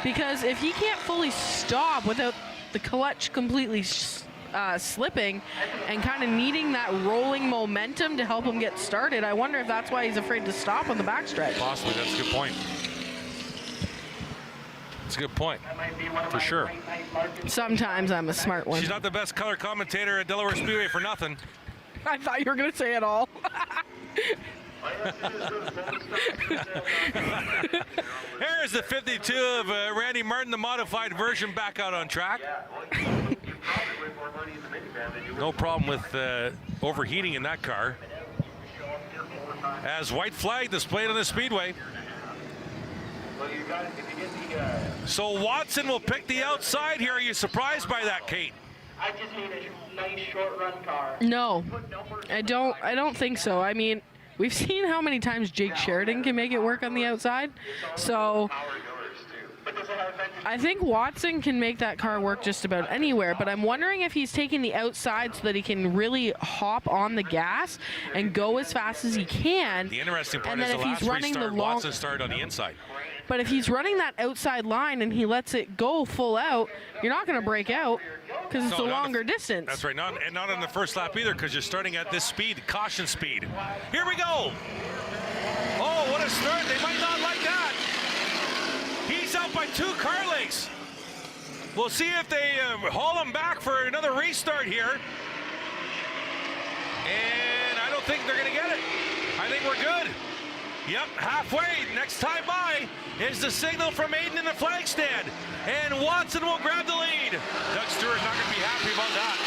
Because if he can't fully stop without the clutch completely slipping and kind of needing that rolling momentum to help him get started, I wonder if that's why he's afraid to stop on the backstretch. Possibly, that's a good point. That's a good point, for sure. Sometimes I'm a smart one. She's not the best color commentator at Delaware Speedway for nothing. I thought you were going to say it all. Here's the 52 of Randy Martin, the modified version, back out on track. No problem with overheating in that car. As white flag displayed on the speedway. So Watson will pick the outside here. Are you surprised by that, Kate? I just need a nice short run car. No, I don't think so. I mean, we've seen how many times Jake Sheridan can make it work on the outside. So I think Watson can make that car work just about anywhere, but I'm wondering if he's taking the outside so that he can really hop on the gas and go as fast as he can. The interesting part is the last restart, Watson started on the inside. But if he's running that outside line and he lets it go full out, you're not going to break out because it's a longer distance. That's right, not on the first lap either, because you're starting at this speed, caution speed. Here we go. Oh, what a start. They might not like that. He's out by 2 car lengths. We'll see if they haul him back for another restart here. And I don't think they're going to get it. I think we're good. Yep, halfway. Next time by is the signal from Aiden in the flag stand. And Watson will grab the lead. Doug Stewart not going to be happy about that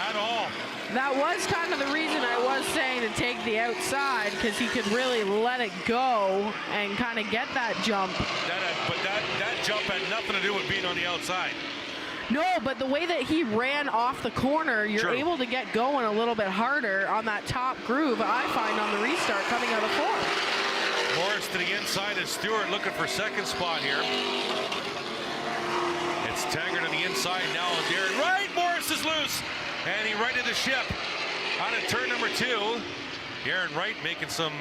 at all. That was kind of the reason I was saying to take the outside, because he could really let it go and kind of get that jump. But that jump had nothing to do with being on the outside. No, but the way that he ran off the corner, you're able to get going a little bit harder on that top groove, I find, on the restart coming out of 4. Morris to the inside is Stewart looking for second spot here. It's Taggart on the inside now. Darren Wright. Morris is loose. And he righted the ship out of turn number 2. Darren Wright making some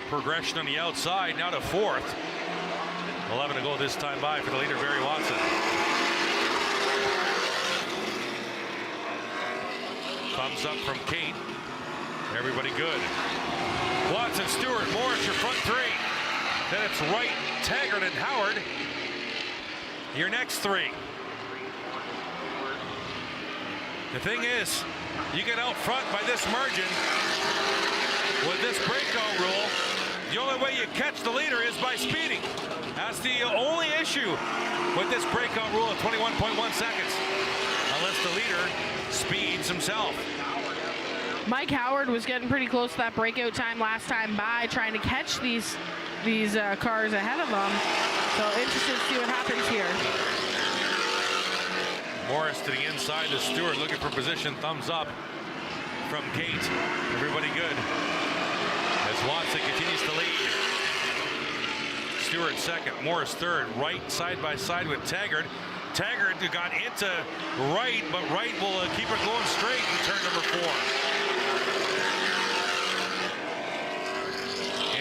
progression on the outside, now to 4th. 11 to go this time by for the leader, Barry Watson. Thumbs up from Kate. Everybody good. Watson, Stewart, Morris, your front three. Then it's Wright, Taggart, and Howard. Your next three. The thing is, you get out front by this margin with this breakout rule. The only way you catch the leader is by speeding. That's the only issue with this breakout rule of 21.1 seconds. Unless the leader speeds himself. Mike Howard was getting pretty close to that breakout time last time by, trying to catch these cars ahead of him. So interested to see what happens here. Morris to the inside to Stewart, looking for position. Thumbs up from Kate. Everybody good. As Watson continues to lead. Stewart second, Morris third. Wright side by side with Taggart. Taggart got into Wright, but Wright will keep it going straight in turn number 4.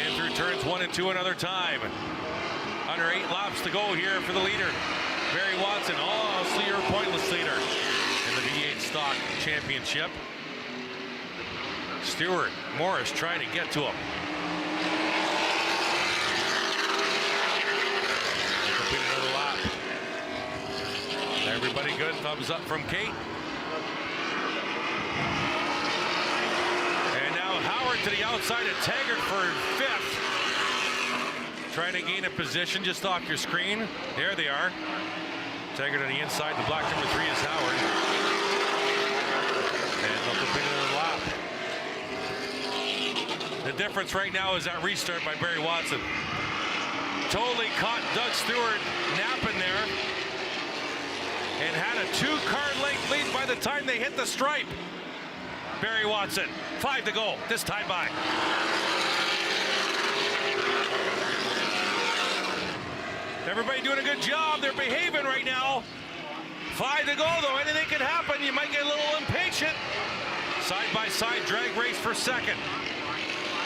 And through turns 1 and 2 another time. Under 8 laps to go here for the leader. Barry Watson, also your pointless leader in the V8 Stock Championship. Stewart, Morris trying to get to him. Complete another lap. Everybody good. Thumbs up from Kate. And now Howard to the outside of Taggart for 5th. Trying to gain a position just off your screen. There they are. Taggart on the inside. The black number 3 is Howard. And they'll complete another lap. The difference right now is that restart by Barry Watson. Totally caught Doug Stewart napping there. And had a 2-car length lead by the time they hit the stripe. Barry Watson, 5 to go, this time by. Everybody doing a good job. They're behaving right now. 5 to go, though. Anything can happen. You might get a little impatient. Side by side drag race for second.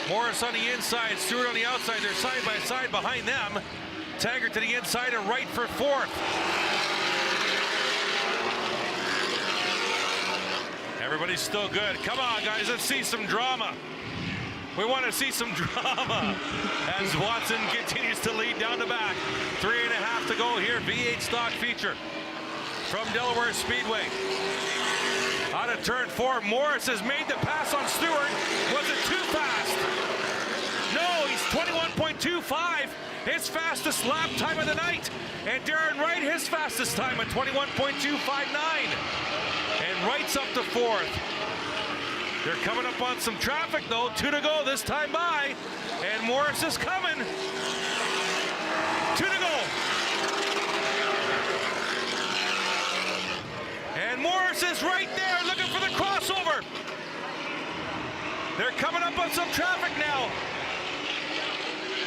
Morris on the inside, Stewart on the outside. They're side by side behind them. Taggart to the inside and Wright for 4th. Everybody's still good. Come on, guys, let's see some drama. We want to see some drama as Watson continues to lead down the back. 3.5 to go here. V8 stock feature from Delaware Speedway. Out of turn 4, Morris has made the pass on Stewart. Was it too fast? No, he's 21.25. His fastest lap time of the night. And Darren Wright, his fastest time at 21.259. And Wright's up to 4th. They're coming up on some traffic, though. 2 to go this time by. And Morris is coming. 2 to go. And Morris is right there looking for the crossover. They're coming up on some traffic now.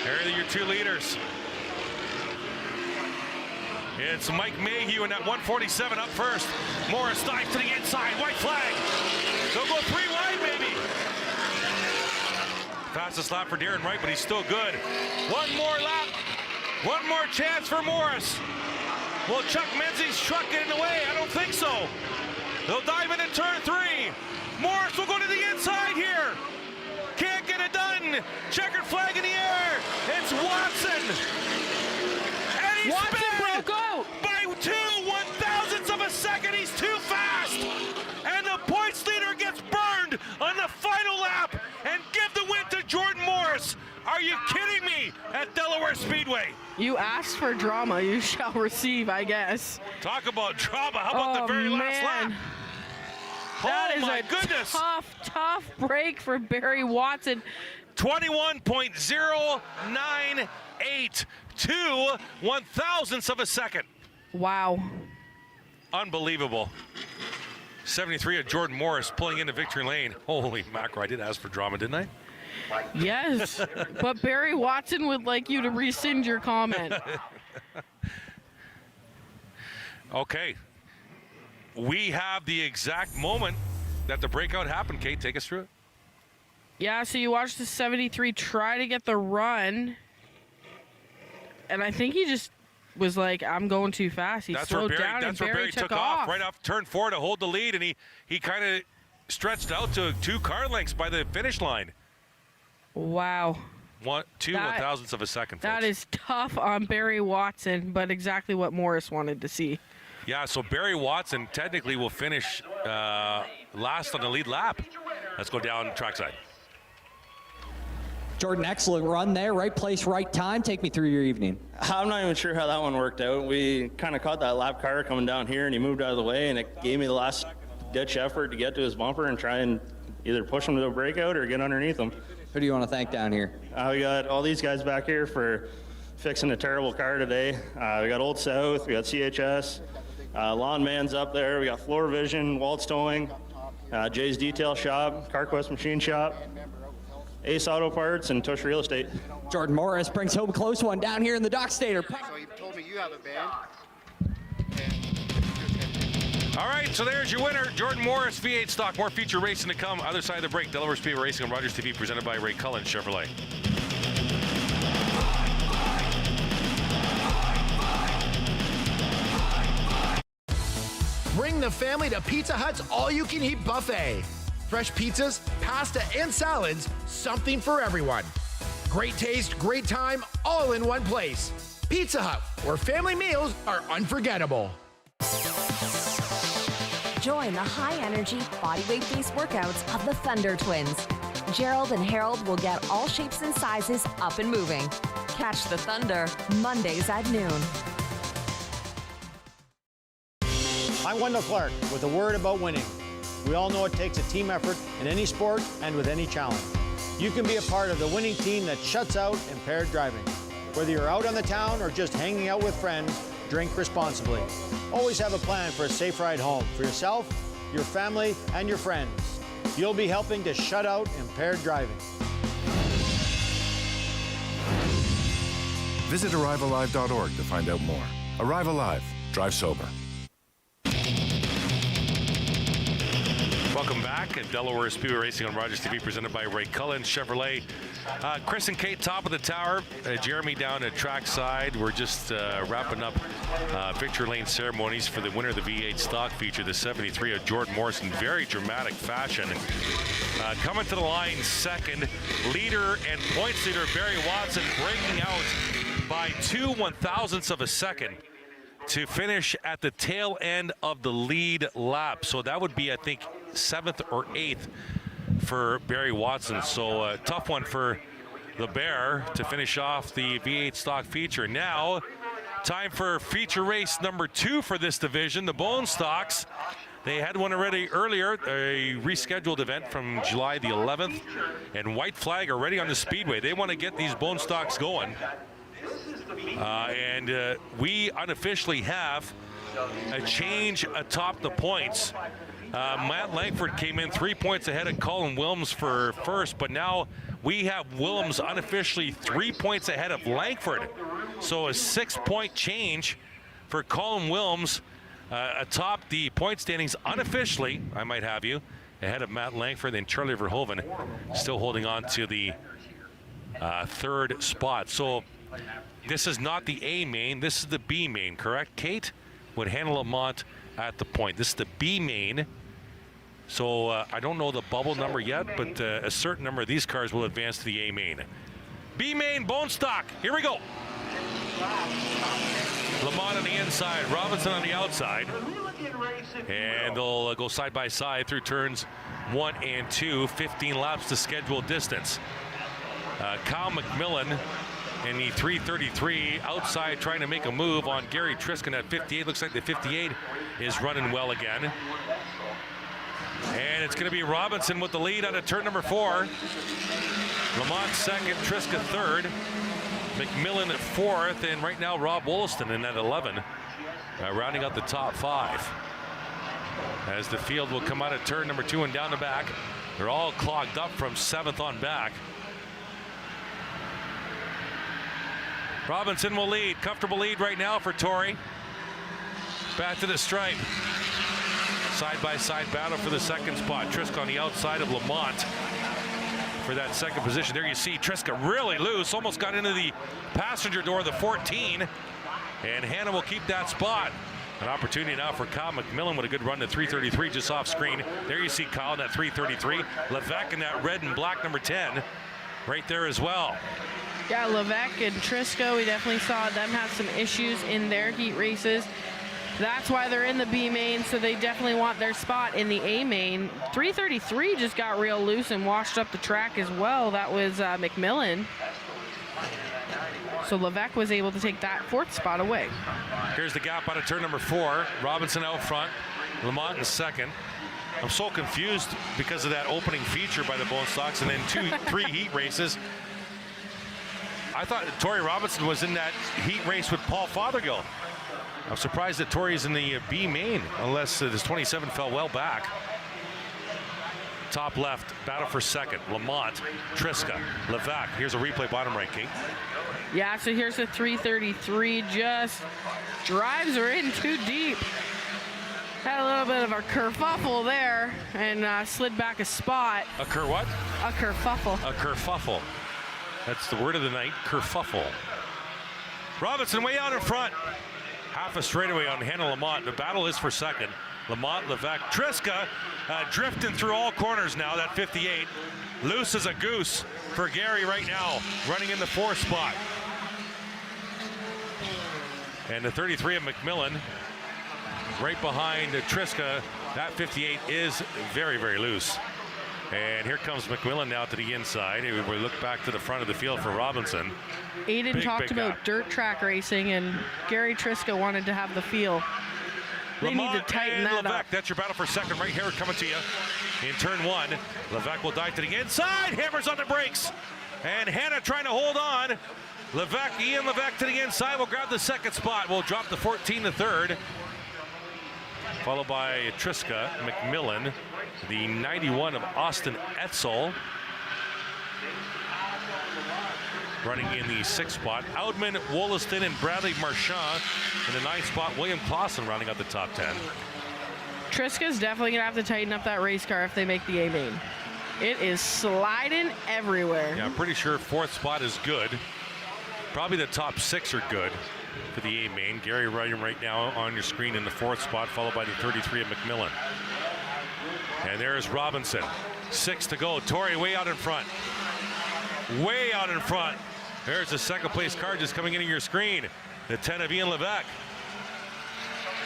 Here are your 2 leaders. It's Mike Mayhew in that 147 up first. Morris dives to the inside. White flag. They'll go 3 wide, maybe. Fastest lap for Darren Wright, but he's still good. 1 more lap. 1 more chance for Morris. Will Chuck Menzies truck get in the way? I don't think so. They'll dive into turn 3. Morris will go to the inside here. Can't get it done. Checkered flag in the air. It's Watson. And he's Watson broke out by 2 1,000ths of a second. He's too fast. And the points leader gets burned on the final lap and give the win to Jordan Morris. Are you kidding me? At Delaware Speedway. You asked for drama, you shall receive, I guess. Talk about drama. How about the very last lap? That is a tough break for Barry Watson. 21.098, 2 1,000ths of a second. Wow. Unbelievable. 73 of Jordan Morris pulling into victory lane. Holy mackerel, I did ask for drama, didn't I? Yes, but Barry Watson would like you to rescind your comment. Okay. We have the exact moment that the breakout happened. Kate, take us through it. Yeah, so you watched the 73 try to get the run, and I think he just was like, I'm going too fast. He slowed down, and Barry took off. Right off turn 4 to hold the lead, and he kind of stretched out to 2 car lengths by the finish line. Wow. 1/2 of a second, folks. That is tough on Barry Watson, but exactly what Morris wanted to see. Yeah, so Barry Watson technically will finish last on the lead lap. Let's go down trackside. Jordan, excellent run there. Right place, right time. Take me through your evening. I'm not even sure how that one worked out. We kind of caught that lap car coming down here, and he moved out of the way, and it gave me the last ditch effort to get to his bumper and try and either push him to a breakout or get underneath him. Who do you want to thank down here? We got all these guys back here for fixing a terrible car today. We got Old South, we got CHS, Lawn Man's up there, we got Floor Vision, Waltz Towing, Jay's Detail Shop, CarQuest Machine Shop, Ace Auto Parts, and Tush Real Estate. Jordan Morris brings home a close one down here in the Dock Stater. So you told me you have a band. All right, so there's your winner, Jordan Morris, V8 stock. More feature racing to come. Other side of the break, Delaware Speedway Racing on Rogers TV, presented by Ray Cullen Chevrolet. Bring the family to Pizza Hut's all-you-can-eat buffet. Fresh pizzas, pasta, and salads, something for everyone. Great taste, great time, all in one place. Pizza Hut, where family meals are unforgettable. Join the high-energy bodyweight-based workouts of the Thunder Twins. Gerald and Harold will get all shapes and sizes up and moving. Catch the Thunder Mondays at noon. I'm Wendell Clark with a word about winning. We all know it takes a team effort in any sport and with any challenge. You can be a part of the winning team that shuts out impaired driving. Whether you're out on the town or just hanging out with friends, drink responsibly. Always have a plan for a safe ride home for yourself, your family, and your friends. You'll be helping to shut out impaired driving. Visit ArriveAlive.org to find out more. Arrive Alive. Drive sober. Welcome back at Delaware Speedway Racing on Rogers TV, presented by Ray Cullen Chevrolet. Chris and Kate, top of the tower. Jeremy down at trackside. We're just wrapping up victory lane ceremonies for the winner of the V8 stock feature, the 73 of Jordan Morris, in very dramatic fashion. Coming to the line second, leader and points leader Barry Watson breaking out by 2/1000ths of a second to finish at the tail end of the lead lap. So that would be, I think, 7th or 8th for Barry Watson. So a tough one for the Bear to finish off the V8 stock feature. Now, time for feature race number 2 for this division, the Bone Stocks. They had one already earlier, a rescheduled event from July the 11th, and White Flag are ready on the Speedway. They want to get these Bone Stocks going. We unofficially have a change atop the points. Matt Langford came in 3 points ahead of Colin Wilms for first, but now we have Wilms unofficially 3 points ahead of Langford. So a 6-point change for Colin Wilms atop the point standings unofficially, I might have you, ahead of Matt Langford and Charlie Verhoeven still holding on to the 3rd spot. So this is not the A main, this is the B main, correct? Kate would handle Lamont at the point. This is the B main. So I don't know the bubble number yet, but a certain number of these cars will advance to the A main. B main, Bone Stock, here we go. Lamont on the inside, Robinson on the outside. And they'll go side by side through turns 1 and 2, 15 laps to scheduled distance. Kyle McMillan in the 333 outside trying to make a move on Gary Triskin at 58. Looks like the 58 is running well again. And it's going to be Robinson with the lead out of turn number 4. Lamont second, Triska third, McMillan at 4th, and right now Rob Wollaston in at 11, rounding out the top 5. As the field will come out of turn number 2 and down the back. They're all clogged up from 7th on back. Robinson will lead. Comfortable lead right now for Torrey. Back to the stripe. Side-by-side battle for the second spot. Triska on the outside of Lamont for that second position. There you see Triska really loose. Almost got into the passenger door of the 14. And Hannah will keep that spot. An opportunity now for Kyle McMillan with a good run to 3:33 just off screen. There you see Kyle in that 3:33. Levesque in that red and black number 10 right there as well. Yeah, Levesque and Trisco, we definitely saw them have some issues in their heat races. That's why they're in the B main, so they definitely want their spot in the A main. 3:33 just got real loose and washed up the track as well. That was McMillan. So Levesque was able to take that 4th spot away. Here's the gap out of turn number 4. Robinson out front, Lamont in 2nd. I'm so confused because of that opening feature by the Bone Stocks and then 3 heat races. I thought Tori Robinson was in that heat race with Paul Fothergill. I'm surprised that Tori's in the B main, unless his 27 fell well back. Top left, battle for 2nd. Lamont, Triska, Levesque. Here's a replay bottom right, Kate. Yeah, so here's the 3:33, just drives her in too deep. Had a little bit of a kerfuffle there and slid back a spot. A what? A kerfuffle. A kerfuffle. That's the word of the night, kerfuffle. Robinson way out in front. Half a straightaway on Hannah Lamont. The battle is for 2nd. Lamont, Levesque, Triska drifting through all corners now, that 58. Loose as a goose for Gary right now, running in the 4th spot. And the 33 of McMillan right behind Triska. That 58 is very, very loose. And here comes McMillan now to the inside. We look back to the front of the field for Robinson. Aiden talked about dirt track racing, and Gary Triska wanted to have the feel. They Lamont need to tighten that Levesque. up. That's your battle for 2nd right here coming to you in turn 1. Levesque will dive to the inside, hammers on the brakes. And Hannah trying to hold on. Ian Levesque to the inside will grab the 2nd spot. Will drop the 14 to 3rd. Followed by Triska, McMillan, the 91 of Austin Etzel. Running in the 6th spot. Outman, Wollaston, and Bradley Marchand in the 9th spot. William Clausen rounding out the top 10. Triska's definitely going to have to tighten up that race car if they make the A main. It is sliding everywhere. Yeah, I'm pretty sure 4th spot is good. Probably the top 6 are good for the A main. Gary Ryan right now on your screen in the 4th spot, followed by the 33 of McMillan. And there's Robinson. 6 to go. Tori way out in front. Way out in front. There's the 2nd place car just coming into your screen. The 10 of Ian Levesque.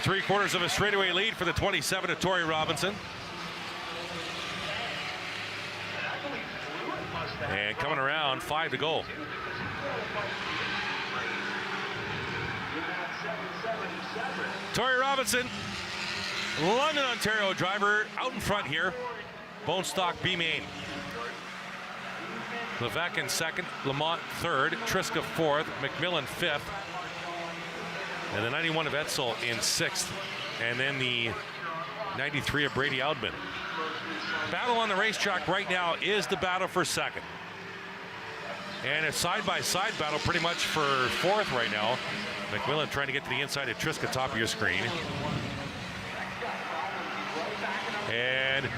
3/4 of a straightaway lead for the 27 of Tori Robinson. And coming around, 5 to go. Tori Robinson, London, Ontario driver, out in front here. Bone Stock B main. Levesque in 2nd, Lamont 3rd, Triska 4th, McMillan 5th, and the 91 of Etzel in 6th, and then the 93 of Brady Outman. Battle on the racetrack right now is the battle for 2nd. And a side-by-side battle pretty much for 4th right now. McMillan trying to get to the inside of Triska, top of your screen. And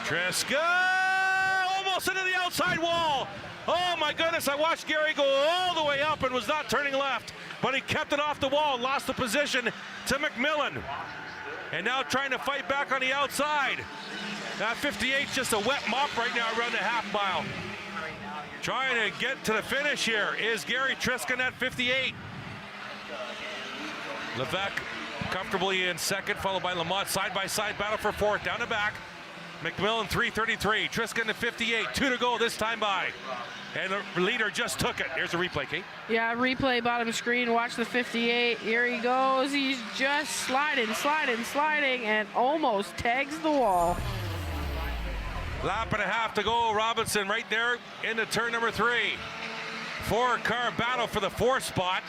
Triska almost into the outside wall. Oh my goodness, I watched Gary go all the way up and was not turning left, but he kept it off the wall, lost the position to McMillan. And now trying to fight back on the outside. That 58 just a wet mop right now around the half mile. Trying to get to the finish here is Gary Triska at 58. Levesque comfortably in 2nd, followed by Lamont. Side-by-side battle for 4th, down the back. McMillan 3:33, Triska in the 58, 2 to go this time by. And the leader just took it. Here's a replay, Kate. Yeah, replay bottom screen, watch the 58. Here he goes, he's just sliding, and almost tags the wall. Lap and a half to go. Robinson right there into turn number 3. 4-car battle for the 4th spot.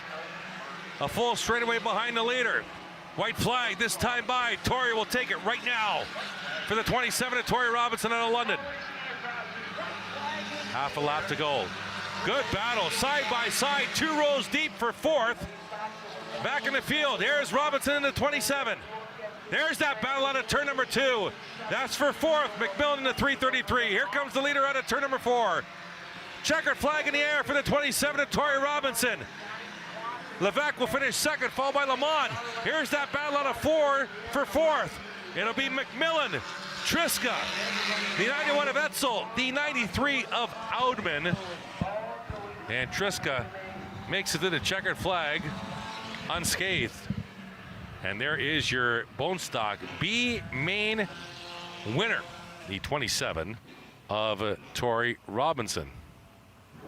A full straightaway behind the leader. White flag this time by. Tori will take it right now for the 27 of Tori Robinson out of London. Half a lap to go. Good battle, side by side, 2 rows deep for 4th. Back in the field, here's Robinson in the 27. There's that battle out of turn number 2. That's for 4th, McMillan in the 3:33. Here comes the leader out of turn number 4. Checkered flag in the air for the 27 of Tori Robinson. Levesque will finish second, followed by Lamont. Here's that battle out of 4 for fourth. It'll be McMillan, Triska, the 91 of Etzel, the 93 of Audman. And Triska makes it to the checkered flag unscathed. And there is your Bone Stock B main winner, the 27 of Tori Robinson.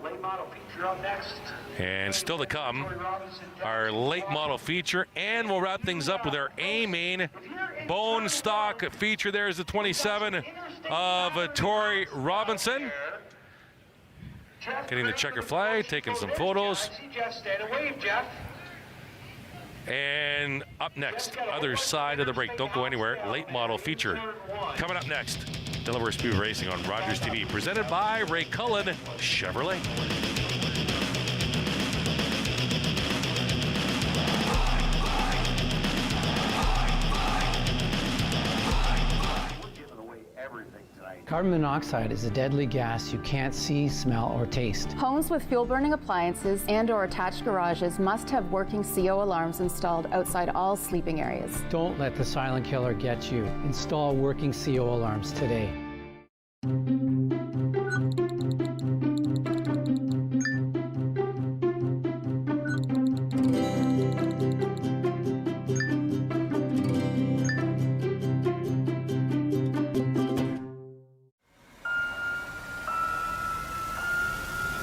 Late model feature up next. And still to come, our late model feature, and we'll wrap things up with our A main Bone Stock feature. There's the 27 of Tori Robinson. Getting the checker flag, taking some photos. And up next, other side of the break. Don't go anywhere. Late model feature coming up next. Delaware Speedway Racing on Rogers TV, presented by Ray Cullen Chevrolet. Carbon monoxide is a deadly gas you can't see, smell, or taste. Homes with fuel-burning appliances and/or attached garages must have working CO alarms installed outside all sleeping areas. Don't let the silent killer get you. Install working CO alarms today.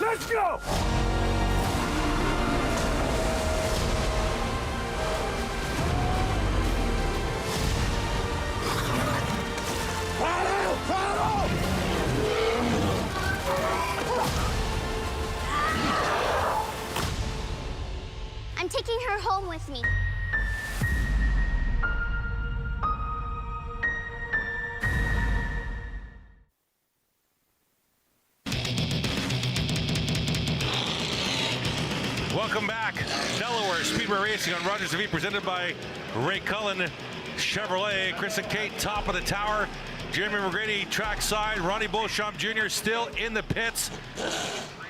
Let's go! I'm taking her home with me. Welcome back. Delaware Speedway Racing on Rogers TV, presented by Ray Cullen Chevrolet. Chris and Kate, top of the tower. Jeremy McGrady, trackside. Ronnie Beauchamp Jr. still in the pits.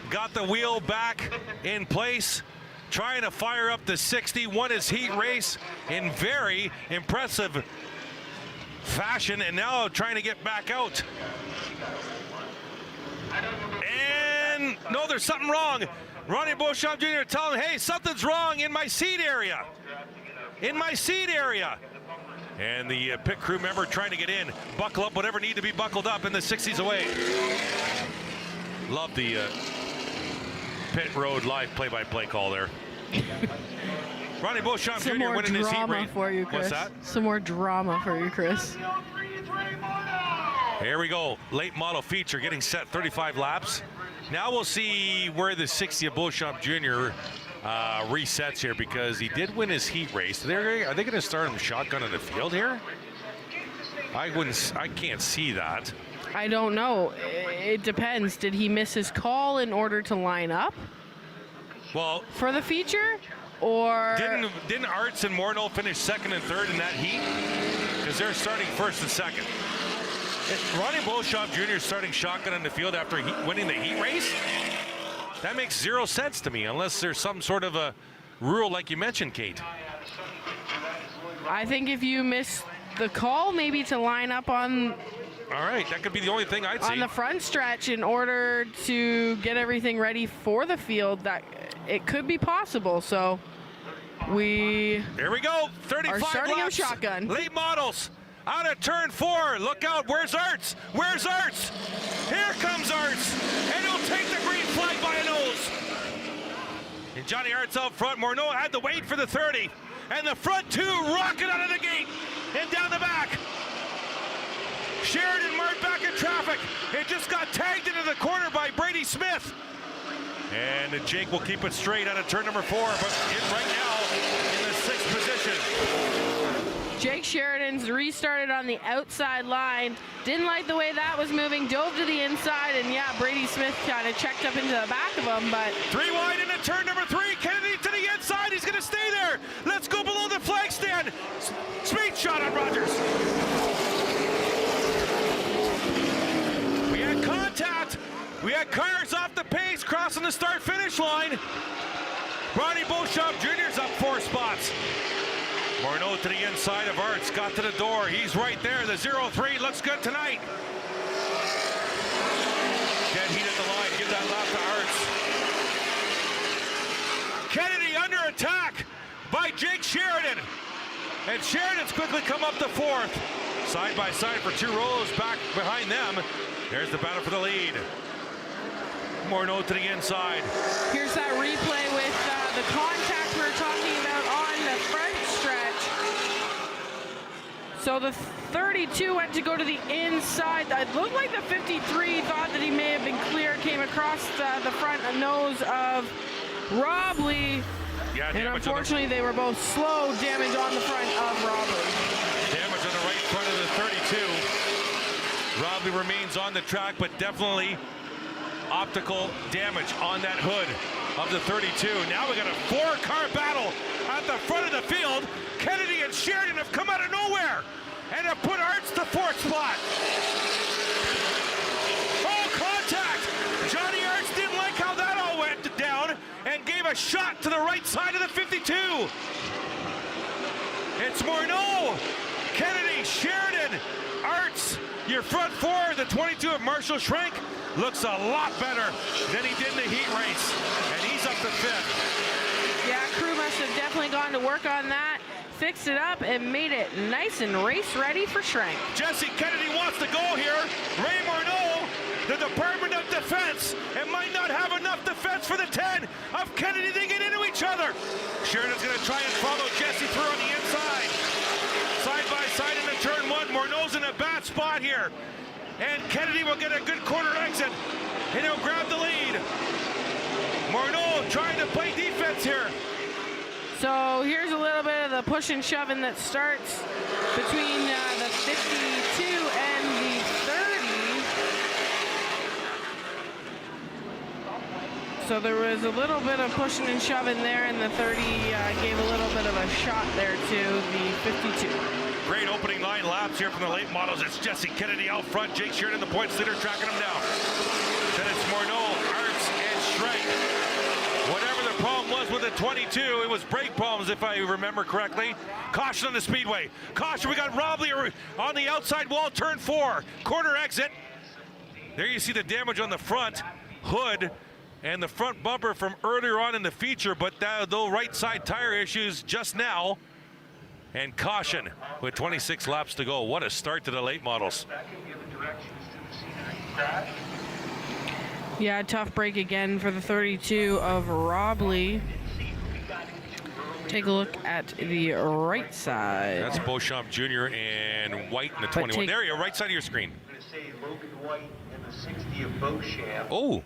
Got the wheel back in place. Trying to fire up the 60. Won his heat race in very impressive fashion. And now trying to get back out. And no, there's something wrong. Ronnie Beauchamp Jr. telling him, hey, something's wrong in my seat area. In my seat area. And the pit crew member trying to get in. Buckle up whatever need to be buckled up in the 60s away. Love the pit road live play-by-play call there. Ronnie Beauchamp Jr. winning his heat race. For you, Chris. What's that? Some more drama for you, Chris. Here we go. Late model feature getting set, 35 laps. Now we'll see where the 60 of Beauchamp Jr. Resets here, because he did win his heat race. Are they going to start him shotgun in the field here? I can't see that. I don't know. It depends. Did he miss his call in order to line up? Well, for the feature, or didn't Arts and Morneau finish second and third in that heat? Because they're starting first and second. Ronnie Beauchamp Jr. starting shotgun in the field after winning the heat race? That makes zero sense to me, unless there's some sort of a rule like you mentioned, Kate. I think if you miss the call, maybe to line up on... All right, that could be the only thing I'd see. On the front stretch in order to get everything ready for the field, that it could be possible. So here we go, 35 are starting laps. a shotgun. Late models. Out of turn 4, look out, where's Arts? Where's Arts? Here comes Arts, and he'll take the green flag by a nose. And Johnny Arts out front. Morneau had to wait for the 30, and the front two rocket out of the gate and down the back. Sheridan marked back in traffic. It just got tagged into the corner by Brady Smith. And Jake will keep it straight out of turn number 4, but right now in the 6th position. Jake Sheridan's restarted on the outside line. Didn't like the way that was moving. Dove to the inside, and yeah, Brady Smith kind of checked up into the back of him, but... 3 wide into turn number 3. Kennedy to the inside. He's going to stay there. Let's go below the flag stand. Speed shot on Rogers. We had contact. We had cars off the pace crossing the start-finish line. Ronnie Beauchamp Jr.'s up 4 spots. Morneau to the inside of Arts, got to the door. He's right there. The 0-3 looks good tonight. Dead heat at the line. Give that lap to Arts. Kennedy under attack by Jake Sheridan. And Sheridan's quickly come up to 4th. Side by side for 2 rows back behind them. There's the battle for the lead. Morneau to the inside. Here's that replay with the contact we were talking about on the front stretch. So the 32 went to go to the inside. It looked like the 53 thought that he may have been clear, came across the front nose of Robley. Yeah, and unfortunately, they were both slow. Damage on the front of Robley. Damage on the right front of the 32. Robley remains on the track, but definitely optical damage on that hood of the 32. Now we got a 4-car battle at the front of the field. Kennedy and Sheridan have come out of nowhere and have put Arts to 4th spot. Oh, contact! Johnny Arts didn't like how that all went down and gave a shot to the right side of the 52. It's Morneau, Kennedy, Sheridan, Arts. Your front 4, the 22 of Marshall Schrenk, looks a lot better than he did in the heat race, and he's up to 5th. Yeah, crew must have definitely gone to work on that, fixed it up, and made it nice and race ready for Schrenk. Jesse Kennedy wants to go here. Ray Morneau, the Department of Defense, and might not have enough defense for the 10 of Kennedy. They get into each other. Sheridan's going to try and follow Jesse through on the inside. Side by side into turn 1. Morneau's in a bad spot here. And Kennedy will get a good corner exit, and he'll grab the lead. Morneau trying to play defense here. So here's a little bit of the push and shoving that starts between the 52 and the 30. So there was a little bit of pushing and shoving there, and the 30 gave a little bit of a shot there to the 52. Great opening 9 laps here from the late models. It's Jesse Kennedy out front. Jake Sheridan, the points leader, tracking him down. Then it's Morneau, Arts, and Schrenk. Whatever the problem was with the 22, it was brake problems, if I remember correctly. Caution on the speedway. Caution, we got Robley on the outside wall, turn 4. Corner exit. There you see the damage on the front hood and the front bumper from earlier on in the feature, but those right side tire issues just now. And caution with 26 laps to go. What a start to the late models. Yeah, tough break again for the 32 of Robley. Take a look at the right side. That's Beauchamp Jr. and White in the 21. There you go, right side of your screen. Oh.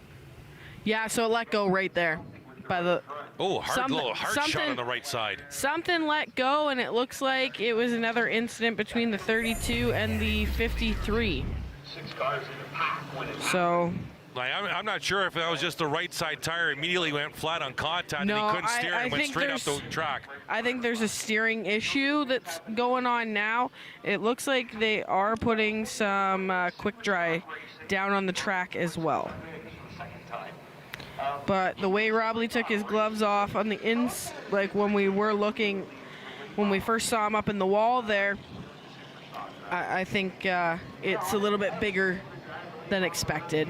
Yeah, so it let go right there. By the hard shot on the right side. Something let go, and it looks like it was another incident between the 32 and the 53. So I'm not sure if that was just the right side tire immediately went flat on contact and he couldn't steer and went straight up the track. I think there's a steering issue that's going on now. It looks like they are putting some quick dry down on the track as well. But the way Robley took his gloves off on the like when we were looking, when we first saw him up in the wall there, I think it's a little bit bigger than expected.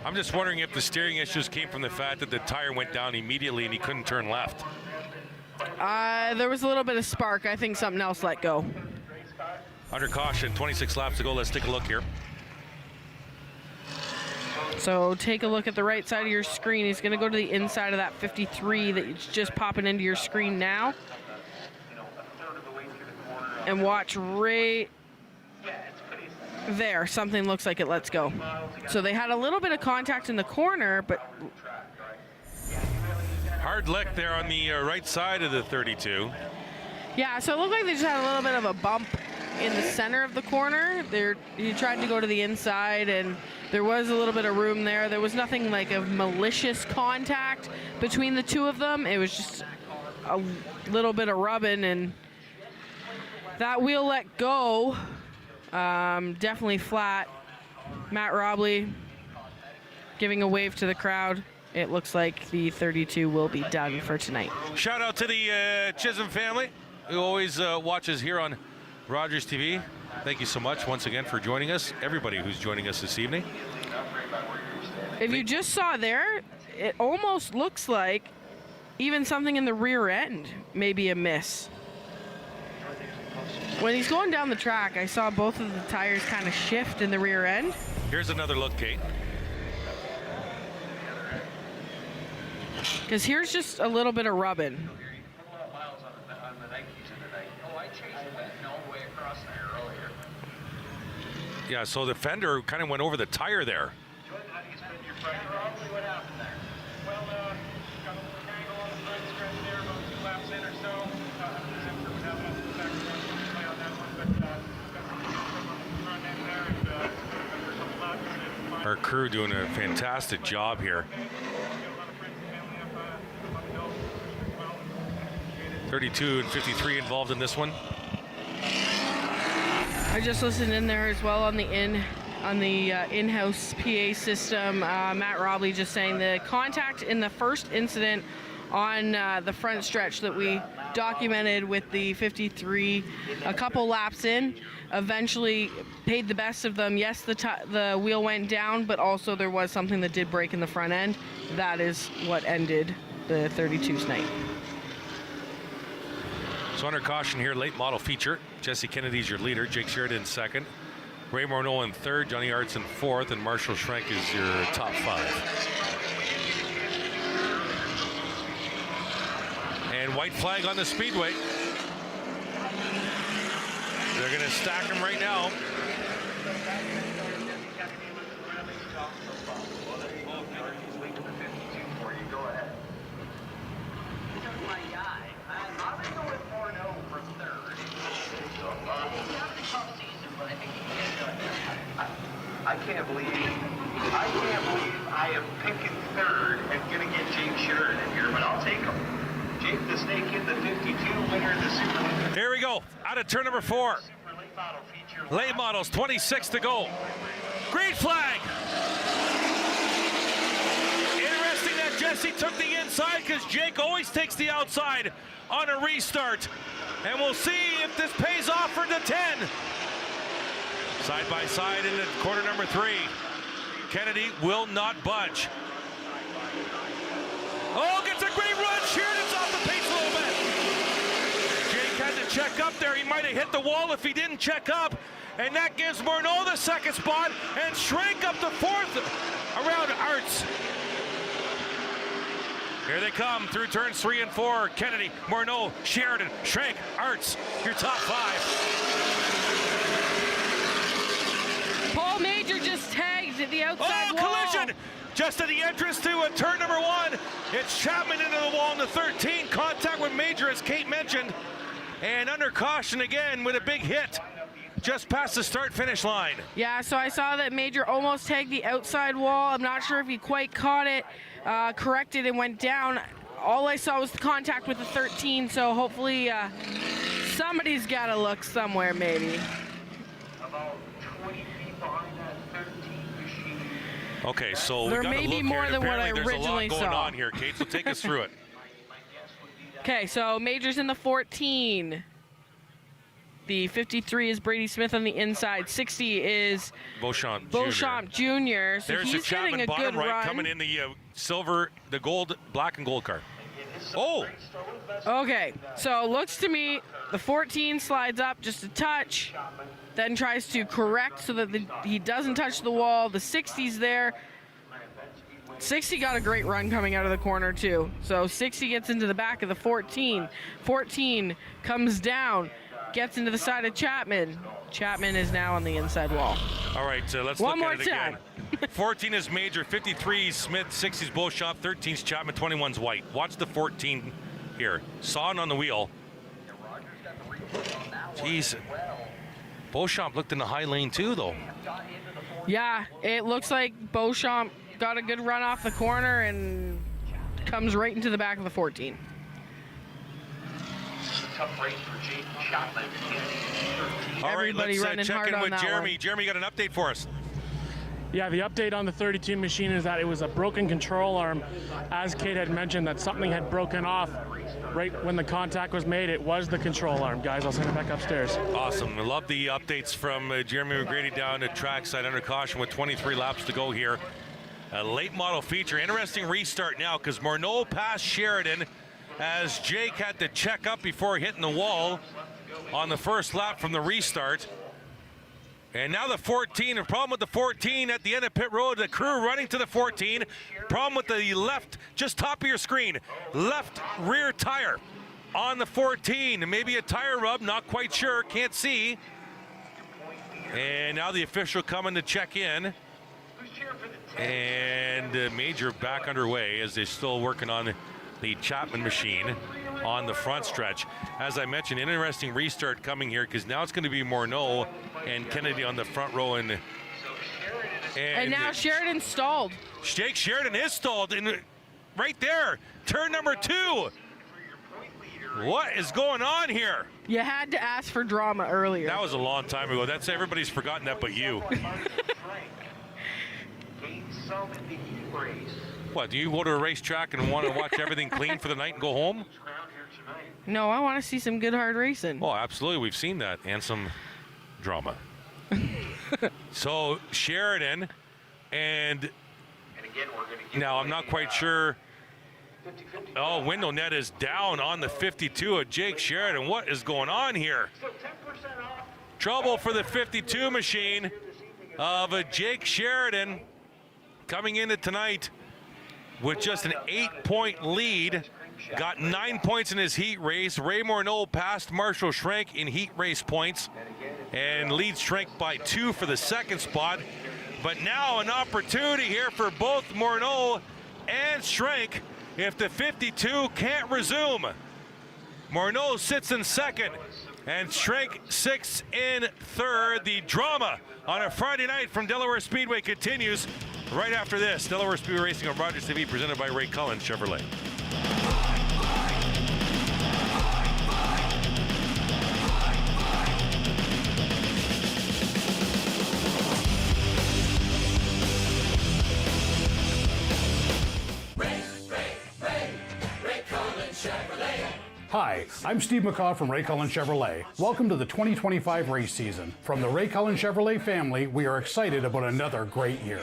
I'm just wondering if the steering issues came from the fact that the tire went down immediately and he couldn't turn left. There was a little bit of spark. I think something else let go. Under caution, 26 laps to go. Let's take a look here. So take a look at the right side of your screen. He's going to go to the inside of that 53 that's just popping into your screen now. And watch right there. Something looks like it lets go. So they had a little bit of contact in the corner, but... Hard lick there on the right side of the 32. Yeah, so it looked like they just had a little bit of a bump in the center of the corner. He tried to go to the inside, and there was a little bit of room there. There was nothing like a malicious contact between the two of them. It was just a little bit of rubbing, and that wheel let go. Definitely flat. Matt Robley giving a wave to the crowd it looks like the 32 will be done for tonight. Shout out to the Chisholm family who always watches here on Rogers TV. Thank you so much once again for joining us, everybody who's joining us this evening. If you just saw there, it almost looks like even something in the rear end may be a miss. When he's going down the track, I saw both of the tires kind of shift in the rear end. Here's another look, Kate. Because here's just a little bit of rubbing. Yeah, so the fender kind of went over the tire there. Our crew doing a fantastic job here. 32 and 53 involved in this one. I just listened in there as well on the in-house PA system. Matt Robley just saying the contact in the first incident on the front stretch that we documented with the 53 a couple laps in eventually paid the best of them. Yes, the wheel went down, but also there was something that did break in the front end. That is what ended the 32's night. So under caution here, late model feature. Jesse Kennedy's your leader, Jake Sheridan second, Ray Morneau in third, Johnny Arts in fourth, and Marshall Schrenk is your top five. And white flag on the speedway. They're going to stack them right now. I can't believe I am picking third and gonna get Jake Sheridan here, but I'll take him. Jake the Snake in the 52, winner of the Super. Here we go, out of turn number 4. Late models, 26 to go. Green flag. Interesting that Jesse took the inside because Jake always takes the outside on a restart. And we'll see if this pays off for the 10. Side by side in the corner number 3. Kennedy will not budge. Oh, gets a great run. Sheridan's off the pace a little bit. Jake had to check up there. He might have hit the wall if he didn't check up. And that gives Morneau the second spot and Schrenk up the 4th around Arts. Here they come through turns 3 and 4. Kennedy, Morneau, Sheridan, Schrenk, Arts, your top 5. Paul Major just tagged at the outside wall. Collision! Just at the entrance to turn number 1. It's Chapman into the wall in the 13. Contact with Major, as Kate mentioned. And under caution again with a big hit. Just past the start-finish line. Yeah, so I saw that Major almost tagged the outside wall. I'm not sure if he quite caught it, corrected and went down. All I saw was the contact with the 13, so hopefully somebody's got to look somewhere maybe. About 20 feet behind that 13 machine. Okay, so there we may be more than what I originally there's a lot going saw. on here, Kate, so take us through it. Okay, so Major's in the 14. The 53 is Brady Smith on the inside. 60 is Beauchamp Jr. So there's he's the Chapman getting a bottom good right run. coming in the silver, the gold, black and gold car. Oh! Okay, so looks to me the 14 slides up just a touch, then tries to correct so that he doesn't touch the wall. The 60's there. 60 got a great run coming out of the corner too. So 60 gets into the back of the 14. 14 comes down, gets into the side of Chapman. Chapman is now on the inside wall. All right, let's One look more at it time. again. 14 is Major, 53 is Smith, 60 is Beauchamp, 13 is Chapman, 21's White. Watch the 14 here. Sawing on the wheel. Jeez. Beauchamp looked in the high lane too, though. Yeah, it looks like Beauchamp got a good run off the corner and comes right into the back of the 14. Tough race for Jake Chapman. All right, Everybody let's running check hard in on with that Jeremy. one. Jeremy, you got an update for us? Yeah, the update on the 32 machine is that it was a broken control arm. As Kate had mentioned, that something had broken off right when the contact was made. It was the control arm. Guys, I'll send it back upstairs. Awesome. I love the updates from Jeremy McGrady down at trackside under caution with 23 laps to go here. A late model feature. Interesting restart now because Morneau passed Sheridan as Jake had to check up before hitting the wall on the first lap from the restart. And now the 14, a problem with the 14 at the end of pit road, the crew running to the 14. Problem with the left, just top of your screen, left rear tire on the 14. Maybe a tire rub, not quite sure, can't see. And now the official coming to check in. And major back underway as they're still working on the Chapman machine on the front stretch. As I mentioned, interesting restart coming here because now it's going to be Morneau and Kennedy on the front row. And now Sheridan stalled. Jake Sheridan is stalled right there. Turn number 2. What is going on here? You had to ask for drama earlier. That was a long time ago. That's everybody's forgotten that but you. What, do you go to a racetrack and want to watch everything clean for the night and go home? No, I want to see some good hard racing. Oh, absolutely. We've seen that and some drama. So Sheridan and now I'm not quite sure. Oh, window net is down on the 52 of Jake Sheridan. What is going on here? Trouble for the 52 machine of Jake Sheridan coming into tonight with just an 8-point lead. Got 9 points in his heat race. Ray Morneau passed Marshall Schrenk in heat race points and leads Schrenk by 2 for the second spot. But now an opportunity here for both Morneau and Schrenk if the 52 can't resume. Morneau sits in second and Schrenk sits in third. The drama on a Friday night from Delaware Speedway continues right after this. Delaware Speedway Racing on Rogers TV presented by Ray Cullen Chevrolet. Hi, I'm Steve McCaw from Ray Cullen Chevrolet. Welcome to the 2025 race season. From the Ray Cullen Chevrolet family, we are excited about another great year.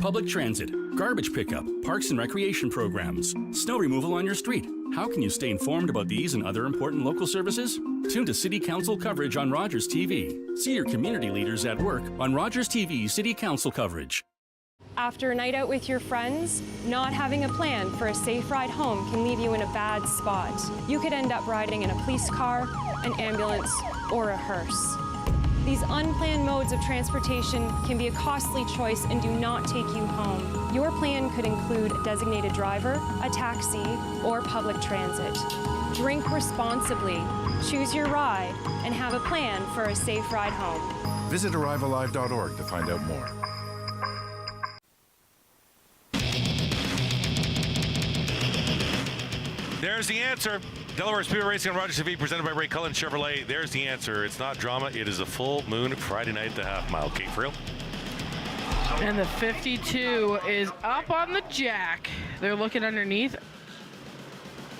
Public transit, garbage pickup, parks and recreation programs, snow removal on your street. How can you stay informed about these and other important local services? Tune to City Council coverage on Rogers TV. See your community leaders at work on Rogers TV City Council coverage. After a night out with your friends, not having a plan for a safe ride home can leave you in a bad spot. You could end up riding in a police car, an ambulance, or a hearse. These unplanned modes of transportation can be a costly choice and do not take you home. Your plan could include a designated driver, a taxi, or public transit. Drink responsibly, choose your ride, and have a plan for a safe ride home. Visit arrivealive.org to find out more. There's the answer. Delaware Speedway Racing on Rogers TV presented by Ray Cullen Chevrolet. There's the answer. It's not drama. It is a full moon Friday night at the half mile. Kate Friel. And the 52 is up on the jack. They're looking underneath,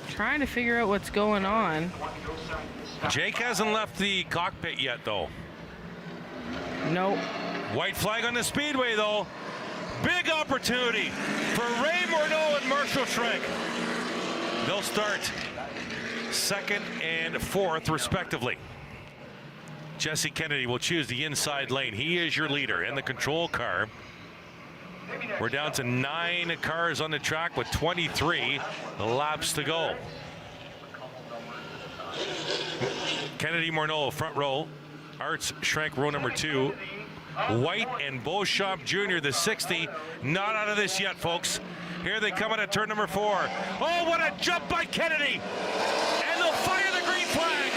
trying to figure out what's going on. Jake hasn't left the cockpit yet, though. Nope. White flag on the speedway, though. Big opportunity for Ray Morneau and Marshall Schrenk. They'll start second and fourth, respectively. Jesse Kennedy will choose the inside lane. He is your leader in the control car. We're down to 9 cars on the track with 23 laps to go. Kennedy Morneau, front row. Arts Schrenk, row number 2. White and Beauchamp Jr., the 60. Not out of this yet, folks. Here they come out of turn number 4. Oh, what a jump by Kennedy! And they'll fire the green flag!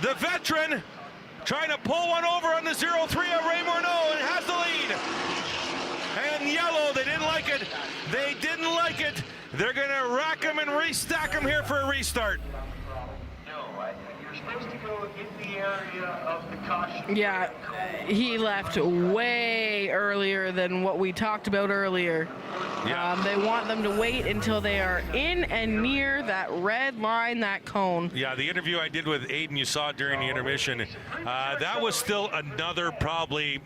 The veteran trying to pull one over on the 0-3 of Ray Morneau and has the lead. And yellow, they didn't like it. They didn't like it. They're going to rack him and restack him here for a restart. No, you're supposed to go in the Yeah, he left way earlier than what we talked about earlier. Yeah. They want them to wait until they are in and near that red line, that cone. Yeah, the interview I did with Aiden, you saw during the intermission, that was still another probably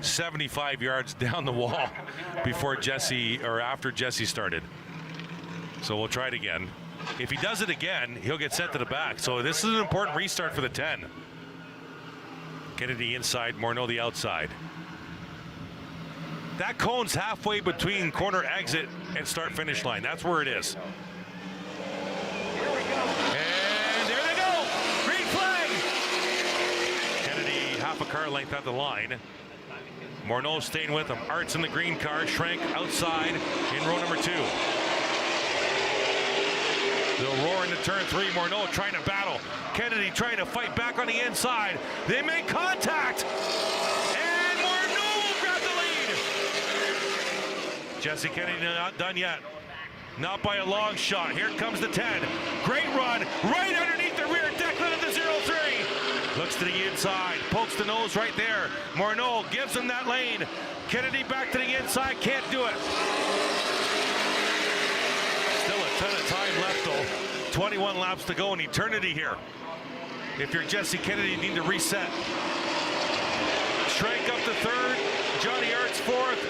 75 yards down the wall before Jesse, or after Jesse started. So we'll try it again. If he does it again, he'll get sent to the back. So this is an important restart for the 10. Kennedy inside, Morneau the outside. That cone's halfway between corner exit and start finish line. That's where it is. And there they go. Green flag. Kennedy half a car length at the line. Morneau staying with him. Art's in the green car. Schrank outside in row number 2. They'll roar into turn 3. Morneau trying to battle. Kennedy trying to fight back on the inside. They make contact. And Morneau grabbed the lead. Jesse Kennedy not done yet. Not by a long shot. Here comes the 10. Great run. Right underneath the rear. Declan at the 0-3. Looks to the inside. Pokes the nose right there. Morneau gives him that lane. Kennedy back to the inside. Can't do it. Still a ton of time left though. 21 laps to go in eternity here. If you're Jesse Kennedy, you need to reset. Schrank up to 3rd. Johnny Art's 4th.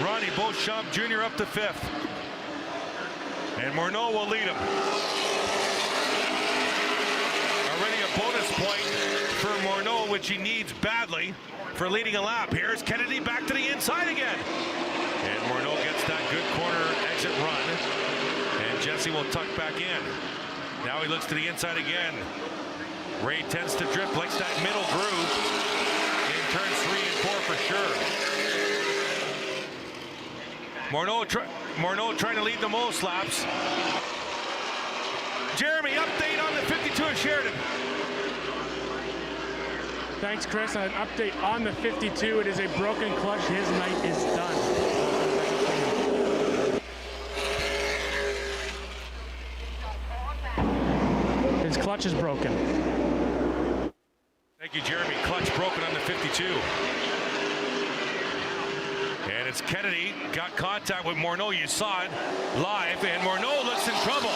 Ronnie Beauchamp Jr. up to 5th. And Morneau will lead him. Already a bonus point for Morneau, which he needs badly for leading a lap. Here's Kennedy back to the inside again. And Morneau gets that good corner exit run. And Jesse will tuck back in. Now he looks to the inside again. Ray tends to drift, likes that middle groove in turns 3 and 4 for sure. Morneau trying to lead the most laps. Jeremy, update on the 52 of Sheridan. Thanks, Chris. An update on the 52. It is a broken clutch. His night is done. His clutch is broken. Thank you, Jeremy. Clutch broken on the 52. And it's Kennedy. Got contact with Morneau. You saw it live. And Morneau looks in trouble.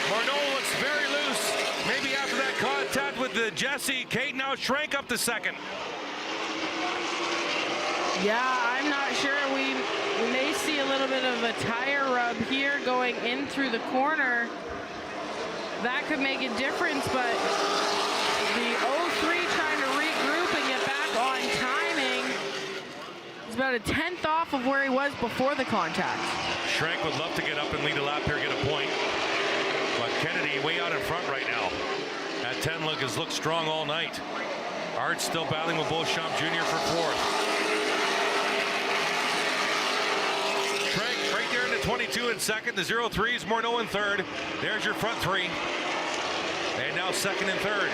Morneau looks very loose. Maybe after that contact with the Jesse. Kate now Schrank up to 2nd. Yeah, I'm not sure. We may see a little bit of a tire rub here going in through the corner. That could make a difference, but the 0-3 trying to regroup and get back on timing. He's about a 10th off of where he was before the contact. Schrank would love to get up and lead a lap here, get a point. But Kennedy way out in front right now. That 10 looks strong all night. Art still battling with Beauchamp Jr. for 4th. Schrank right there in the 22 in 2nd. The 0-3 is Morneau in 3rd. There's your front 3. And now 2nd and 3rd.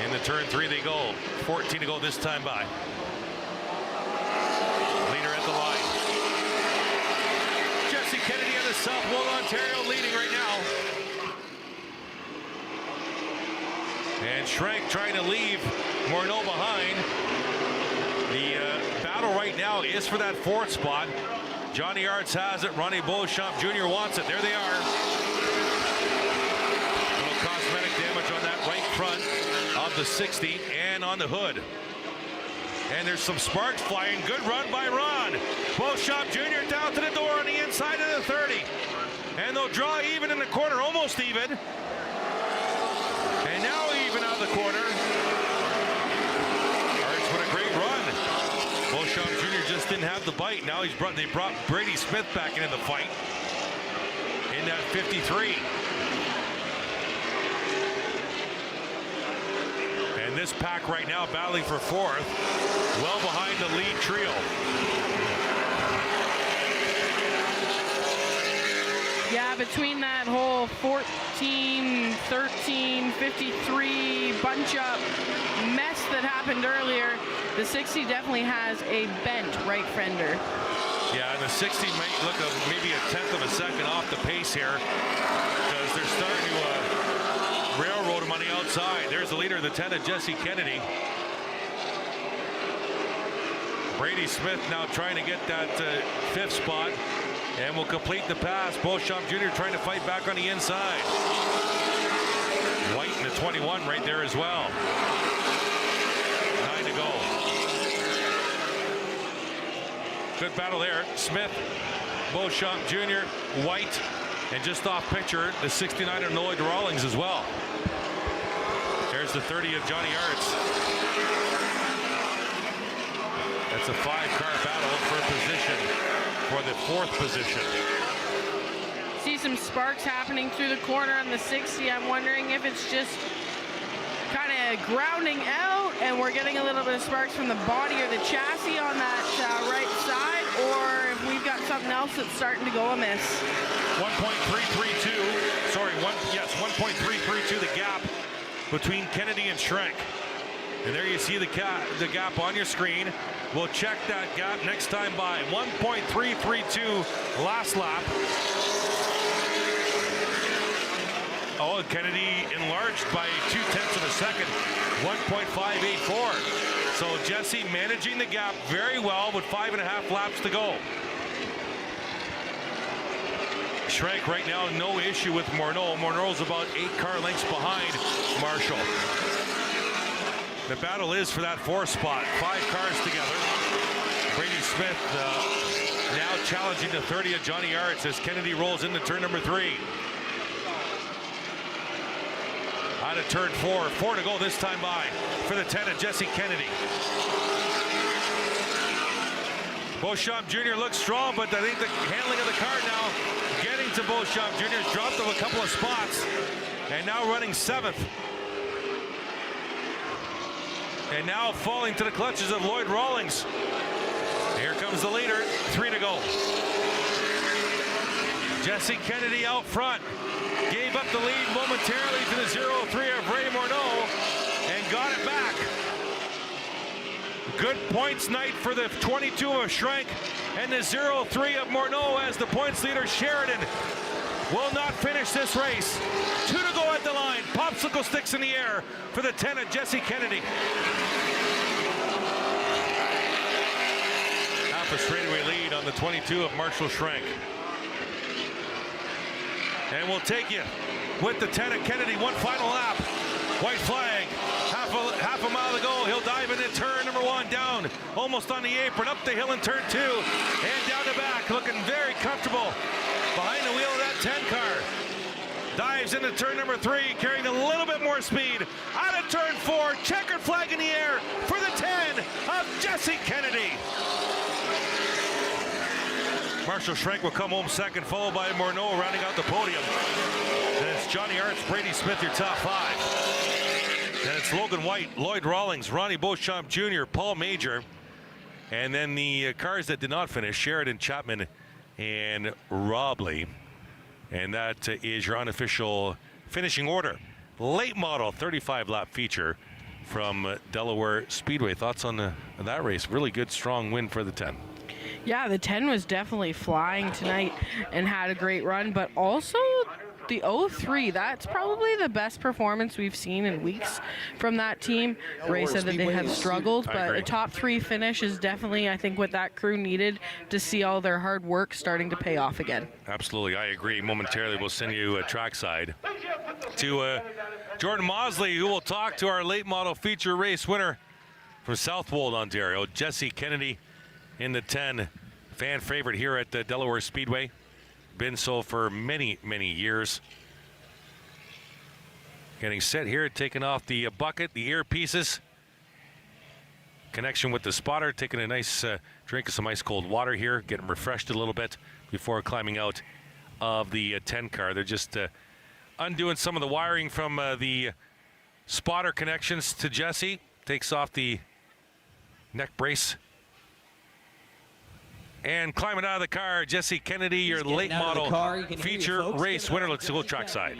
In the turn 3 they go. 14 to go this time by. Leader at the line. Jesse Kennedy of the Southwold, Ontario leading right now. And Schrank trying to leave Morneau behind. The battle right now is for that 4th spot. Johnny Arts has it. Ronnie Beauchamp Jr. wants it. There they are. Little cosmetic damage on that right front of the 60 and on the hood. And there's some sparks flying. Good run by Ron. Beauchamp Jr. down to the door on the inside of the 30. And they'll draw even in the corner, almost even. And now even out of the corner. Arts with a great run. Beauchamp Jr. just didn't have the bite. Now they brought Brady Smith back into the fight in that 53. And this pack right now battling for 4th, well behind the lead trio. Yeah, between that whole 14, 13, 53 bunch up mess that happened earlier, the 60 definitely has a bent right fender. Yeah, and the 60 might look maybe a 1/10 of a second off the pace here because they're starting to railroad him on the outside. There's the leader of the 10, Jesse Kennedy. Brady Smith now trying to get that 5th spot and will complete the pass. Beauchamp Jr. trying to fight back on the inside. White in the 21 right there as well. 9 to go. Good battle there. Smith, Beauchamp Jr., White, and just off picture, the 69 of Lloyd Rawlings as well. There's the 30 of Johnny Arts. That's a 5-car battle for position, for the 4th position. See some sparks happening through the corner on the 60. I'm wondering if it's just kind of grounding out and we're getting a little bit of sparks from the body or the chassis on that right side, or if we've got something else that's starting to go amiss. 1.332, sorry, 1.332 the gap between Kennedy and Schrenk. And there you see the gap on your screen. We'll check that gap next time by. 1.332 last lap. Oh, Kennedy enlarged by 0.2 of a second. 1.584. So Jesse managing the gap very well with 5.5 laps to go. Schrenk right now, no issue with Morneau. Morneau's about 8 car lengths behind Marshall. The battle is for that 4th spot. 5 cars together. Brady Smith now challenging the 30 of Johnny Arts as Kennedy rolls into turn number 3. Out of turn 4. 4 to go this time by for the 10 of Jesse Kennedy. Beauchamp Jr. looks strong, but I think the handling of the car now getting to Beauchamp Jr. has dropped him a couple of spots. And now running 7th. And now falling to the clutches of Lloyd Rawlings. Here comes the leader, 3 to go. Jesse Kennedy out front. Gave up the lead momentarily to the 0-3 of Ray Morneau and got it back. Good points night for the 22 of Schrenk and the 0-3 of Morneau as the points leader Sheridan will not finish this race. 2 to go at the line. Popsicle sticks in the air for the 10 of Jesse Kennedy. Half a straightaway lead on the 22 of Marshall Schrenk. And we'll take you with the 10 of Kennedy. One final lap. White flag. Half a mile to go. He'll dive into turn number 1, down almost on the apron, up the hill in turn 2, and down the back, looking very comfortable behind the wheel of that 10 car. Dives into turn number 3, carrying a little bit more speed. Out of turn 4, checkered flag in the air for the 10 of Jesse Kennedy. Marshall Schrenk will come home second, followed by Morneau rounding out the podium. Then it's Johnny Arts, Brady Smith, your top 5. Then it's Logan White, Lloyd Rawlings, Ronnie Beauchamp Jr., Paul Major. And then the cars that did not finish, Sheridan, Chapman, and Robley. And that is your unofficial finishing order. Late model 35-lap feature from Delaware Speedway. Thoughts on that race? Really good, strong win for the 10. Yeah, the 10 was definitely flying tonight and had a great run, but also the 03, that's probably the best performance we've seen in weeks from that team. Ray said that they have struggled, but a top 3 finish is definitely, I think, what that crew needed to see all their hard work starting to pay off again. Absolutely, I agree. Momentarily, we'll send you trackside to Jordan Mosley, who will talk to our late model feature race winner from Southwold, Ontario, Jesse Kennedy in the 10. Fan favorite here at the Delaware Speedway. Been so for many, many years. Getting set here, taking off the bucket, the earpieces. Connection with the spotter, taking a nice drink of some ice cold water here, getting refreshed a little bit before climbing out of the 10 car. They're just undoing some of the wiring from the spotter connections to Jesse. Takes off the neck brace. And climbing out of the car, Jesse Kennedy, your late model feature race winner. Let's go trackside.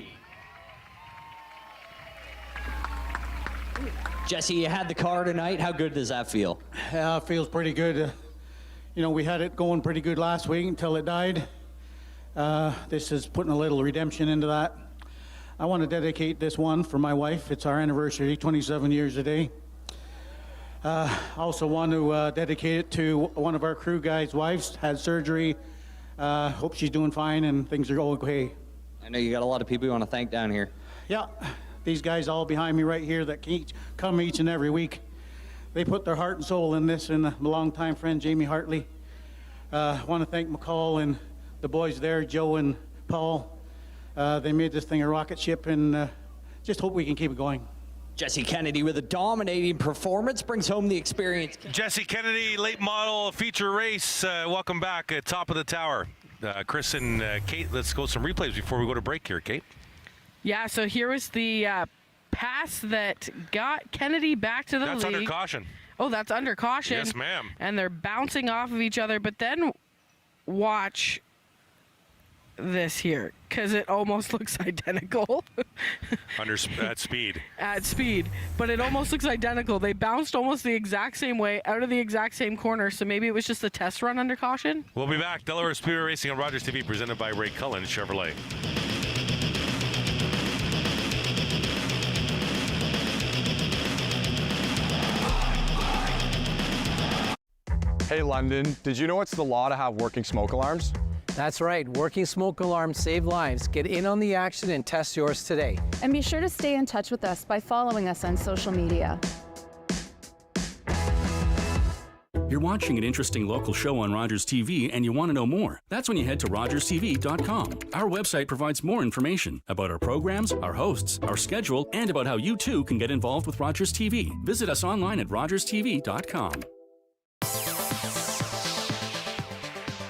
Jesse, you had the car tonight. How good does that feel? Yeah, it feels pretty good. We had it going pretty good last week until it died. This is putting a little redemption into that. I want to dedicate this one for my wife. It's our anniversary, 27 years today. I also want to dedicate it to one of our crew guys' wives, had surgery. Hope she's doing fine and things are going okay. I know you got a lot of people you want to thank down here. Yeah, these guys all behind me right here that come each and every week. They put their heart and soul in this, and my longtime friend Jamie Hartley. I want to thank McCall and the boys there, Joe and Paul. They made this thing a rocket ship, and just hope we can keep it going. Jesse Kennedy with a dominating performance brings home the experience. Jesse Kennedy, late model feature race. Welcome back at top of the tower. Chris and Kate, let's go some replays before we go to break here, Kate. Yeah, so here was the pass that got Kennedy back to the lead. That's under caution. Oh, that's under caution. Yes, ma'am. And they're bouncing off of each other, but then watch this here, because it almost looks identical. At speed. At speed, but it almost looks identical. They bounced almost the exact same way out of the exact same corner, so maybe it was just a test run under caution. We'll be back. Delaware Speedway Racing on Rogers TV, presented by Ray Cullen Chevrolet. Hey London, did you know it's the law to have working smoke alarms? That's right, working smoke alarms save lives. Get in on the action and test yours today. And be sure to stay in touch with us by following us on social media. You're watching an interesting local show on Rogers TV and you want to know more. That's when you head to rogerstv.com. Our website provides more information about our programs, our hosts, our schedule, and about how you too can get involved with Rogers TV. Visit us online at rogerstv.com.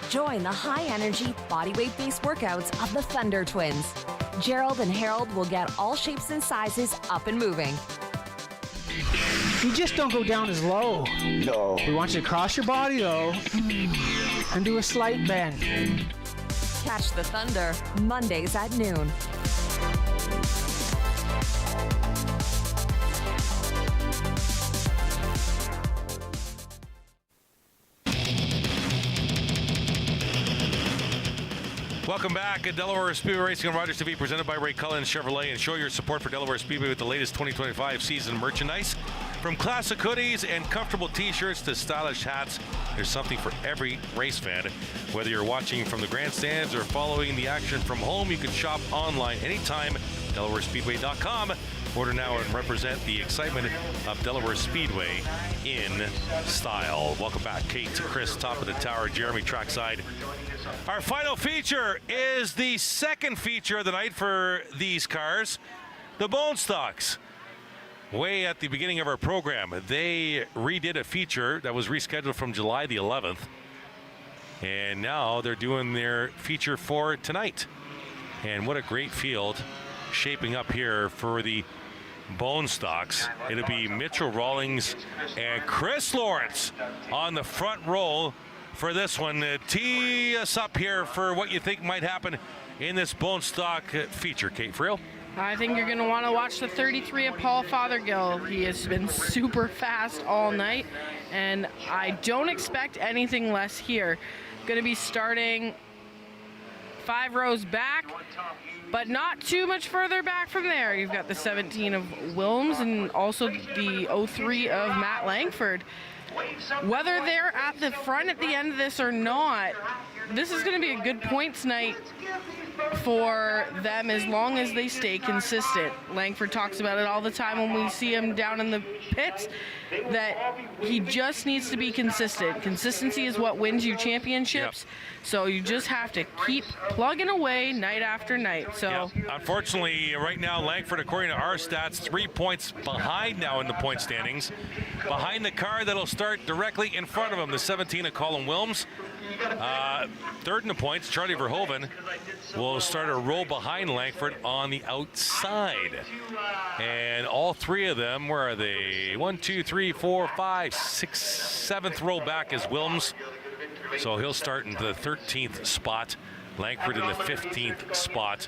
Join the high-energy, bodyweight-based workouts of the Thunder Twins. Gerald and Harold will get all shapes and sizes up and moving. You just don't go down as low. No. We want you to cross your body, though, and do a slight bend. Catch the Thunder Mondays at noon. Welcome back at Delaware Speedway Racing on Rogers TV, presented by Ray Cullen Chevrolet, and show your support for Delaware Speedway with the latest 2025 season merchandise. From classic hoodies and comfortable t-shirts to stylish hats, there's something for every race fan. Whether you're watching from the grandstands or following the action from home, you can shop online anytime, DelawareSpeedway.com. Order now and represent the excitement of Delaware Speedway in style. Welcome back, Kate, Chris, top of the tower, Jeremy, trackside. Our final feature is the second feature of the night for these cars, the Bone Stocks. Way at the beginning of our program, they redid a feature that was rescheduled from July the 11th. And now they're doing their feature for tonight. And what a great field shaping up here for the Bone Stocks. It'll be Mitchell Rawlings and Chris Lawrence on the front row for this one. Tee us up here for what you think might happen in this Bone Stock feature. Kate Friel? I think you're going to want to watch the 33 of Paul Fothergill. He has been super fast all night, and I don't expect anything less here. Going to be starting 5 rows back, but not too much further back from there. You've got the 17 of Wilms and also the 03 of Matt Langford. Whether they're at the front at the end of this or not, this is going to be a good points night for them as long as they stay consistent. Langford talks about it all the time when we see him down in the pits, that he just needs to be consistent. Consistency is what wins you championships. Yep. So you just have to keep plugging away night after night. So unfortunately, right now, Langford, according to our stats, 3 points behind now in the point standings. Behind the car that'll start directly in front of him, the 17 of Colin Wilms. Third in the points, Charlie Verhoeven, will start a row behind Langford on the outside. And all three of them, where are they? 1, 2, 3, 4, 5, 6, 7th row back is Wilms. So he'll start in the 13th spot. Langford in the 15th spot.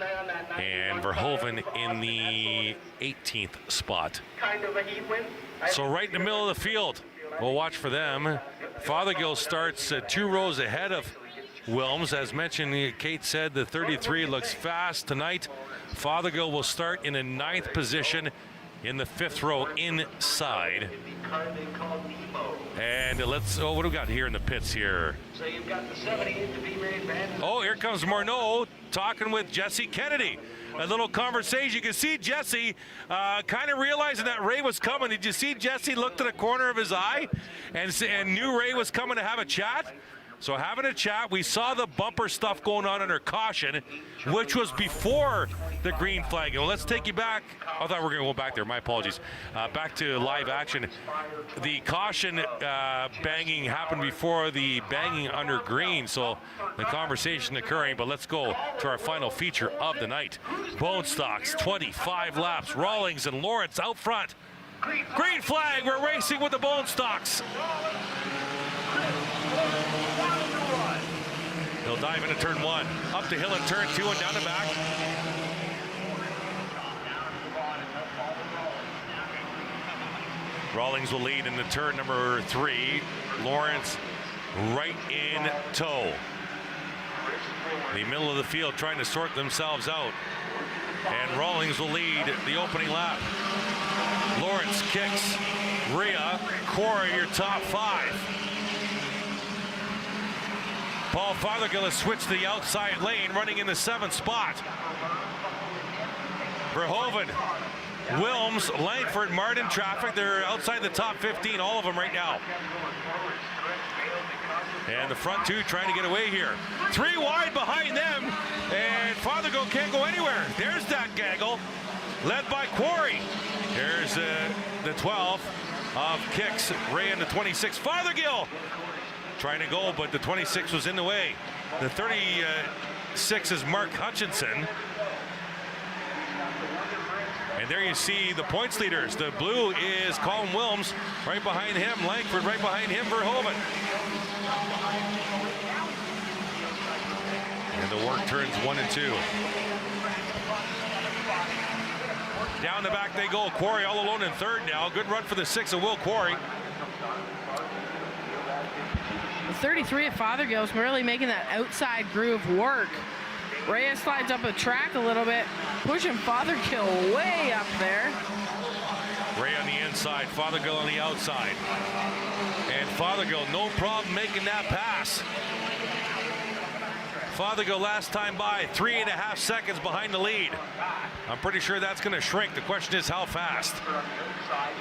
And Verhoeven in the 18th spot. So right in the middle of the field, we'll watch for them. Fothergill starts 2 rows ahead of Wilms. As mentioned, Kate said the 33 looks fast tonight. Fothergill will start in the 9th position in the 5th row inside. And let's, what do we got here in the pits here? So you've got the 78 to be made, man. Oh, here comes Morneau talking with Jesse Kennedy. A little conversation. You can see Jesse kind of realizing that Ray was coming. Did you see Jesse look to the corner of his eye and knew Ray was coming to have a chat? So having a chat, we saw the bumper stuff going on under caution, which was before the green flag. And let's take you back. I thought we were going to go back there. My apologies. Back to live action. The caution banging happened before the banging under green. So the conversation occurring. But let's go to our final feature of the night. Bone stocks, 25 laps. Rawlings and Lawrence out front. Green flag. We're racing with the bone stocks. He'll dive into turn 1, up the hill in turn 2 and down the back. Rawlings will lead into turn number 3. Lawrence right in tow. The middle of the field trying to sort themselves out. And Rawlings will lead the opening lap. Lawrence kicks. Rhea, Corey, your top 5. Paul Fothergill has switched to the outside lane, running in the 7th spot. Verhoeven, Wilms, Langford, Martin traffic. They're outside the top 15, all of them right now. And the front 2 trying to get away here. 3 wide behind them, and Fothergill can't go anywhere. There's that gaggle, led by Quarry. There's the 12 of Kicks, Ray in the 26. Fothergill trying to go, but the 26 was in the way. The 36 is Mark Hutchinson. And there you see the points leaders. The blue is Colin Wilms, right behind him. Langford right behind him, Verhoeven. And the work turns 1 and 2. Down the back they go. Quarry all alone in 3rd now. Good run for the 6 of Will Quarry. The 33 of Fothergill is really making that outside groove work. Reyes slides up a track a little bit, pushing Fothergill way up there. Ray on the inside, Fothergill on the outside. And Fothergill, no problem making that pass. Fothergill last time by, 3.5 seconds behind the lead. I'm pretty sure that's going to shrink. The question is how fast.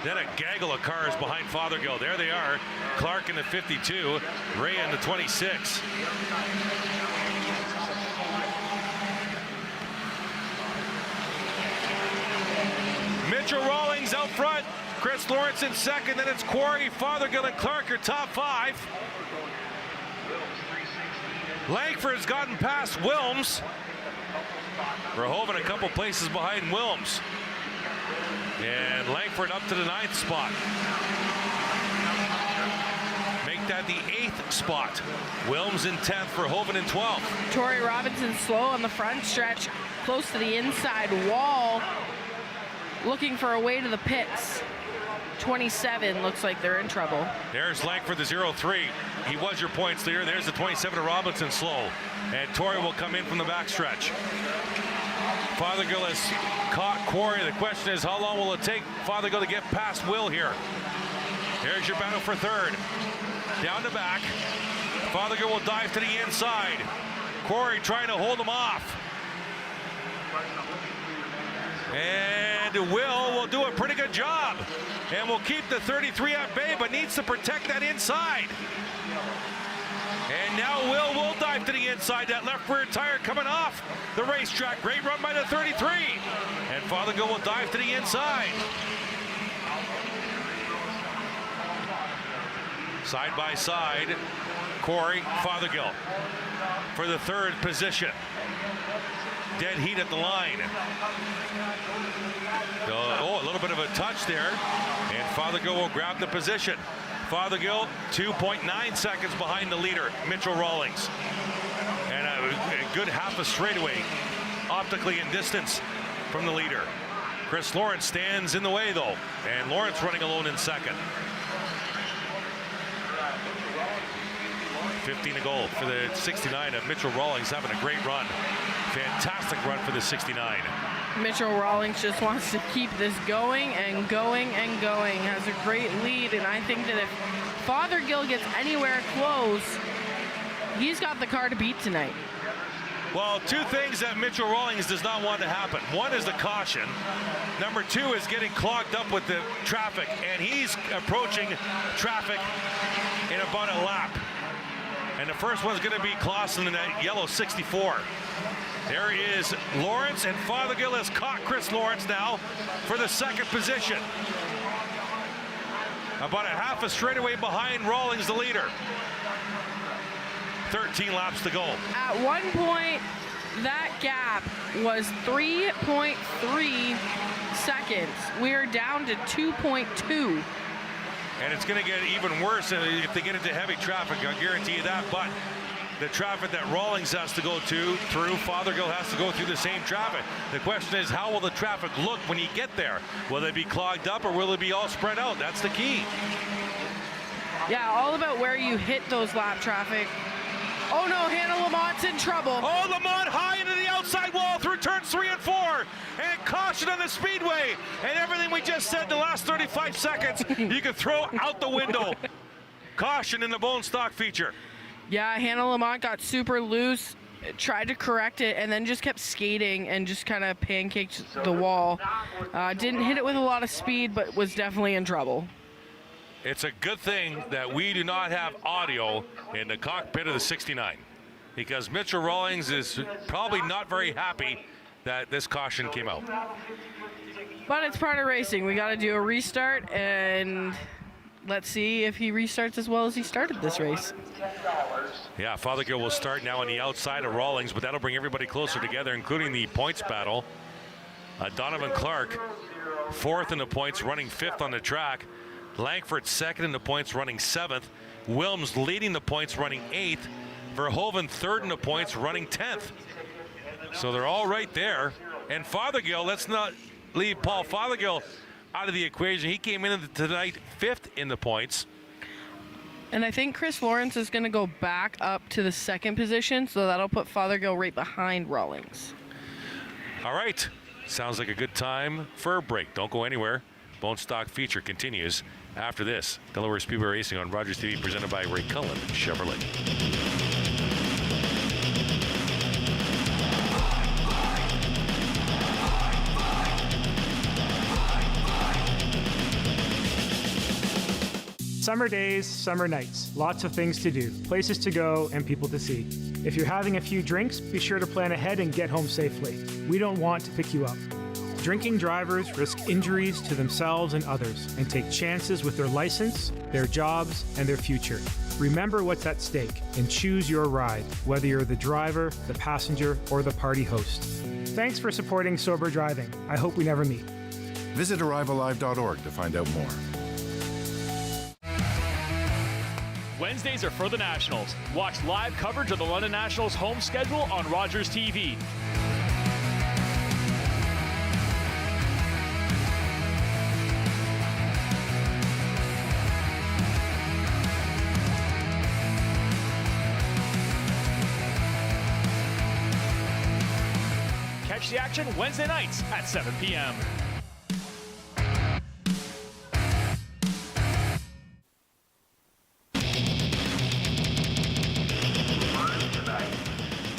Then a gaggle of cars behind Fothergill. There they are. Clark in the 52, Ray in the 26. Mitchell Rawlings out front. Chris Lawrence in 2nd. Then it's Quarry, Fothergill, and Clark are top 5. Langford has gotten past Wilms. Verhoeven a couple places behind Wilms. And Langford up to the 9th spot. Make that the 8th spot. Wilms in 10th, Verhoeven in 12th. Tori Robinson slow on the front stretch, close to the inside wall, looking for a way to the pits. 27 looks like they're in trouble. There's Langford, the 0-3. He was your points leader. There's the 27 of Robinson slow. And Torrey will come in from the backstretch. Fothergill has caught Quarry. The question is, how long will it take Fothergill to get past Will here? There's your battle for 3rd. Down the back. Fothergill will dive to the inside. Quarry trying to hold him off. And Will do a pretty good job. And will keep the 33 at bay, but needs to protect that inside. And now Will dive to the inside. That left rear tire coming off the racetrack. Great run by the 33. And Fothergill will dive to the inside. Side by side, Quarry, Fothergill for the 3rd position. Dead heat at the line. Oh, a little bit of a touch there. And Fothergill will grab the position. Fothergill 2.9 seconds behind the leader, Mitchell Rawlings. And a good half a straightaway optically in distance from the leader. Chris Lawrence stands in the way though. And Lawrence running alone in 2nd. 15 to go for the 69 of Mitchell Rawlings, having a great run. Fantastic run for the 69. Mitchell Rawlings just wants to keep this going and going and going. Has a great lead, and I think that if Fothergill gets anywhere close, he's got the car to beat tonight. Well, two things that Mitchell Rawlings does not want to happen. One is the caution. Number two is getting clogged up with the traffic, and he's approaching traffic in about a lap. And the first one's going to be Clausen in that yellow 64. There is Lawrence, and Fothergill has caught Chris Lawrence now for the second position. About a half a straightaway behind Rawlings, the leader. 13 laps to go. At one point, that gap was 3.3 seconds. We are down to 2.2. And it's going to get even worse if they get into heavy traffic, I guarantee you that. But the traffic that Rawlings has to go through, Fothergill has to go through the same traffic. The question is, how will the traffic look when you get there? Will they be clogged up or will it be all spread out? That's the key. Yeah, all about where you hit those lap traffic. Oh no, Hannah Lamont's in trouble. Oh, Lamont high into the outside wall through turns 3 and 4. And caution on the speedway. And everything we just said in the last 35 seconds, you can throw out the window. Caution in the bone stock feature. Yeah, Hannah Lamont got super loose, tried to correct it, and then just kept skating and just kind of pancaked the wall. Didn't hit it with a lot of speed, but was definitely in trouble. It's a good thing that we do not have audio in the cockpit of the 69, because Mitchell Rawlings is probably not very happy that this caution came out. But it's part of racing. We got to do a restart, and let's see if he restarts as well as he started this race. Yeah, Fothergill will start now on the outside of Rawlings, but that'll bring everybody closer together, including the points battle. Donovan Clark, 4th in the points, running 5th on the track. Langford 2nd in the points, running 7th. Wilms leading the points, running 8th. Verhoeven 3rd in the points, running 10th. So they're all right there. And Fothergill, let's not leave Paul Fothergill out of the equation. He came in tonight 5th in the points. And I think Chris Lawrence is going to go back up to the 2nd position, so that'll put Fothergill right behind Rawlings. All right. Sounds like a good time for a break. Don't go anywhere. Bone stock feature continues after this. Delaware Speedway Racing on Rogers TV, presented by Ray Cullen Chevrolet. Summer days, summer nights, lots of things to do, places to go, and people to see. If you're having a few drinks, be sure to plan ahead and get home safely. We don't want to pick you up. Drinking drivers risk injuries to themselves and others and take chances with their license, their jobs, and their future. Remember what's at stake and choose your ride, whether you're the driver, the passenger, or the party host. Thanks for supporting sober driving. I hope we never meet. Visit arrivealive.org to find out more. Wednesdays are for the Nationals. Watch live coverage of the London Nationals home schedule on Rogers TV. Catch the action Wednesday nights at 7 p.m.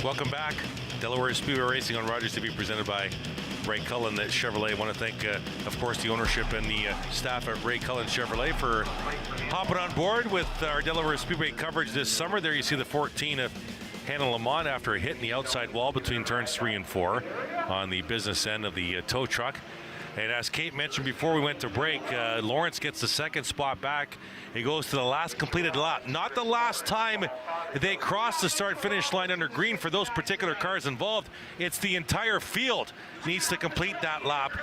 Welcome back. Delaware Speedway Racing on Rogers TV, presented by Ray Cullen at Chevrolet. I want to thank, of course, the ownership and the staff at Ray Cullen Chevrolet for hopping on board with our Delaware Speedway coverage this summer. There you see the 14 of Hannah Lamont after a hit in the outside wall between turns 3 and 4 on the business end of the tow truck. And as Kate mentioned before we went to break, Lawrence gets the 2nd spot back. He goes to the last completed lap. Not the last time they cross the start-finish line under green for those particular cars involved. It's the entire field needs to complete that lap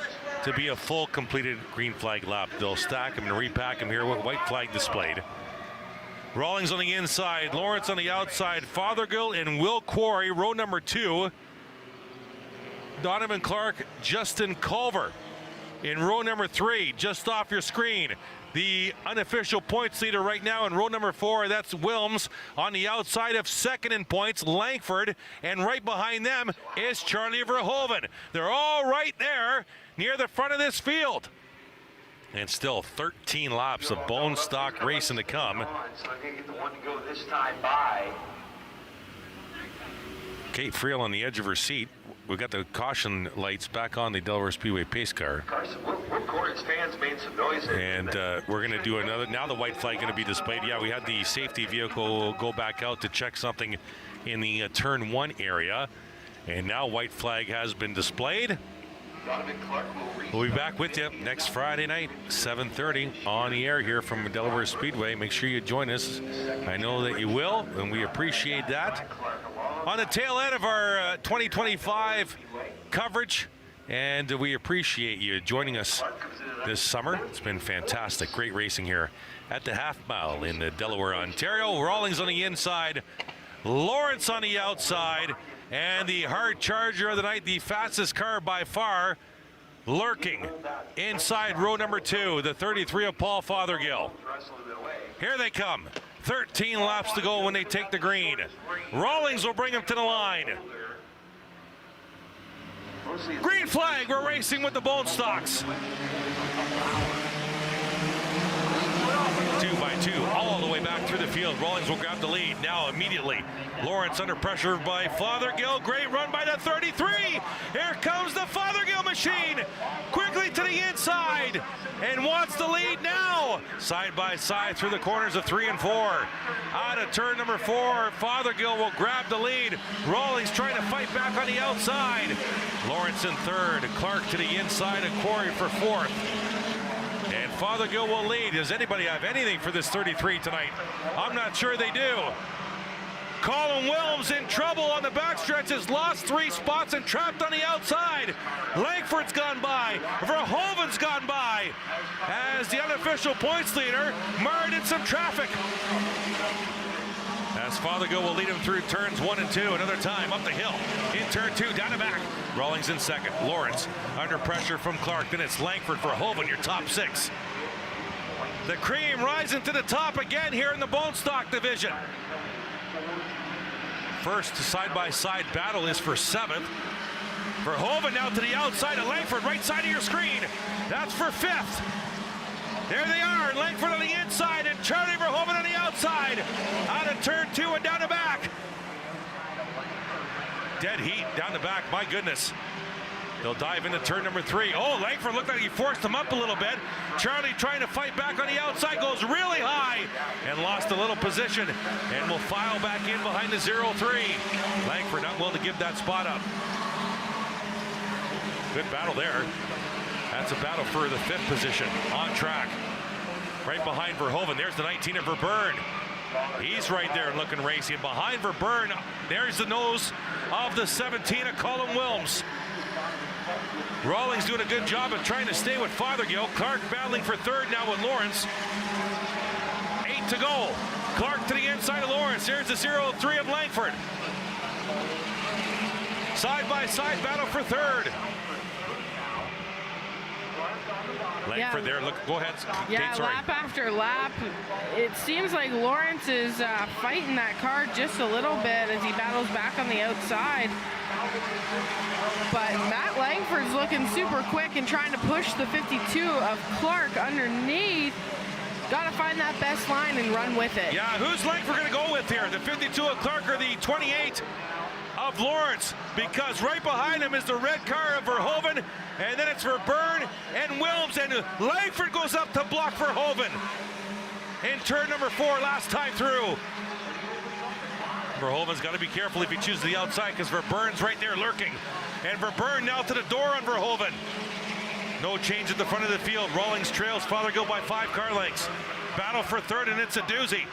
to be a full completed green flag lap. They'll stack them and repack them here with white flag displayed. Rawlings on the inside, Lawrence on the outside, Fothergill and Will Quarry, row number 2. Donovan Clark, Justin Culver in row number 3, just off your screen. The unofficial points leader right now in row number 4, that's Wilms. On the outside of second in points, Langford. And right behind them is Charlie Verhoeven. They're all right there near the front of this field. And still 13 laps of bone stock racing to come. So I'm going to get the one to go this time by. Kate Friel on the edge of her seat. We've got the caution lights back on the Delaware Speedway pace car. Carson, what Corey's fans made some noise there. And we're going to do another. Now the white flag going to be displayed. Yeah, we had the safety vehicle go back out to check something in the turn 1 area. And now white flag has been displayed. We'll be back with you next Friday night, 7:30 on the air here from Delaware Speedway. Make sure you join us. I know that you will, and we appreciate that. On the tail end of our 2025 coverage, and we appreciate you joining us this summer. It's been fantastic. Great racing here at the half mile in Delaware, Ontario. Rawlings on the inside, Lawrence on the outside, and the hard charger of the night, the fastest car by far, lurking inside row number 2, the 33 of Paul Fothergill. Here they come. 13 laps to go when they take the green. Rawlings will bring him to the line. Green flag, we're racing with the bone stocks. 2 by 2, all the way back through the field. Rawlings will grab the lead now immediately. Lawrence under pressure by Fothergill. Great run by the 33. Here comes the Fothergill machine. Quickly to the inside and wants the lead now. Side by side through the corners of 3 and 4. Out of turn number 4, Fothergill will grab the lead. Rawlings trying to fight back on the outside. Lawrence in third. Clark to the inside and Corey for 4th. And Fothergill will lead. Does anybody have anything for this 33 tonight? I'm not sure they do. Colin Wilms in trouble on the backstretch, has lost 3 spots and trapped on the outside. Langford's gone by. Verhoeven's gone by. As the unofficial points leader marred in some traffic. As Fothergill will lead him through turns 1 and 2. Another time up the hill. In turn 2, down and back. Rawlings in second. Lawrence under pressure from Clark. Then it's Langford, Verhoeven, your top 6. The cream rising to the top again here in the bone stock division. First side-by-side battle is for 7th. Verhoeven now to the outside of Langford, right side of your screen. That's for 5th. There they are, Langford on the inside and Charlie Verhoeven on the outside. Out of turn 2 and down the back. Dead heat down the back, my goodness. They'll dive into turn number 3. Oh, Langford looked like he forced him up a little bit. Charlie trying to fight back on the outside, goes really high and lost a little position and will file back in behind the 0-3. Langford not willing to give that spot up. Good battle there. That's a battle for the 5th position on track. Right behind Verhoeven, there's the 19 of Verburn. He's right there looking racy. And behind Verburn, there's the nose of the 17 of Colin Wilms. Rawlings doing a good job of trying to stay with Fothergill. Clark battling for 3rd now with Lawrence. 8 to go. Clark to the inside of Lawrence. There's the 0-3 of Langford. Side-by-side battle for 3rd. Langford there, look, go ahead. Yeah, Kate, sorry. lap after lap. It seems like Lawrence is fighting that car just a little bit as he battles back on the outside. But Matt Langford's looking super quick and trying to push the 52 of Clark underneath. Got to find that best line and run with it. Yeah, who's Langford going to go with here? The 52 of Clark or the 28 of Lawrence? Because right behind him is the red car of Verhoeven, and then it's Verburn and Wilms, and Langford goes up to block Verhoeven in turn number 4 last time through. Verhoeven's got to be careful if he chooses the outside because Verburn's right there lurking. And Verburn now to the door on Verhoeven. No change at the front of the field. Rawlings trails Fothergill by 5 car lengths. Battle for 3rd, and it's a doozy.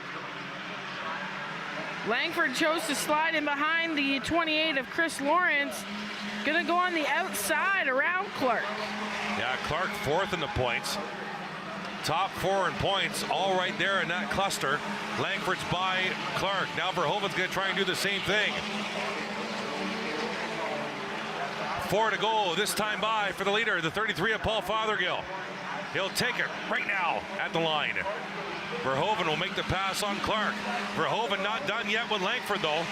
Langford chose to slide in behind the 28 of Chris Lawrence. Gonna go on the outside around Clark. Yeah, Clark 4th in the points. Top 4 in points, all right there in that cluster. Langford's by Clark. Now Verhoeven's gonna try and do the same thing. 4 to go, this time by for the leader, the 33 of Paul Fothergill. He'll take it right now at the line. Verhoeven will make the pass on Clark. Verhoeven not done yet with Langford though.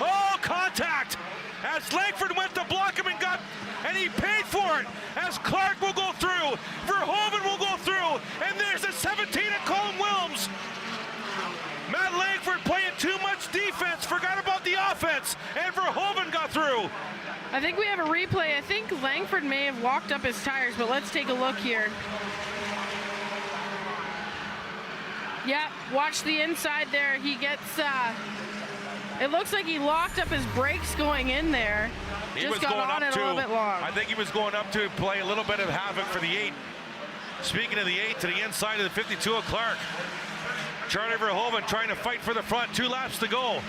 Oh, contact! As Langford went to block him and he paid for it. As Clark will go through, Verhoeven will go through, and there's a 17 of Colin Wilms. Matt Langford playing too much defense, forgot about the offense, and Verhoeven got through. I think we have a replay. I think Langford may have walked up his tires, but let's take a look here. Yeah, watch the inside there. He gets, it looks like he locked up his brakes going in there. He was going up to, a little bit long. I think he was going up to play a little bit of havoc for the 8. Speaking of the 8, to the inside of the 52 of Clark. Charlie Verhoeven trying to fight for the front, 2 laps to go.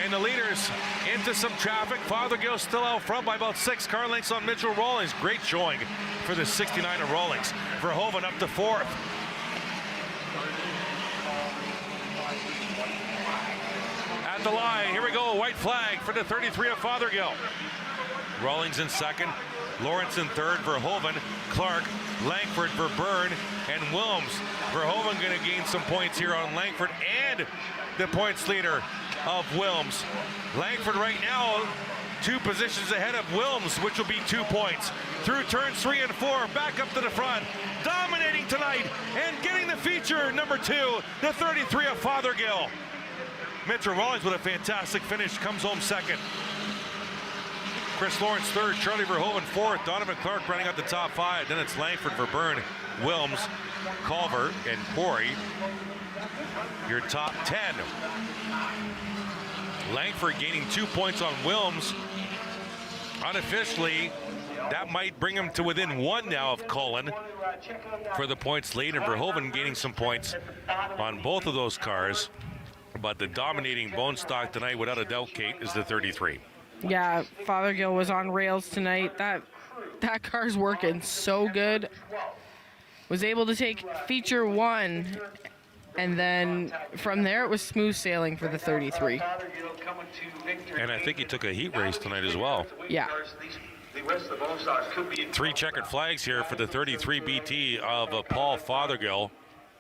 And the leaders into some traffic. Fothergill still out front by about 6 car lengths on Mitchell Rawlings. Great showing for the 69 of Rawlings. Verhoeven up to 4th. At the line, here we go, white flag for the 33 of Fothergill. Rawlings in 2nd, Lawrence in 3rd, Verhoeven, Clark, Langford, Verburn, and Wilms. Verhoeven going to gain some points here on Langford and the points leader of Wilms. Langford right now 2 positions ahead of Wilms, which will be 2 points. Through turns 3 and 4, back up to the front, dominating tonight and getting the feature number 2, the 33 of Fothergill. Mitchell Rawlings with a fantastic finish, comes home 2nd. Chris Lawrence 3rd, Charlie Verhoeven 4th, Donovan Clark running out the top 5. Then it's Langford, Verburn, Wilms, Culver, and Corey. Your top 10. Langford gaining 2 points on Wilms. Unofficially, that might bring him to within 1 now of Cullen for the points lead, and Verhoeven gaining some points on both of those cars. But the dominating bone stock tonight, without a doubt, Kate, is the 33. Yeah, Fothergill was on rails tonight. That car's working so good. Was able to take feature 1, and then from there it was smooth sailing for the 33. And I think he took a heat race tonight as well. Yeah. 3 checkered flags here for the 33 BT of Paul Fothergill.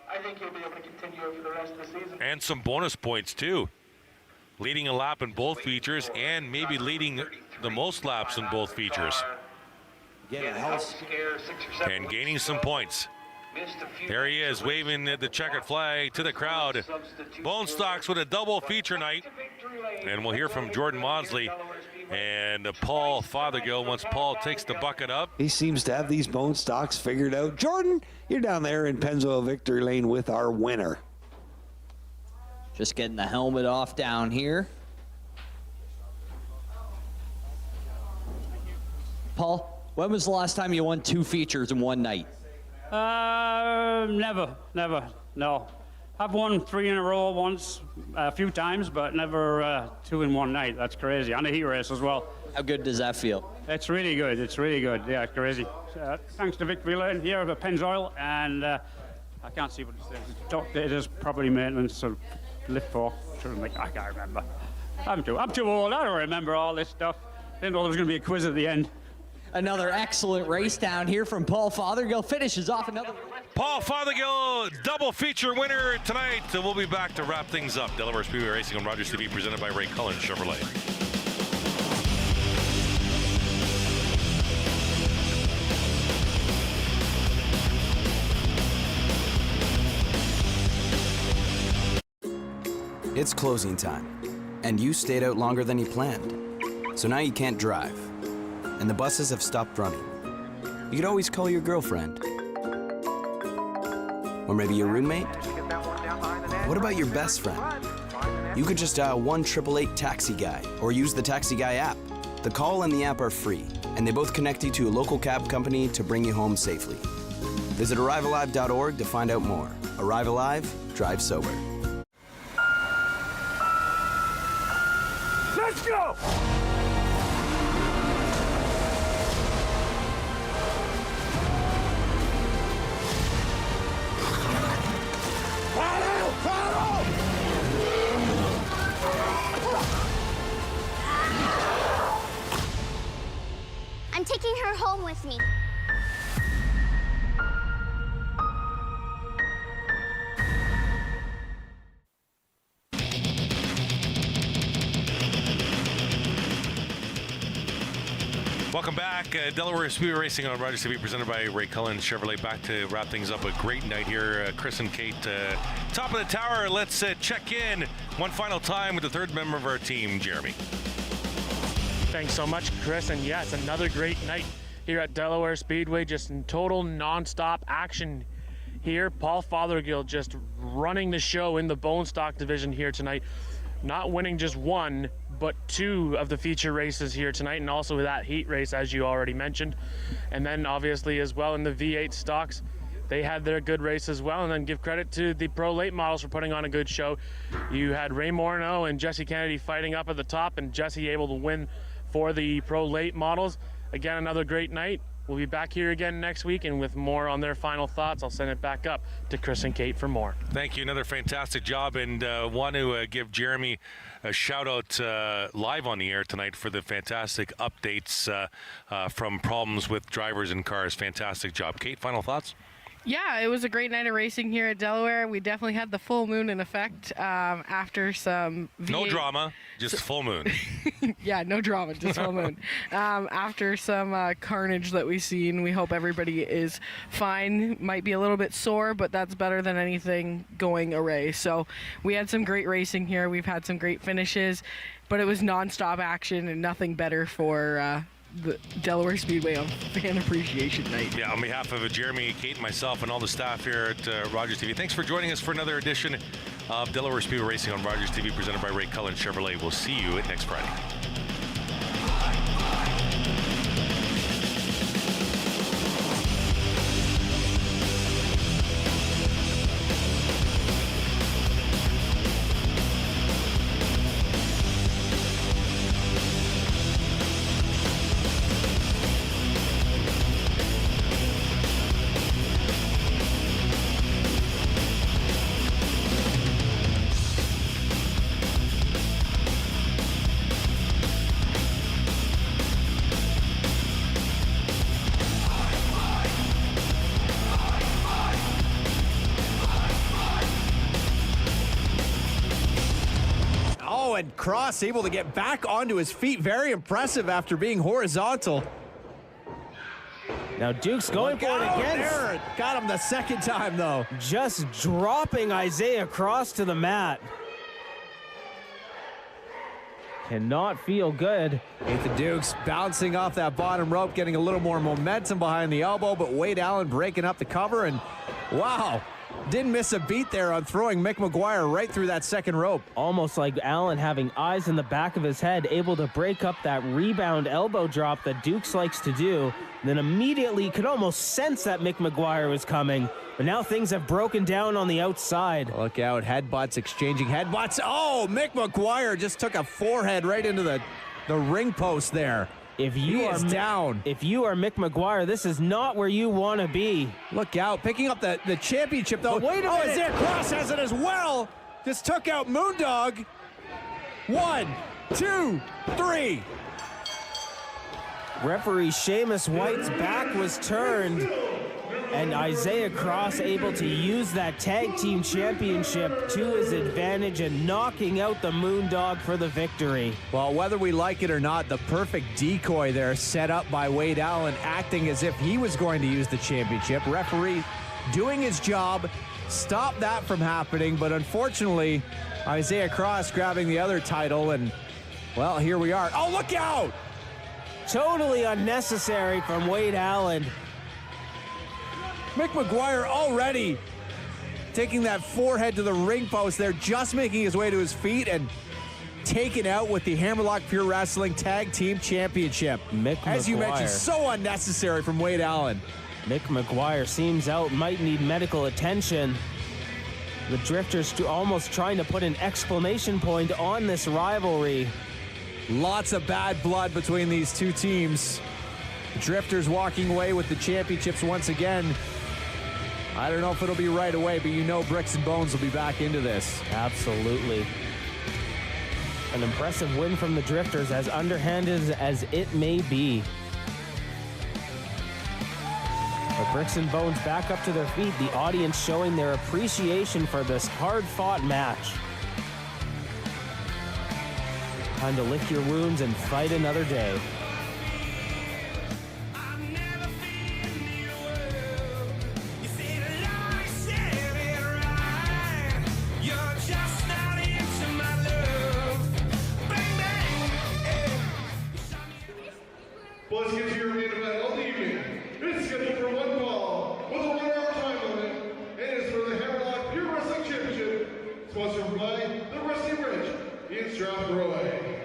I think he'll be able to continue for the rest of the season. And some bonus points too. Leading a lap in both features and maybe leading the most laps in both features. And gaining some points. There he is, waving the checkered flag to the crowd. Bone Stocks with a double feature night. And we'll hear from Jordan Maudsley and Paul Fothergill once Paul takes the bucket up. He seems to have these bone stocks figured out. Jordan, you're down there in Pennzoil Victory Lane with our winner. Just getting the helmet off down here. Paul, when was the last time you won 2 features in one night? Never, no. I've won 3 in a row once, a few times, but never 2 in one night. That's crazy. On a heat race as well. How good does that feel? It's really good. It's really good. Yeah, crazy. Thanks to Victory Lane here at Pennzoil, and I can't see what it says. It is property maintenance of lift 4. I can't remember. I'm too old. I don't remember all this stuff. Didn't know there was going to be a quiz at the end. Another excellent race down here from Paul Fothergill. Finishes off another. Paul Fothergill, double feature winner tonight. We'll be back to wrap things up. Delaware Speedway Racing on Rogers TV, presented by Ray Cullen Chevrolet. It's closing time, and you stayed out longer than you planned. So now you can't drive, and the buses have stopped running. You could always call your girlfriend. Or maybe your roommate? What about your best friend? You could just dial 1-888-TAXI-GUY or use the Taxi Guy app. The call and the app are free, and they both connect you to a local cab company to bring you home safely. Visit ArriveAlive.org to find out more. Arrive Alive, drive sober. Let's go! home with me. Welcome back. Delaware Speedway Racing on Rogers TV, presented by Ray Cullen Chevrolet. Back to wrap things up. A great night here. Chris and Kate, top of the tower. Let's check in one final time with the third member of our team, Jeremy. Thanks so much, Chris. And yes, another great night here at Delaware Speedway. Just in total non-stop action here. Paul Fothergill just running the show in the bone stock division here tonight. Not winning just one, but two of the feature races here tonight, and also that heat race, as you already mentioned. And then obviously as well in the V8 stocks, they had their good race as well. And then give credit to the Pro Late models for putting on a good show. You had Ray Morneau and Jesse Kennedy fighting up at the top, and Jesse able to win for the Pro Late models. Again, another great night. We'll be back here again next week, and with more on their final thoughts, I'll send it back up to Chris and Kate for more. Thank you. Another fantastic job, and want to give Jeremy a shout out live on the air tonight for the fantastic updates from problems with drivers and cars. Fantastic job. Kate, final thoughts? Yeah, it was a great night of racing here at Delaware. We definitely had the full moon in effect after some V8. No drama, just full moon. Yeah, no drama, just full moon. After some carnage that we've seen, we hope everybody is fine. Might be a little bit sore, but that's better than anything going away. So we had some great racing here. We've had some great finishes, but it was nonstop action and nothing better for the Delaware Speedway on Fan Appreciation Night. Yeah, on behalf of Jeremy, Kate, myself, and all the staff here at Rogers TV, thanks for joining us for another edition of Delaware Speedway Racing on Rogers TV, presented by Ray Cullen Chevrolet. We'll see you next Friday. And Cross able to get back onto his feet. Very impressive after being horizontal. Now Duke's going for it again. There. Got him the second time though. Just dropping Isaiah Cross to the mat. Cannot feel good. Nathan Dukes bouncing off that bottom rope, getting a little more momentum behind the elbow, but Wade Allen breaking up the cover, and wow. Didn't miss a beat there on throwing Mick McGuire right through that second rope. Almost like Allen having eyes in the back of his head, able to break up that rebound elbow drop that Dukes likes to do. And then immediately could almost sense that Mick McGuire was coming. But now things have broken down on the outside. Look out, headbutts, exchanging headbutts. Oh, Mick McGuire just took a forehead right into the ring post there. If you are down, if you are Mick McGuire, this is not where you want to be. Look out, picking up the championship though. But wait a minute. Isaiah Cross has it as well. Just took out Moondog. 1, 2, 3. Referee Seamus White's back was turned, and Isaiah Cross able to use that tag team championship to his advantage and knocking out the Moondog for the victory. Well, whether we like it or not, the perfect decoy there set up by Wade Allen, acting as if he was going to use the championship. Referee doing his job, stop that from happening, but unfortunately, Isaiah Cross grabbing the other title, and well, here we are. Oh, look out! Totally unnecessary from Wade Allen. Mick McGuire already taking that forehead to the ring post there, just making his way to his feet and taken out with the Hammerlock Pure Wrestling Tag Team Championship. As you mentioned, so unnecessary from Wade Allen. Mick McGuire seems out, might need medical attention. The Drifters almost trying to put an exclamation point on this rivalry. Lots of bad blood between these two teams. Drifters walking away with the championships once again. I don't know if it'll be right away, but you know Bricks and Bones will be back into this. Absolutely. An impressive win from the Drifters, as underhanded as it may be. But Bricks and Bones back up to their feet, the audience showing their appreciation for this hard-fought match. Time to lick your wounds and fight another day. Let's get to your main event of the evening. It's scheduled for one fall with a 1 hour time limit, and it's for the Hammerlock Pure Wrestling Championship, sponsored by the Rusty Ridge in Strathroy.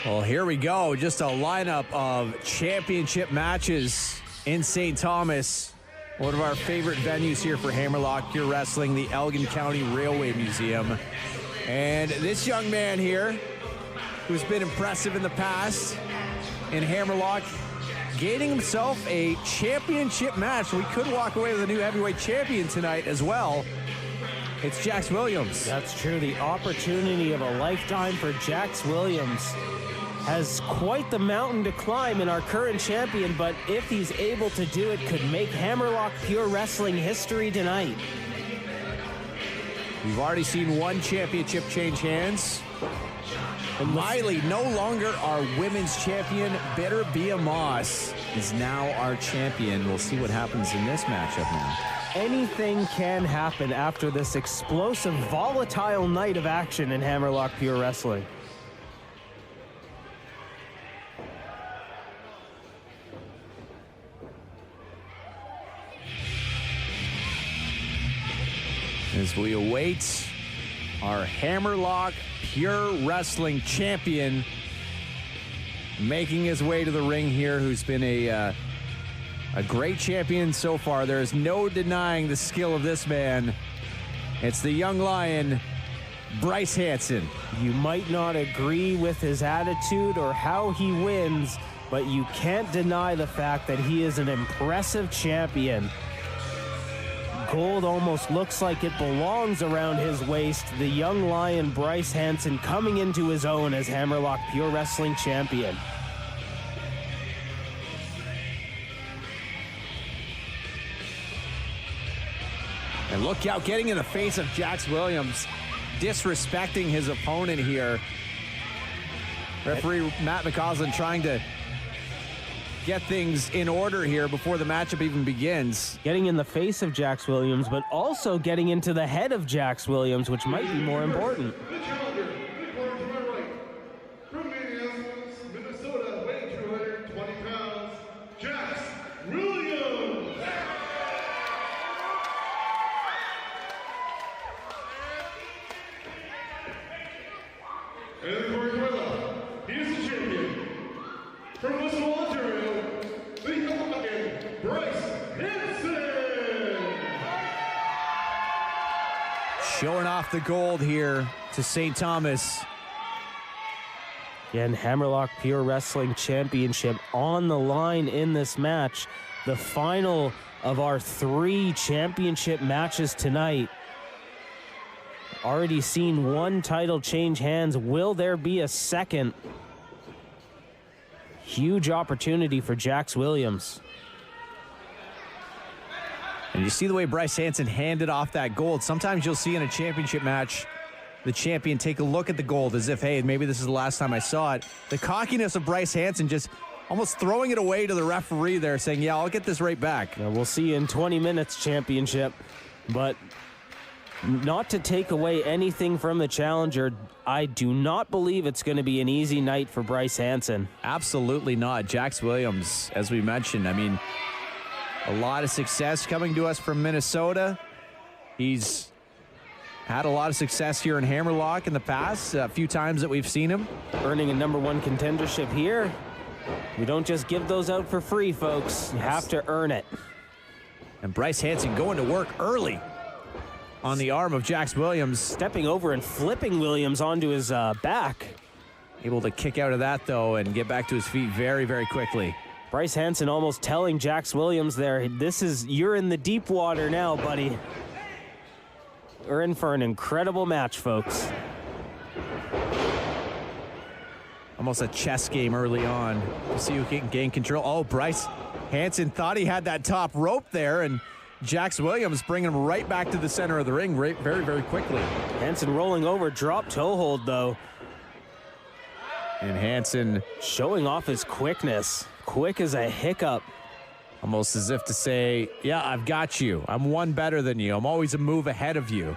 Well, here we go. Just a lineup of championship matches in St. Thomas. One of our favorite venues here for Hammerlock Pure Wrestling, the Elgin County Railway Museum. And this young man here, who's been impressive in the past in Hammerlock, gaining himself a championship match. We could walk away with a new heavyweight champion tonight as well. It's Jax Williams. That's true. The opportunity of a lifetime for Jax Williams. Has quite the mountain to climb in our current champion, but if he's able to do it, could make Hammerlock Pure Wrestling history tonight. We've already seen one championship change hands. And Miley, no longer our women's champion. Better Be a Moss is now our champion. We'll see what happens in this matchup now. Anything can happen after this explosive, volatile night of action in Hammerlock Pure Wrestling. As we await our Hammerlock Pure Wrestling champion making his way to the ring here, who's been a great champion so far. There is no denying the skill of this man. It's the young lion, Bryce Hanson. You might not agree with his attitude or how he wins, but you can't deny the fact that he is an impressive champion. Gold almost looks like it belongs around his waist. The young lion Bryce Hanson coming into his own as Hammerlock Pure Wrestling champion. And look out, getting in the face of Jax Williams, disrespecting his opponent here. Referee Matt McCausland trying to get things in order here before the matchup even begins. Getting in the face of Jax Williams, but also getting into the head of Jax Williams, which might be more important. The challenger, according to my right, from Minneapolis, Minnesota, weighing 220 pounds, Jax Williams. And according to my left, he is the champion. From Western Ontario, the young lion, Bryce Hanson. Showing off the gold here to St. Thomas. Again, Hammerlock Pure Wrestling Championship on the line in this match. The final of our 3 championship matches tonight. Already seen one title change hands. Will there be a second? Huge opportunity for Jax Williams. And you see the way Bryce Hanson handed off that gold. Sometimes you'll see in a championship match the champion take a look at the gold as if, hey, maybe this is the last time I saw it. The cockiness of Bryce Hanson just almost throwing it away to the referee there, saying, yeah, I'll get this right back. Now, we'll see you in 20 minutes championship, but not to take away anything from the challenger, I do not believe it's going to be an easy night for Bryce Hanson. Absolutely not. Jax Williams, as we mentioned, I mean, a lot of success coming to us from Minnesota. He's had a lot of success here in Hammerlock in the past, a few times that we've seen him. Earning a #1 contendership here. We don't just give those out for free, folks. You have to earn it. And Bryce Hanson going to work early on the arm of Jax Williams. Stepping over and flipping Williams onto his back. Able to kick out of that, though, and get back to his feet very, very quickly. Bryce Hanson almost telling Jax Williams there, you're in the deep water now, buddy. We're in for an incredible match, folks. I'm almost a chess game early on. You see who can gain control. Oh, Bryce Hansen thought he had that top rope there, and Jax Williams bringing him right back to the center of the ring very, very quickly. Hansen rolling over, drop toe hold though. And Hansen showing off his quickness. Quick as a hiccup. Almost as if to say, yeah, I've got you. I'm one better than you. I'm always a move ahead of you.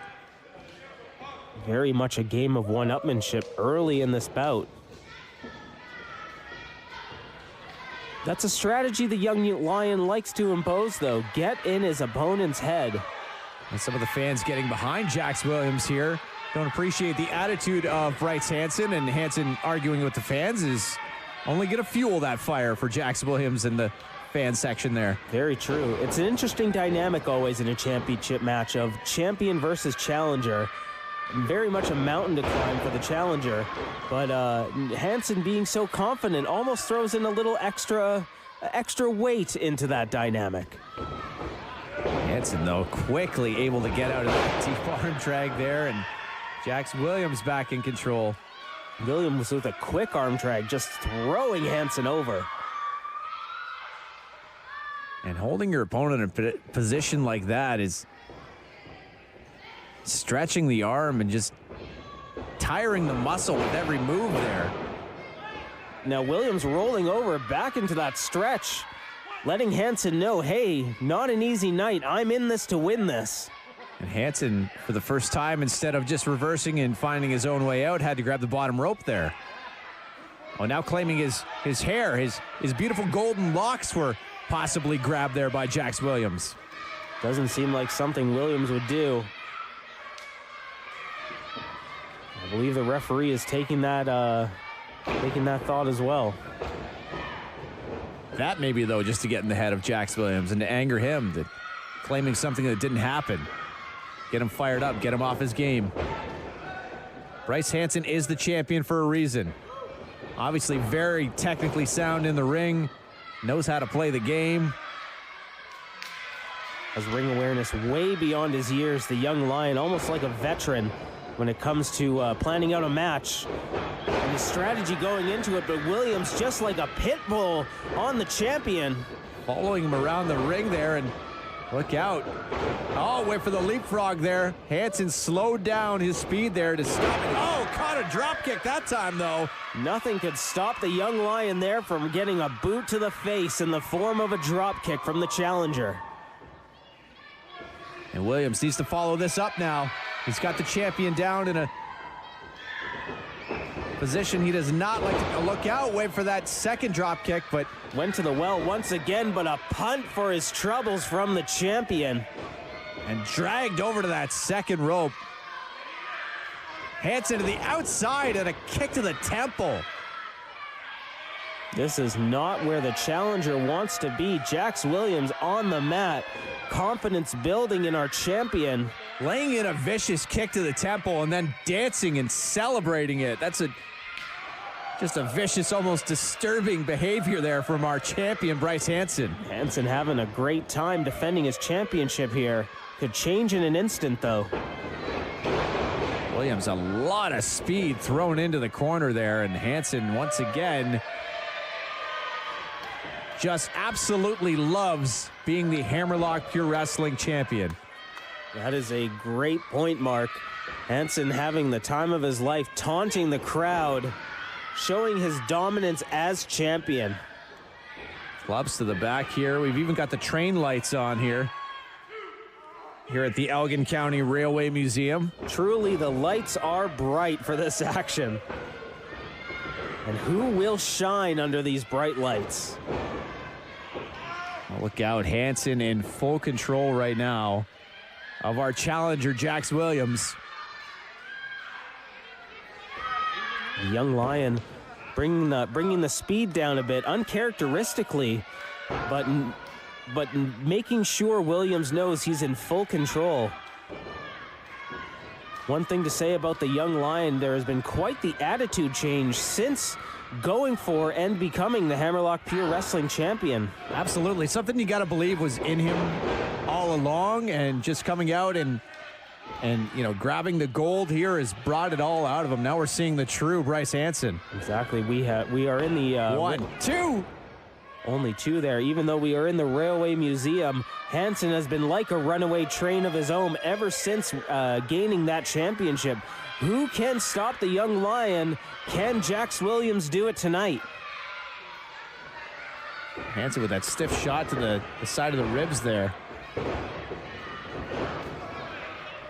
Very much a game of one-upmanship early in this bout. That's a strategy the young Lion likes to impose, though. Get in his opponent's head. And some of the fans getting behind Jax Williams here don't appreciate the attitude of Bryce Hansen, and Hansen arguing with the fans is only going to fuel that fire for Jax Williams in the fan section there. Very true. It's an interesting dynamic always in a championship match of champion versus challenger. Very much a mountain to climb for the challenger, but Hansen being so confident almost throws in a little extra weight into that dynamic. Hansen, though, quickly able to get out of that deep arm drag there, and Jax Williams back in control. Williams with a quick arm drag, just throwing Hansen over. And holding your opponent in a position like that is stretching the arm and just tiring the muscle with every move there. Now Williams rolling over back into that stretch, letting Hansen know, hey, not an easy night. I'm in this to win this. And Hansen, for the first time, instead of just reversing and finding his own way out, had to grab the bottom rope there. Oh, now claiming his hair, his beautiful golden locks were possibly grabbed there by Jax Williams. Doesn't seem like something Williams would do. I believe the referee is taking that thought as well. That maybe, though, just to get in the head of Jax Williams and to anger him, that claiming something that didn't happen. Get him fired up, get him off his game. Bryce Hansen is the champion for a reason. Obviously very technically sound in the ring, knows how to play the game. Has ring awareness way beyond his years, the young Lion, almost like a veteran when it comes to planning out a match. And his strategy going into it, but Williams just like a pit bull on the champion. Following him around the ring there, and look out. Oh, wait for the leapfrog there. Hansen slowed down his speed there to stop it. Oh, caught a drop kick that time, though. Nothing could stop the young Lion there from getting a boot to the face in the form of a drop kick from the challenger. And Williams needs to follow this up now. He's got the champion down in a position he does not like to look out. Wait for that second drop kick, but went to the well once again, but a punt for his troubles from the champion. And dragged over to that second rope. Hansen to the outside and a kick to the temple. This is not where the challenger wants to be. Jax Williams on the mat. Confidence building in our champion. Laying in a vicious kick to the temple and then dancing and celebrating it. That's just a vicious, almost disturbing behavior there from our champion, Bryce Hansen. Hansen having a great time defending his championship here. Could change in an instant, though. Williams, a lot of speed thrown into the corner there, and Hansen once again just absolutely loves being the Hammerlock Pure Wrestling champion. That is a great point, Mark. Hansen having the time of his life, taunting the crowd, showing his dominance as champion. Clubs to the back here. We've even got the train lights on here at the Elgin County Railway Museum. Truly, the lights are bright for this action. And who will shine under these bright lights? Well, look out, Hansen in full control right now of our challenger, Jax Williams. The young Lion bringing the speed down a bit, uncharacteristically, but making sure Williams knows he's in full control. One thing to say about the young Lion, there has been quite the attitude change since going for and becoming the Hammerlock Pure Wrestling champion. Absolutely. Something you got to believe was in him all along, and just coming out and And, grabbing the gold here has brought it all out of him. Now we're seeing the true Bryce Hansen. Exactly. We are in the 1, 2. Only 2 there. Even though we are in the Railway Museum, Hansen has been like a runaway train of his own ever since gaining that championship. Who can stop the young lion? Can Jax Williams do it tonight? Hansen with that stiff shot to the side of the ribs there.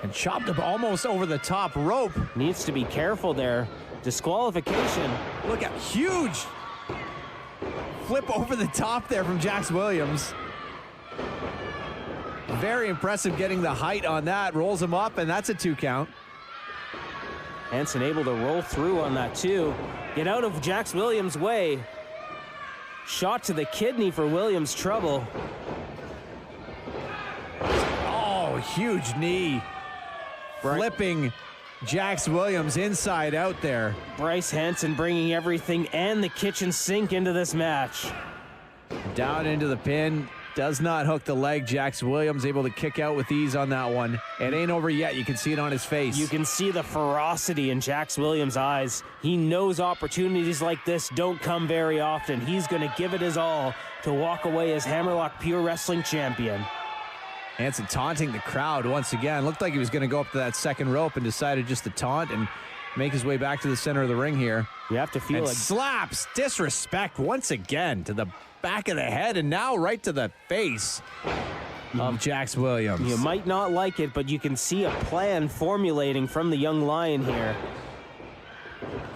And chopped up almost over the top rope. Needs to be careful there. Disqualification. Look at huge flip over the top there from Jax Williams. Very impressive getting the height on that. Rolls him up, and that's a 2 count. Hansen able to roll through on that too. Get out of Jax Williams' way. Shot to the kidney for Williams' trouble. Oh, huge knee. Flipping Jax Williams inside out there. Bryce Hansen bringing everything and the kitchen sink into this match. Down into the pin. Does not hook the leg. Jax Williams able to kick out with ease on that one. It ain't over yet. You can see it on his face. You can see the ferocity in Jax Williams' eyes. He knows opportunities like this don't come very often. He's going to give it his all to walk away as Hammerlock Pure Wrestling champion. Hansen taunting the crowd once again. Looked like he was going to go up to that second rope and decided just to taunt and make his way back to the center of the ring here. You have to feel like slaps, disrespect once again to the back of the head and now right to the face of Jax Williams. You might not like it, but you can see a plan formulating from the young lion here.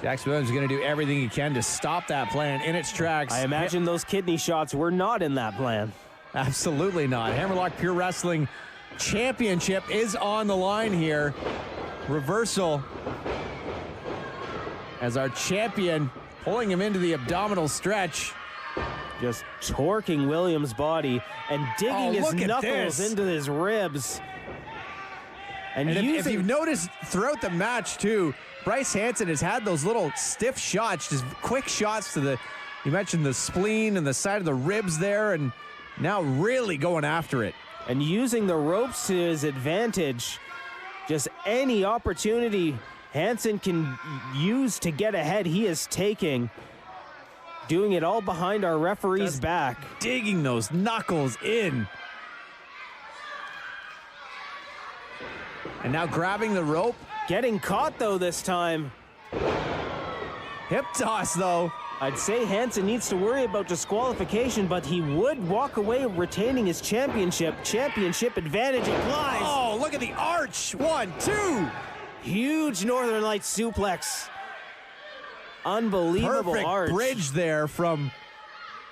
Jax Williams is going to do everything he can to stop that plan in its tracks. I imagine those kidney shots were not in that plan. Absolutely not. Hammerlock Pure Wrestling Championship is on the line here. Reversal as our champion pulling him into the abdominal stretch. Just torquing Williams' body and digging his knuckles into his ribs. And if you've noticed throughout the match too, Bryce Hansen has had those little stiff shots, just quick shots to the, you mentioned the spleen and the side of the ribs there, and now really going after it. And using the ropes to his advantage. Just any opportunity Hansen can use to get ahead, he is taking. Doing it all behind our referee's back. Digging those knuckles in. And now grabbing the rope. Getting caught though this time. Hip toss though. I'd say Hansen needs to worry about disqualification, but he would walk away retaining his championship. Championship advantage applies. Oh, look at the arch. 1, 2. Huge Northern Lights suplex. Unbelievable Perfect arch. Bridge there from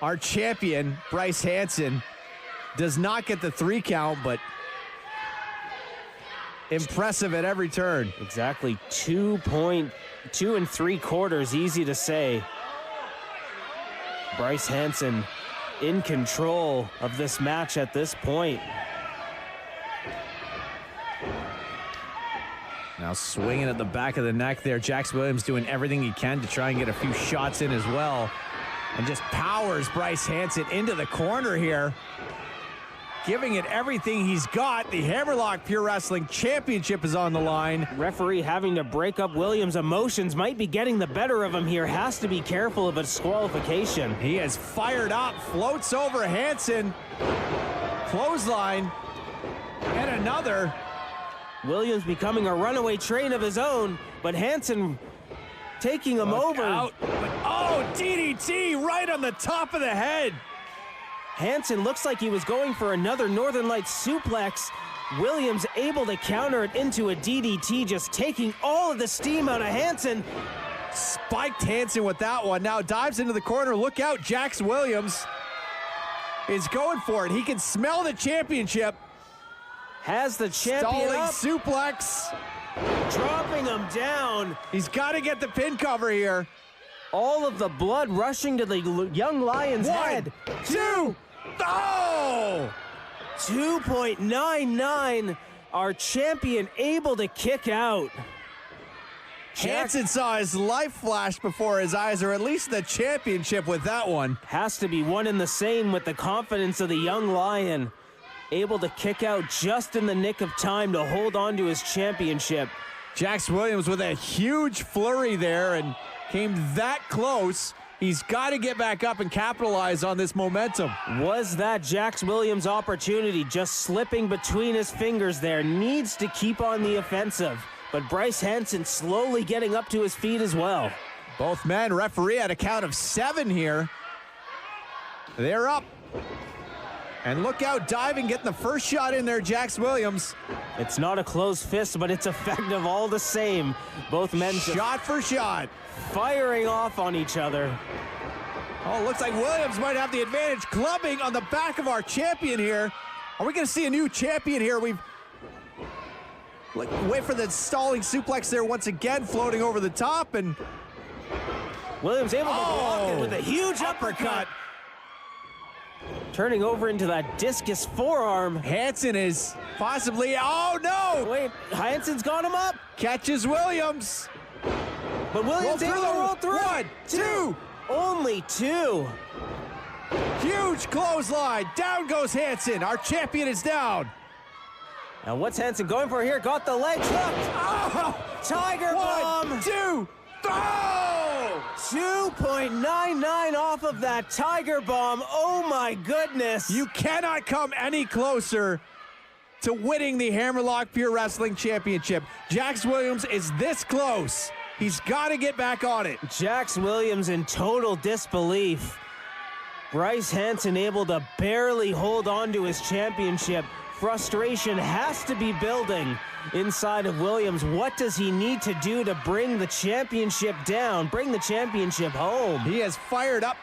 our champion, Bryce Hansen. Does not get the 3 count, but impressive at every turn. Exactly. 2 3/4, easy to say. Bryce Hansen in control of this match at this point. Now swinging at the back of the neck there. Jax Williams doing everything he can to try and get a few shots in as well. And just powers Bryce Hansen into the corner here. Giving it everything he's got. The Hammerlock Pure Wrestling Championship is on the line. Referee having to break up Williams' emotions, might be getting the better of him here. Has to be careful of a disqualification. He is fired up, floats over Hansen. Clothesline. And another. Williams becoming a runaway train of his own, but Hansen taking him over. Oh, DDT right on the top of the head. Hansen looks like he was going for another Northern Lights suplex. Williams able to counter it into a DDT, just taking all of the steam out of Hansen. Spiked Hansen with that one. Now dives into the corner. Look out, Jax Williams is going for it. He can smell the championship. Has the champion Stalling up. suplex. Dropping him down. He's got to get the pin cover here. All of the blood rushing to the young lion's 1, head. 2. Oh! 2.99. Our champion able to kick out. Hansen saw his life flash before his eyes, or at least the championship with that one. Has to be one and the same with the confidence of the young lion. able to kick out just in the nick of time to hold on to his championship. Jax Williams with a huge flurry there and came that close. He's got to get back up and capitalize on this momentum. Was that Jax Williams' opportunity just slipping between his fingers there? Needs to keep on the offensive. But Bryce Hansen slowly getting up to his feet as well. Both men, referee at a count of 7 here. They're up. And look out, diving, getting the first shot in there, Jax Williams. It's not a closed fist, but it's effective all the same. Both men shot for shot. Firing off on each other. Oh, looks like Williams might have the advantage. Clubbing on the back of our champion here. Are we going to see a new champion here? Wait for the stalling suplex there once again, floating over the top, and Williams able to block it with a huge uppercut. Turning over into that discus forearm. Hansen is possibly, oh no! Wait, Hansen's got him up. Catches Williams. But Williams able to roll through. 1, 2. Only 2. Huge clothesline. Down goes Hansen. Our champion is down. Now what's Hansen going for here? Got the legs hooked. Oh! Tiger bomb. 1, 2, oh! 2.99 off of that Tiger bomb. Oh my goodness. You cannot come any closer to winning the Hammerlock Pure Wrestling Championship. Jax Williams is this close. He's got to get back on it. Jax Williams in total disbelief. Bryce Hansen able to barely hold on to his championship. Frustration has to be building inside of Williams. What does he need to do to bring the championship down, bring the championship home? He has fired up.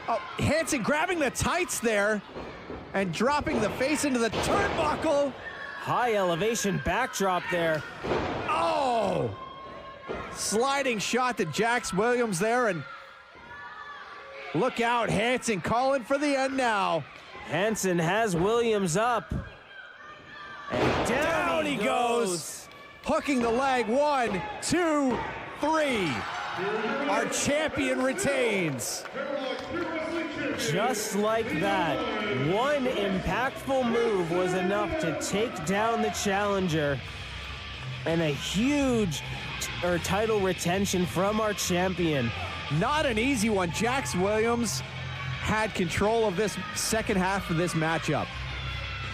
Oh, Hansen grabbing the tights there and dropping the face into the turnbuckle. High elevation backdrop there. Oh! Sliding shot to Jax Williams there, and look out, Hansen calling for the end now. Hansen has Williams up. And down he goes. Hooking the leg. 1, 2, 3. Our champion retains. Just like that, one impactful move was enough to take down the challenger, and a huge title retention from our champion. Not an easy one. Jax Williams had control of this second half of this matchup.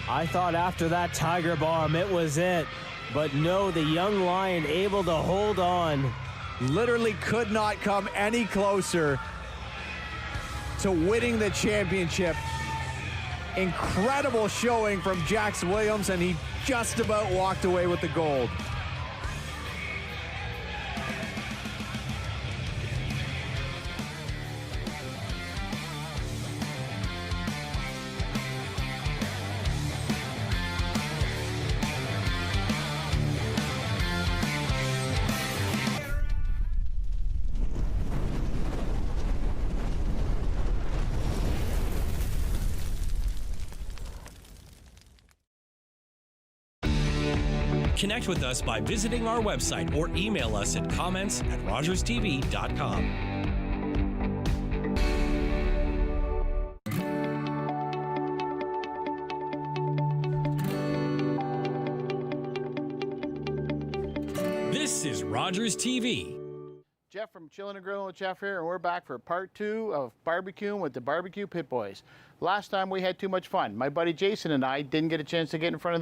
I thought after that Tiger bomb it was it, but no, the young lion able to hold on. Literally could not come any closer to winning the championship. Incredible showing from Jax Williams, and he just about walked away with the gold. Connect with us by visiting our website or email us at comments@rogerstv.com. This is Rogers TV. Jeff from Chillin' and Grillin' with Jeff here, and we're back for part 2 of barbecuing with the Barbecue Pit Boys. Last time we had too much fun. My buddy Jason and I didn't get a chance to get in front of the